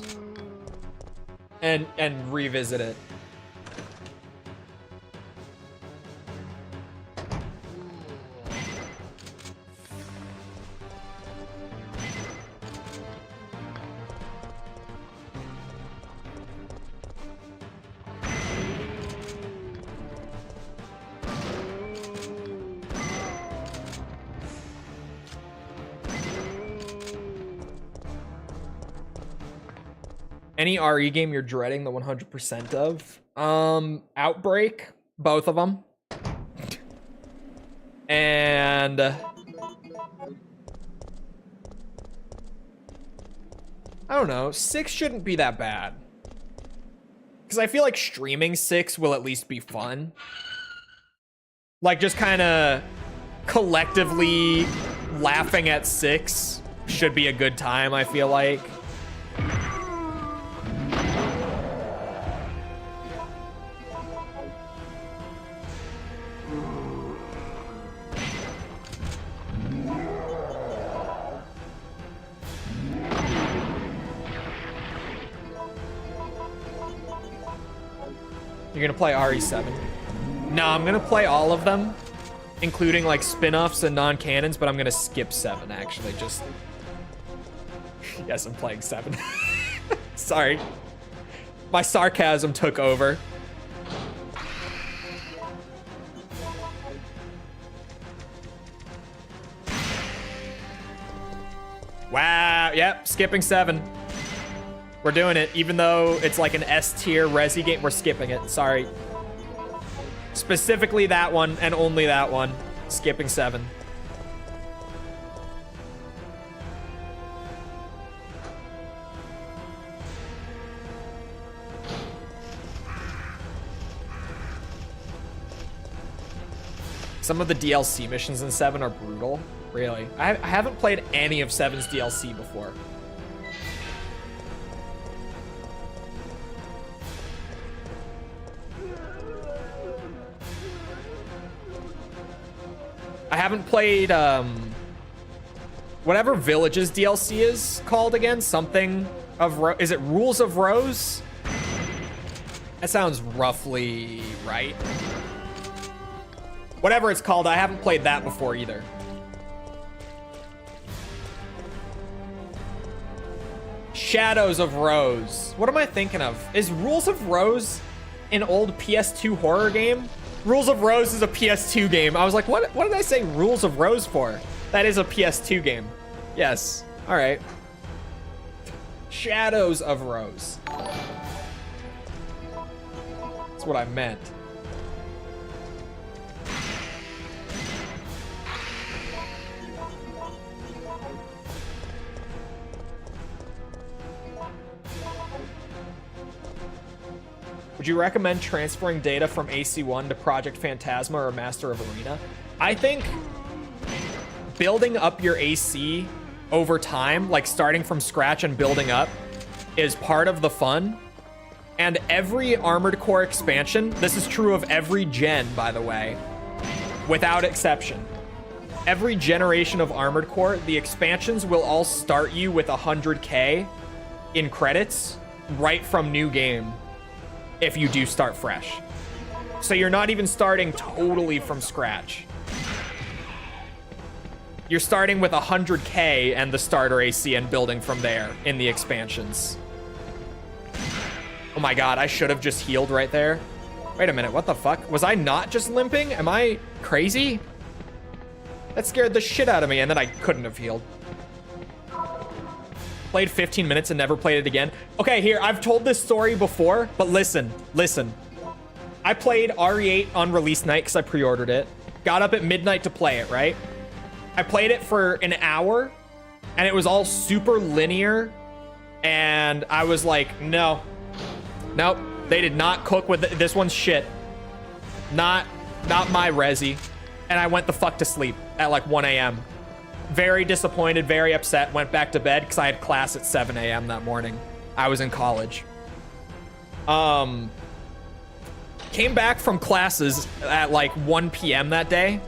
And revisit it. Any RE game you're dreading the 100% of? Outbreak, both of them. And I don't know, 6 shouldn't be that bad. Because I feel like streaming 6 will at least be fun. Like, just kind of collectively laughing at 6 should be a good time, I feel like. You're gonna play RE7? No, I'm gonna play all of them, including like spin-offs and non-canons, but I'm gonna skip 7 actually, just... Yes, I'm playing 7. Sorry. My sarcasm took over. Wow, yep, skipping 7. We're doing it, even though it's like an S-tier Resi game, we're skipping it, sorry. Specifically that one, and only that one. Skipping 7. Some of the DLC missions in 7 are brutal. Really. I haven't played any of 7's DLC before. I haven't played, whatever Village's DLC is called again. Something of, is it Rules of Rose? That sounds roughly right. Whatever it's called, I haven't played that before either. Shadows of Rose. What am I thinking of? Is Rules of Rose an old PS2 horror game? Rules of Rose is a PS2 game. I was like, what did I say Rules of Rose for? That is a PS2 game. Yes. All right. Shadows of Rose. That's what I meant. Would you recommend transferring data from AC1 to Project Phantasma or Master of Arena? I think building up your AC over time, like starting from scratch and building up, is part of the fun. And every Armored Core expansion, this is true of every gen, by the way, without exception. Every generation of Armored Core, the expansions will all start you with 100K in credits right from new game. If you do start fresh. So you're not even starting totally from scratch. You're starting with 100K and the starter AC and building from there in the expansions. Oh my god, I should have just healed right there. Wait a minute, what the fuck? Was I not just limping? Am I crazy? That scared the shit out of me, and then I couldn't have healed. Played 15 minutes and never played it again. Okay, here, I've told this story before, but listen. I played RE8 on release night because I pre-ordered it. Got up at midnight to play it, right? I played it for an hour, and it was all super linear, and I was like, no. Nope, they did not cook with it. This one's shit. Not my Resi. And I went the fuck to sleep at like 1 a.m. Very disappointed, very upset, went back to bed because I had class at 7 a.m. that morning. I was in college. Came back from classes at like 1 p.m. that day.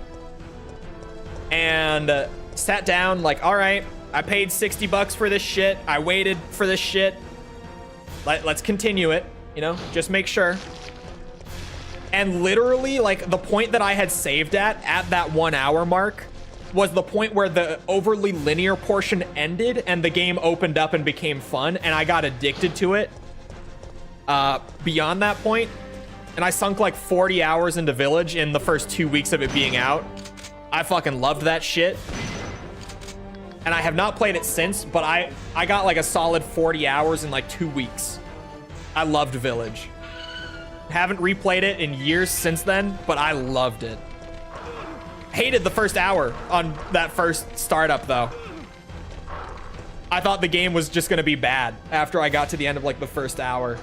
And sat down like, all right, I paid $60 for this shit. I waited for this shit. Let's continue it, you know, just make sure. And literally, like, the point that I had saved at that 1 hour mark was the point where the overly linear portion ended and the game opened up and became fun, and I got addicted to it beyond that point. And I sunk like 40 hours into Village in the first 2 weeks of it being out. I fucking loved that shit. And I have not played it since, but I got like a solid 40 hours in like 2 weeks I loved Village. Haven't replayed it in years since then, but I loved it. Hated the first hour on that first startup, though. I thought the game was just gonna be bad after I got to the end of like the first hour.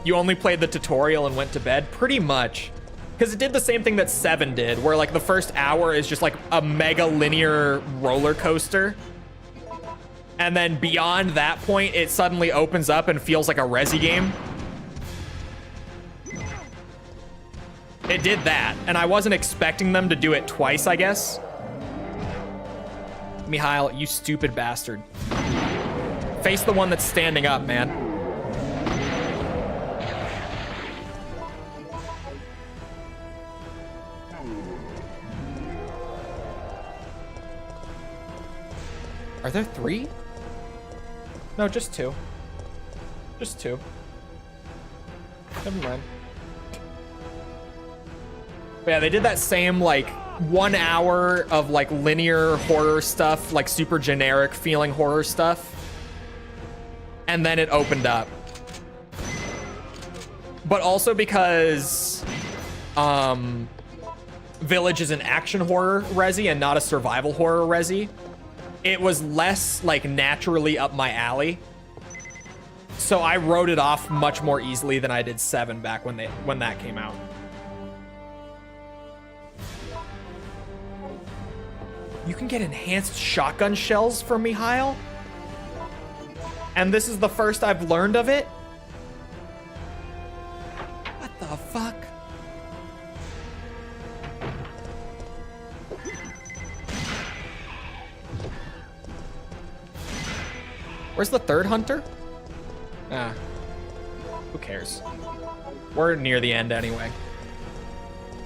You only played the tutorial and went to bed? Pretty much. Because it did the same thing that 7 did, where like the first hour is just like a mega linear roller coaster. And then beyond that point, it suddenly opens up and feels like a Resi game. It did that, and I wasn't expecting them to do it twice, I guess. Mihail, you stupid bastard. Face the one that's standing up, man. Are there 3? No, just 2. Just 2. Never mind. But yeah, they did that same like 1 hour of like linear horror stuff, like super generic feeling horror stuff. And then it opened up. But also because Village is an action horror resi and not a survival horror resi, it was less like naturally up my alley. So I wrote it off much more easily than I did 7 back when that came out. You can get enhanced shotgun shells from Mihail? And this is the first I've learned of it? What the fuck? Where's the 3rd hunter? Ah, who cares? We're near the end anyway.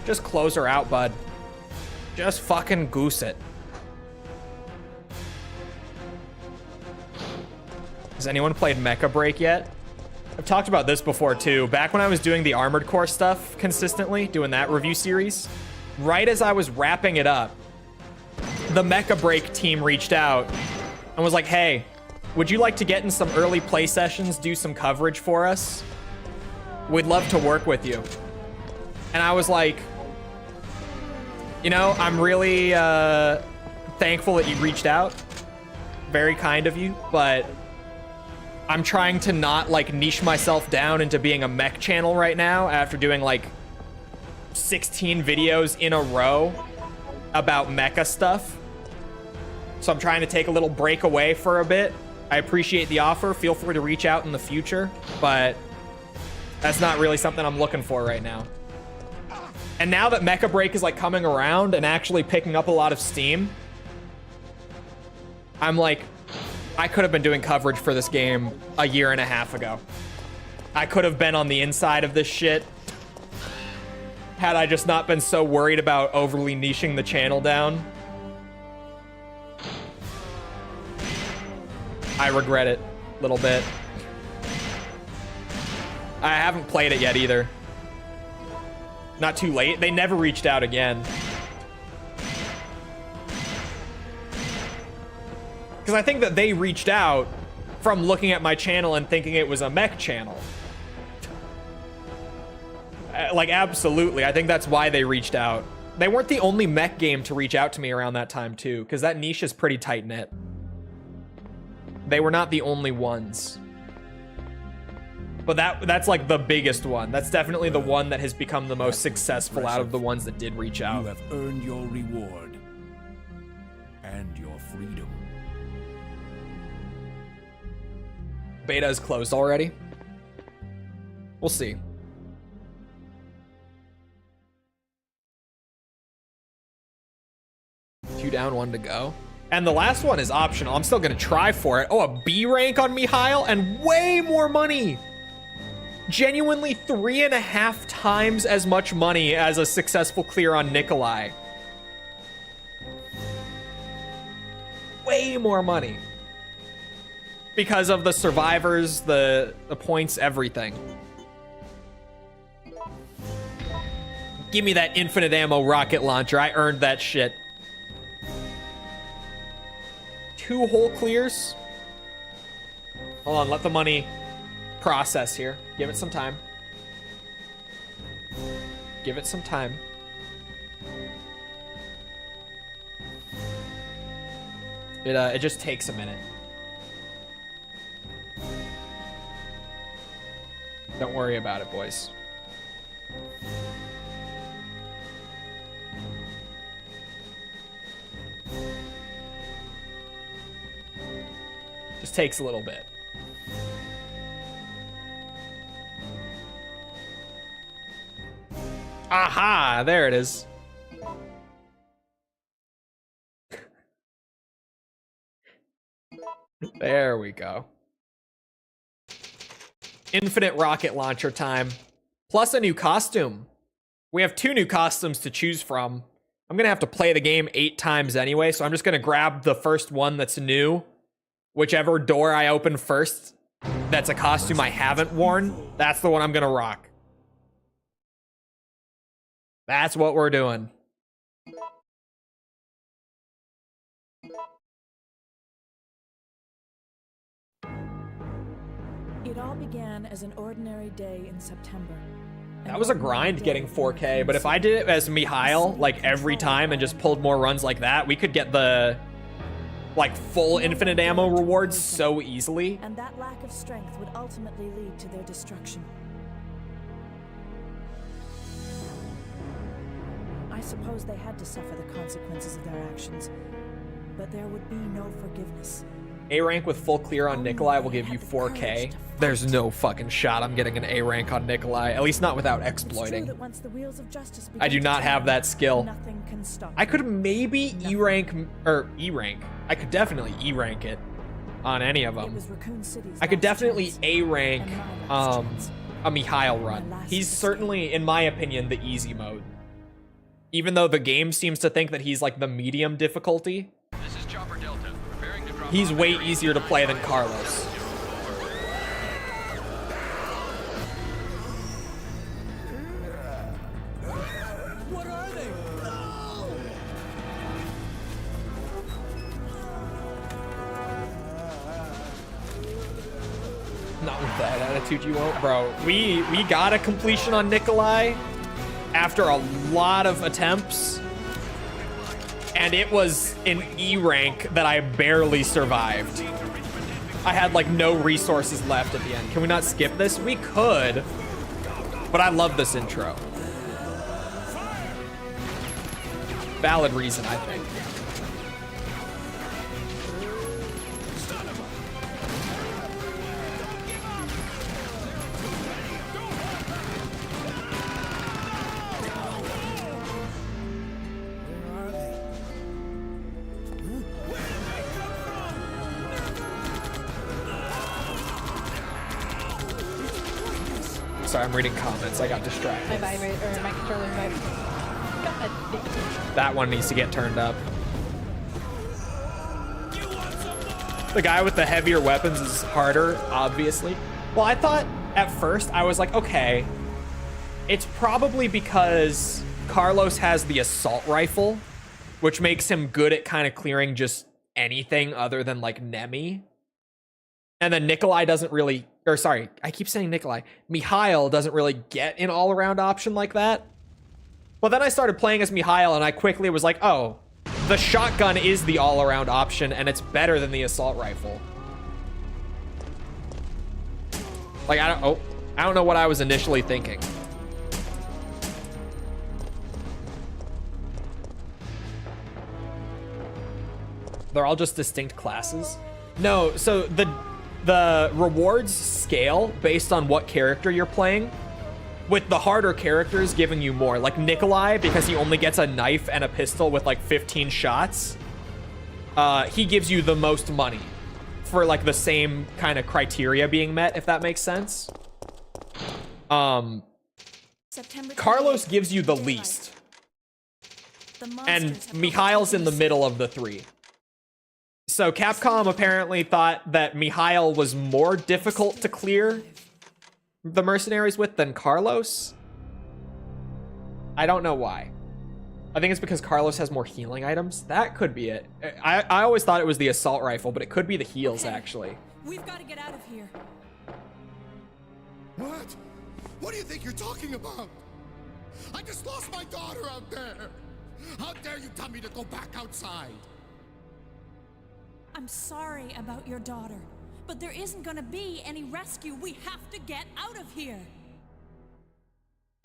Just close her out, bud. Just fucking goose it. Has anyone played Mecha Break yet? I've talked about this before too. Back when I was doing the Armored Core stuff consistently, doing that review series, right as I was wrapping it up, the Mecha Break team reached out and was like, hey, would you like to get in some early play sessions, do some coverage for us? We'd love to work with you. And I was like, you know, I'm really thankful that you reached out. Very kind of you, but I'm trying to not like niche myself down into being a mech channel right now after doing like 16 videos in a row about mecha stuff. So I'm trying to take a little break away for a bit. I appreciate the offer. Feel free to reach out in the future, but that's not really something I'm looking for right now. And now that Mecha Break is like coming around and actually picking up a lot of steam, I'm like, I could have been doing coverage for this game a year and a half ago. I could have been on the inside of this shit had I just not been so worried about overly niching the channel down. I regret it a little bit. I haven't played it yet either. Not too late. They never reached out again. Because I think that they reached out from looking at my channel and thinking it was a mech channel. Like, absolutely. I think that's why they reached out. They weren't the only mech game to reach out to me around that time, too, because that niche is pretty tight-knit. They were not the only ones. But that's like the biggest one. That's definitely the one that has become the most successful out of the ones that did reach out. You have earned your reward and your freedom. Beta is closed already. We'll see. 2 down, 1 to go. And the last one is optional. I'm still gonna try for it. Oh, a B rank on Mihail and way more money. Genuinely 3.5 times as much money as a successful clear on Nikolai. Way more money. Because of the survivors, the points, everything. Give me that infinite ammo rocket launcher. I earned that shit. 2 whole clears. Hold on, let the money process here. Give it some time. Give it some time. It just takes a minute. Don't worry about it, boys. Just takes a little bit. Aha! There it is. There we go. Infinite rocket launcher time. Plus a new costume. We have 2 new costumes to choose from. I'm gonna have to play the game 8 times anyway, so I'm just gonna grab the first one that's new. Whichever door I open first, that's a costume I haven't worn, that's the one I'm gonna rock. That's what we're doing. It all began as an ordinary day in September. That was a grind getting 4K, but if I did it as Mikhail, like every time and just pulled more runs like that, we could get the like full infinite ammo rewards so easily. And that lack of strength would ultimately lead to their destruction. I suppose they had to suffer the consequences of their actions, but there would be no forgiveness. A rank with full clear on Nikolai will give you 4K. There's no fucking shot I'm getting an A rank on Nikolai, at least not without exploiting. I do not have that skill. I could maybe E rank, or E rank. I could definitely E rank it on any of them. I could definitely A rank a Mikhail run. He's certainly, in my opinion, the easy mode. Even though the game seems to think that he's like the medium difficulty. This is Chopper Delta. He's way easier to play than Carlos. What are they? Not with that attitude you won't, bro. We got a completion on Nikolai after a lot of attempts. And it was an E rank that I barely survived. I had like no resources left at the end. Can we not skip this? We could, but I love this intro. Valid reason, I think. Sorry, I'm reading comments. I got distracted. My vibrate or my controller vibrate. God damn. That one needs to get turned up. The guy with the heavier weapons is harder, obviously. Well, I thought at first, I was like, okay, it's probably because Carlos has the assault rifle, which makes him good at kind of clearing just anything other than like Nemi. And then Nikolai doesn't really, or sorry, I keep saying Nikolai. Mikhail doesn't really get an all-around option like that. Well, then I started playing as Mikhail and I quickly was like, oh, the shotgun is the all-around option and it's better than the assault rifle. Like, I don't know what I was initially thinking. They're all just distinct classes? No, so the rewards scale based on what character you're playing, with the harder characters giving you more. Like Nikolai, because he only gets a knife and a pistol with like 15 shots, he gives you the most money for like the same kind of criteria being met, if that makes sense. Carlos gives you the least. And Mikhail's in the middle of the three. So Capcom apparently thought that Mikhail was more difficult to clear the mercenaries with than Carlos. I don't know why. I think it's because Carlos has more healing items. That could be it. I always thought it was the assault rifle, but it could be the heals, actually. We've got to get out of here. What? What do you think you're talking about? I just lost my daughter out there. How dare you tell me to go back outside? I'm sorry about your daughter, but there isn't gonna be any rescue. We have to get out of here.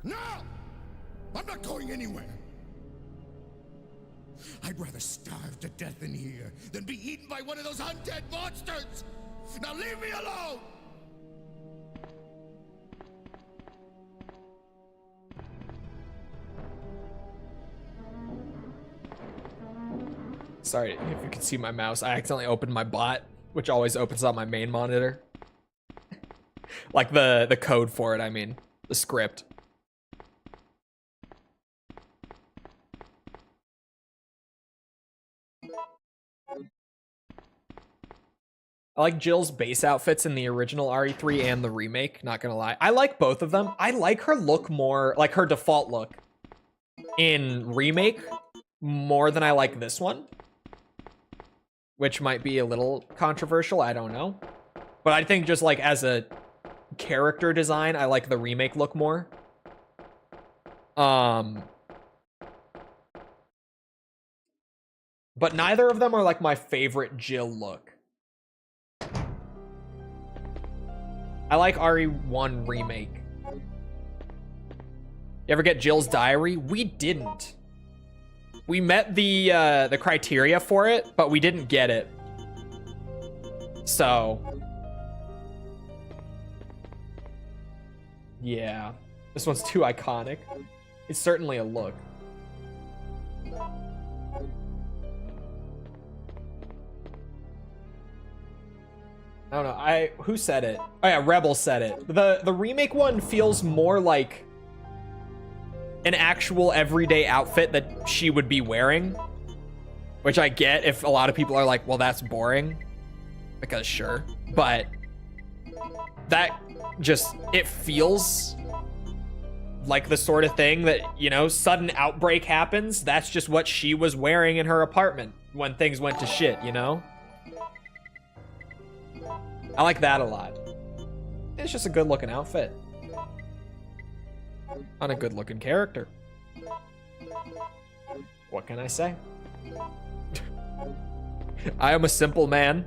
No! I'm not going anywhere. I'd rather starve to death in here than be eaten by one of those undead monsters! Now leave me alone! Sorry if you can see my mouse. I accidentally opened my bot, which always opens on my main monitor. Like the code for it, I mean. The script. I like Jill's base outfits in the original RE3 and the remake, not gonna lie. I like both of them. I like her look more, like her default look in remake more than I like this one. Which might be a little controversial, I don't know. But I think just like as a character design, I like the remake look more. But neither of them are like my favorite Jill look. I like RE1 remake. You ever get Jill's diary? We didn't. We met the criteria for it, but we didn't get it. So, yeah, this one's too iconic. It's certainly a look. I don't know. Who said it? Oh yeah, Rebel said it. The remake one feels more like an actual everyday outfit that she would be wearing, which I get if a lot of people are like, well, that's boring, because sure, but that just, it feels like the sort of thing that, you know, sudden outbreak happens. That's just what she was wearing in her apartment when things went to shit, you know? I like that a lot. It's just a good looking outfit on a good looking character. What can I say? I am a simple man.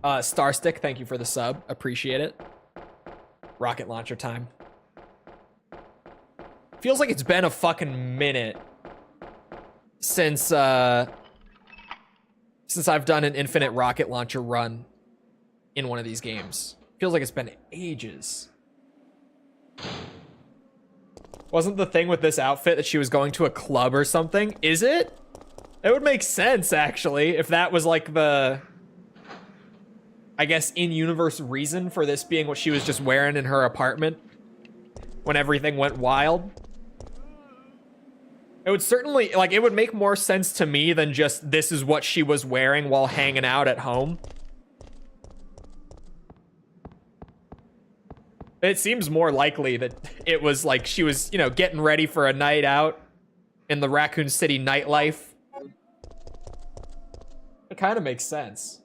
Starstick, thank you for the sub. Appreciate it. Rocket launcher time. Feels like it's been a fucking minute since I've done an infinite rocket launcher run in one of these games. Feels like it's been ages. Wasn't the thing with this outfit that she was going to a club or something? Is it? It would make sense, actually, if that was like the, I guess, in-universe reason for this being what she was just wearing in her apartment when everything went wild. It would certainly, like, it would make more sense to me than just this is what she was wearing while hanging out at home. It seems more likely that it was like she was, you know, getting ready for a night out in the Raccoon City nightlife. It kind of makes sense.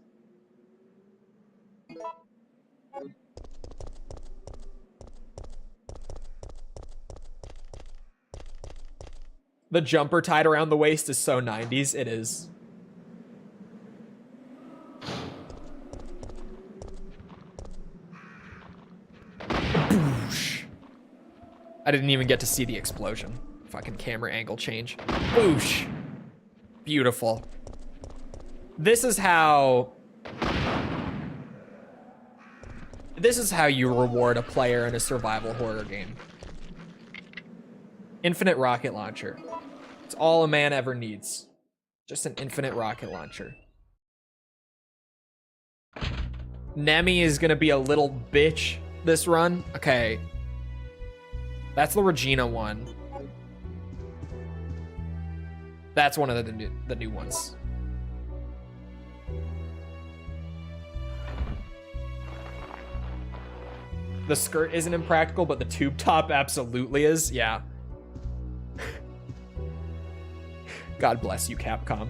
The jumper tied around the waist is so 90s. It is. Boosh. I didn't even get to see the explosion. Fucking camera angle change. Boosh. Beautiful. This is how you reward a player in a survival horror game. Infinite rocket launcher. It's all a man ever needs. Just an infinite rocket launcher. Nemi is gonna be a little bitch this run. Okay. That's the Regina one. That's one of the new ones. the skirt isn't impractical, but the tube top absolutely is. Yeah. God bless you, Capcom.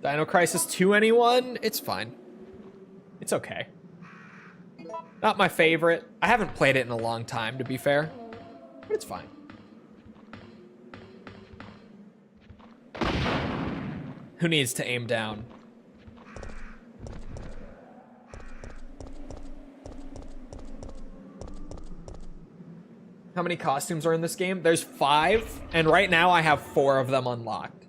Dino Crisis 2, anyone? It's fine. It's okay. Not my favorite. I haven't played it in a long time, to be fair. But it's fine. Who needs to aim down? How many costumes are in this game? There's 5, and right now I have 4 of them unlocked.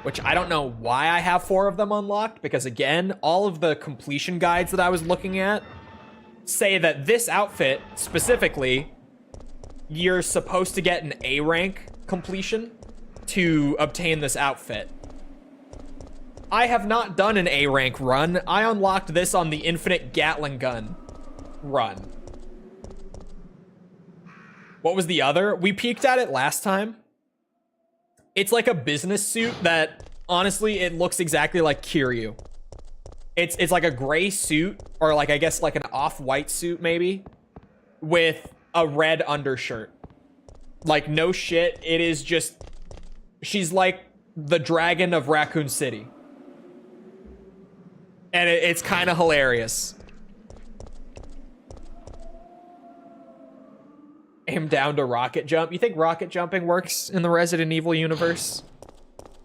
Which I don't know why I have 4 of them unlocked, because again, all of the completion guides that I was looking at say that this outfit, specifically, you're supposed to get an A rank completion to obtain this outfit. I have not done an A rank run. I unlocked this on the Infinite Gatling Gun run. What was the other? We peeked at it last time. It's like a business suit that, honestly, it looks exactly like Kiryu. It's like a gray suit, or like, I guess like an off-white suit maybe, with a red undershirt. Like, no shit, it is just, she's like the dragon of Raccoon City. And it's kind of hilarious. Aim down to rocket jump. You think rocket jumping works in the Resident Evil universe?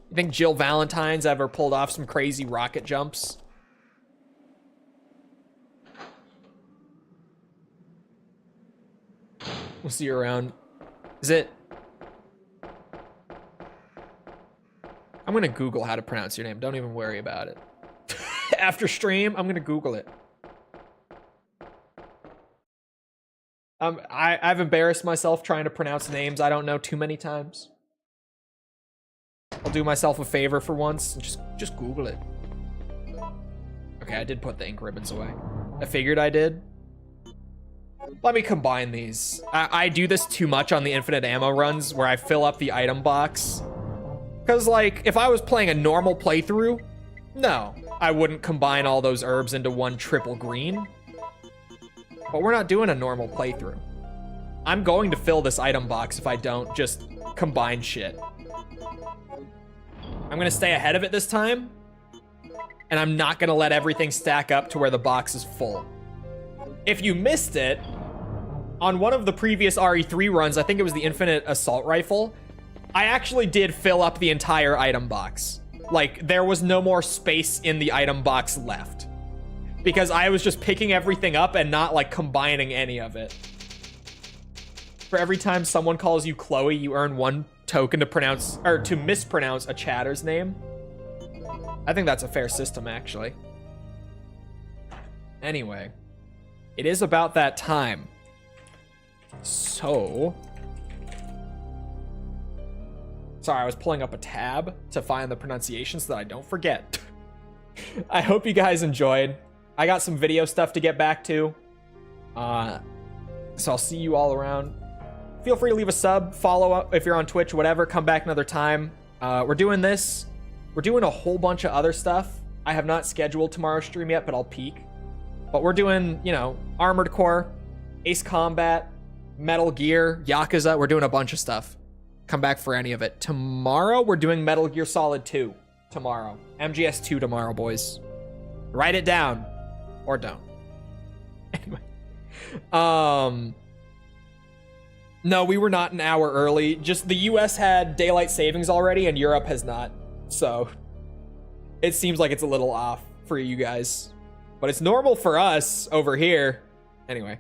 You think Jill Valentine's ever pulled off some crazy rocket jumps? We'll see you around. Is it? I'm gonna Google how to pronounce your name. Don't even worry about it. After stream, I'm gonna Google it. I've embarrassed myself trying to pronounce names I don't know too many times. I'll do myself a favor for once and just Google it. Okay, I did put the ink ribbons away. I figured I did. Let me combine these. I do this too much on the infinite ammo runs where I fill up the item box. Because, like, if I was playing a normal playthrough, no, I wouldn't combine all those herbs into one triple green. But we're not doing a normal playthrough. I'm going to fill this item box if I don't just combine shit. I'm gonna stay ahead of it this time, and I'm not gonna let everything stack up to where the box is full. If you missed it, on one of the previous RE3 runs, I think it was the Infinite Assault Rifle, I actually did fill up the entire item box. Like, there was no more space in the item box left. Because I was just picking everything up and not, like, combining any of it. For every time someone calls you Chloe, you earn 1 token to pronounce, or to mispronounce a chatter's name. I think that's a fair system, actually. Anyway, it is about that time. So... Sorry, I was pulling up a tab to find the pronunciation so that I don't forget. I hope you guys enjoyed. I got some video stuff to get back to. So I'll see you all around. Feel free to leave a sub, follow up if you're on Twitch, whatever. Come back another time. We're doing this. We're doing a whole bunch of other stuff. I have not scheduled tomorrow's stream yet, but I'll peek. But we're doing, you know, Armored Core, Ace Combat, Metal Gear, Yakuza. We're doing a bunch of stuff. Come back for any of it. Tomorrow, we're doing Metal Gear Solid 2. Tomorrow. MGS 2 tomorrow, boys. Write it down. Or don't. Anyway. No, we were not an hour early. Just the US had daylight savings already and Europe has not. So it seems like it's a little off for you guys. But it's normal for us over here. Anyway.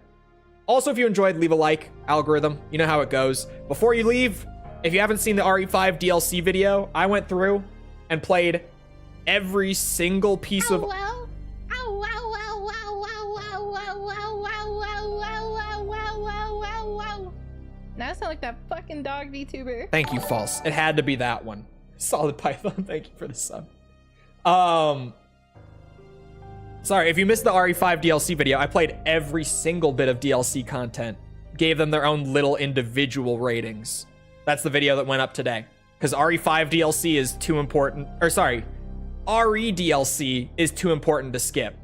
Also, if you enjoyed, leave a like. Algorithm, you know how it goes. Before you leave, if you haven't seen the RE5 DLC video, I went through and played every single piece of... sound like that fucking dog VTuber. Thank you, False. It had to be that one. Solid Python, thank you for the sub. Sorry, if you missed the RE5 DLC video, I played every single bit of DLC content. Gave them their own little individual ratings. That's the video that went up today. Because RE5 DLC is too important. Or sorry, RE DLC is too important to skip.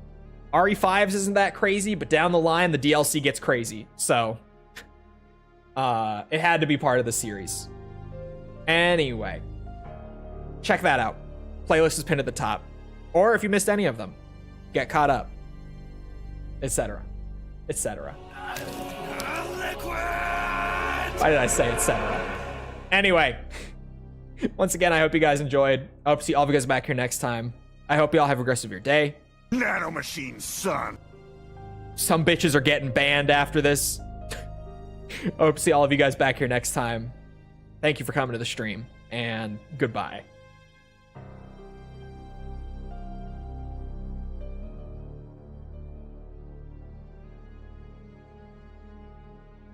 RE5s isn't that crazy, but down the line, the DLC gets crazy. So, it had to be part of the series. Anyway, check that out. Playlist is pinned at the top. Or if you missed any of them, get caught up, etc., etc. Why did I say etc.? Anyway, once again, I hope you guys enjoyed. I hope to see all of you guys back here next time. I hope you all have a rest of your day. Nanomachine, son. Some bitches are getting banned after this. I hope to see all of you guys back here next time. Thank you for coming to the stream, and goodbye.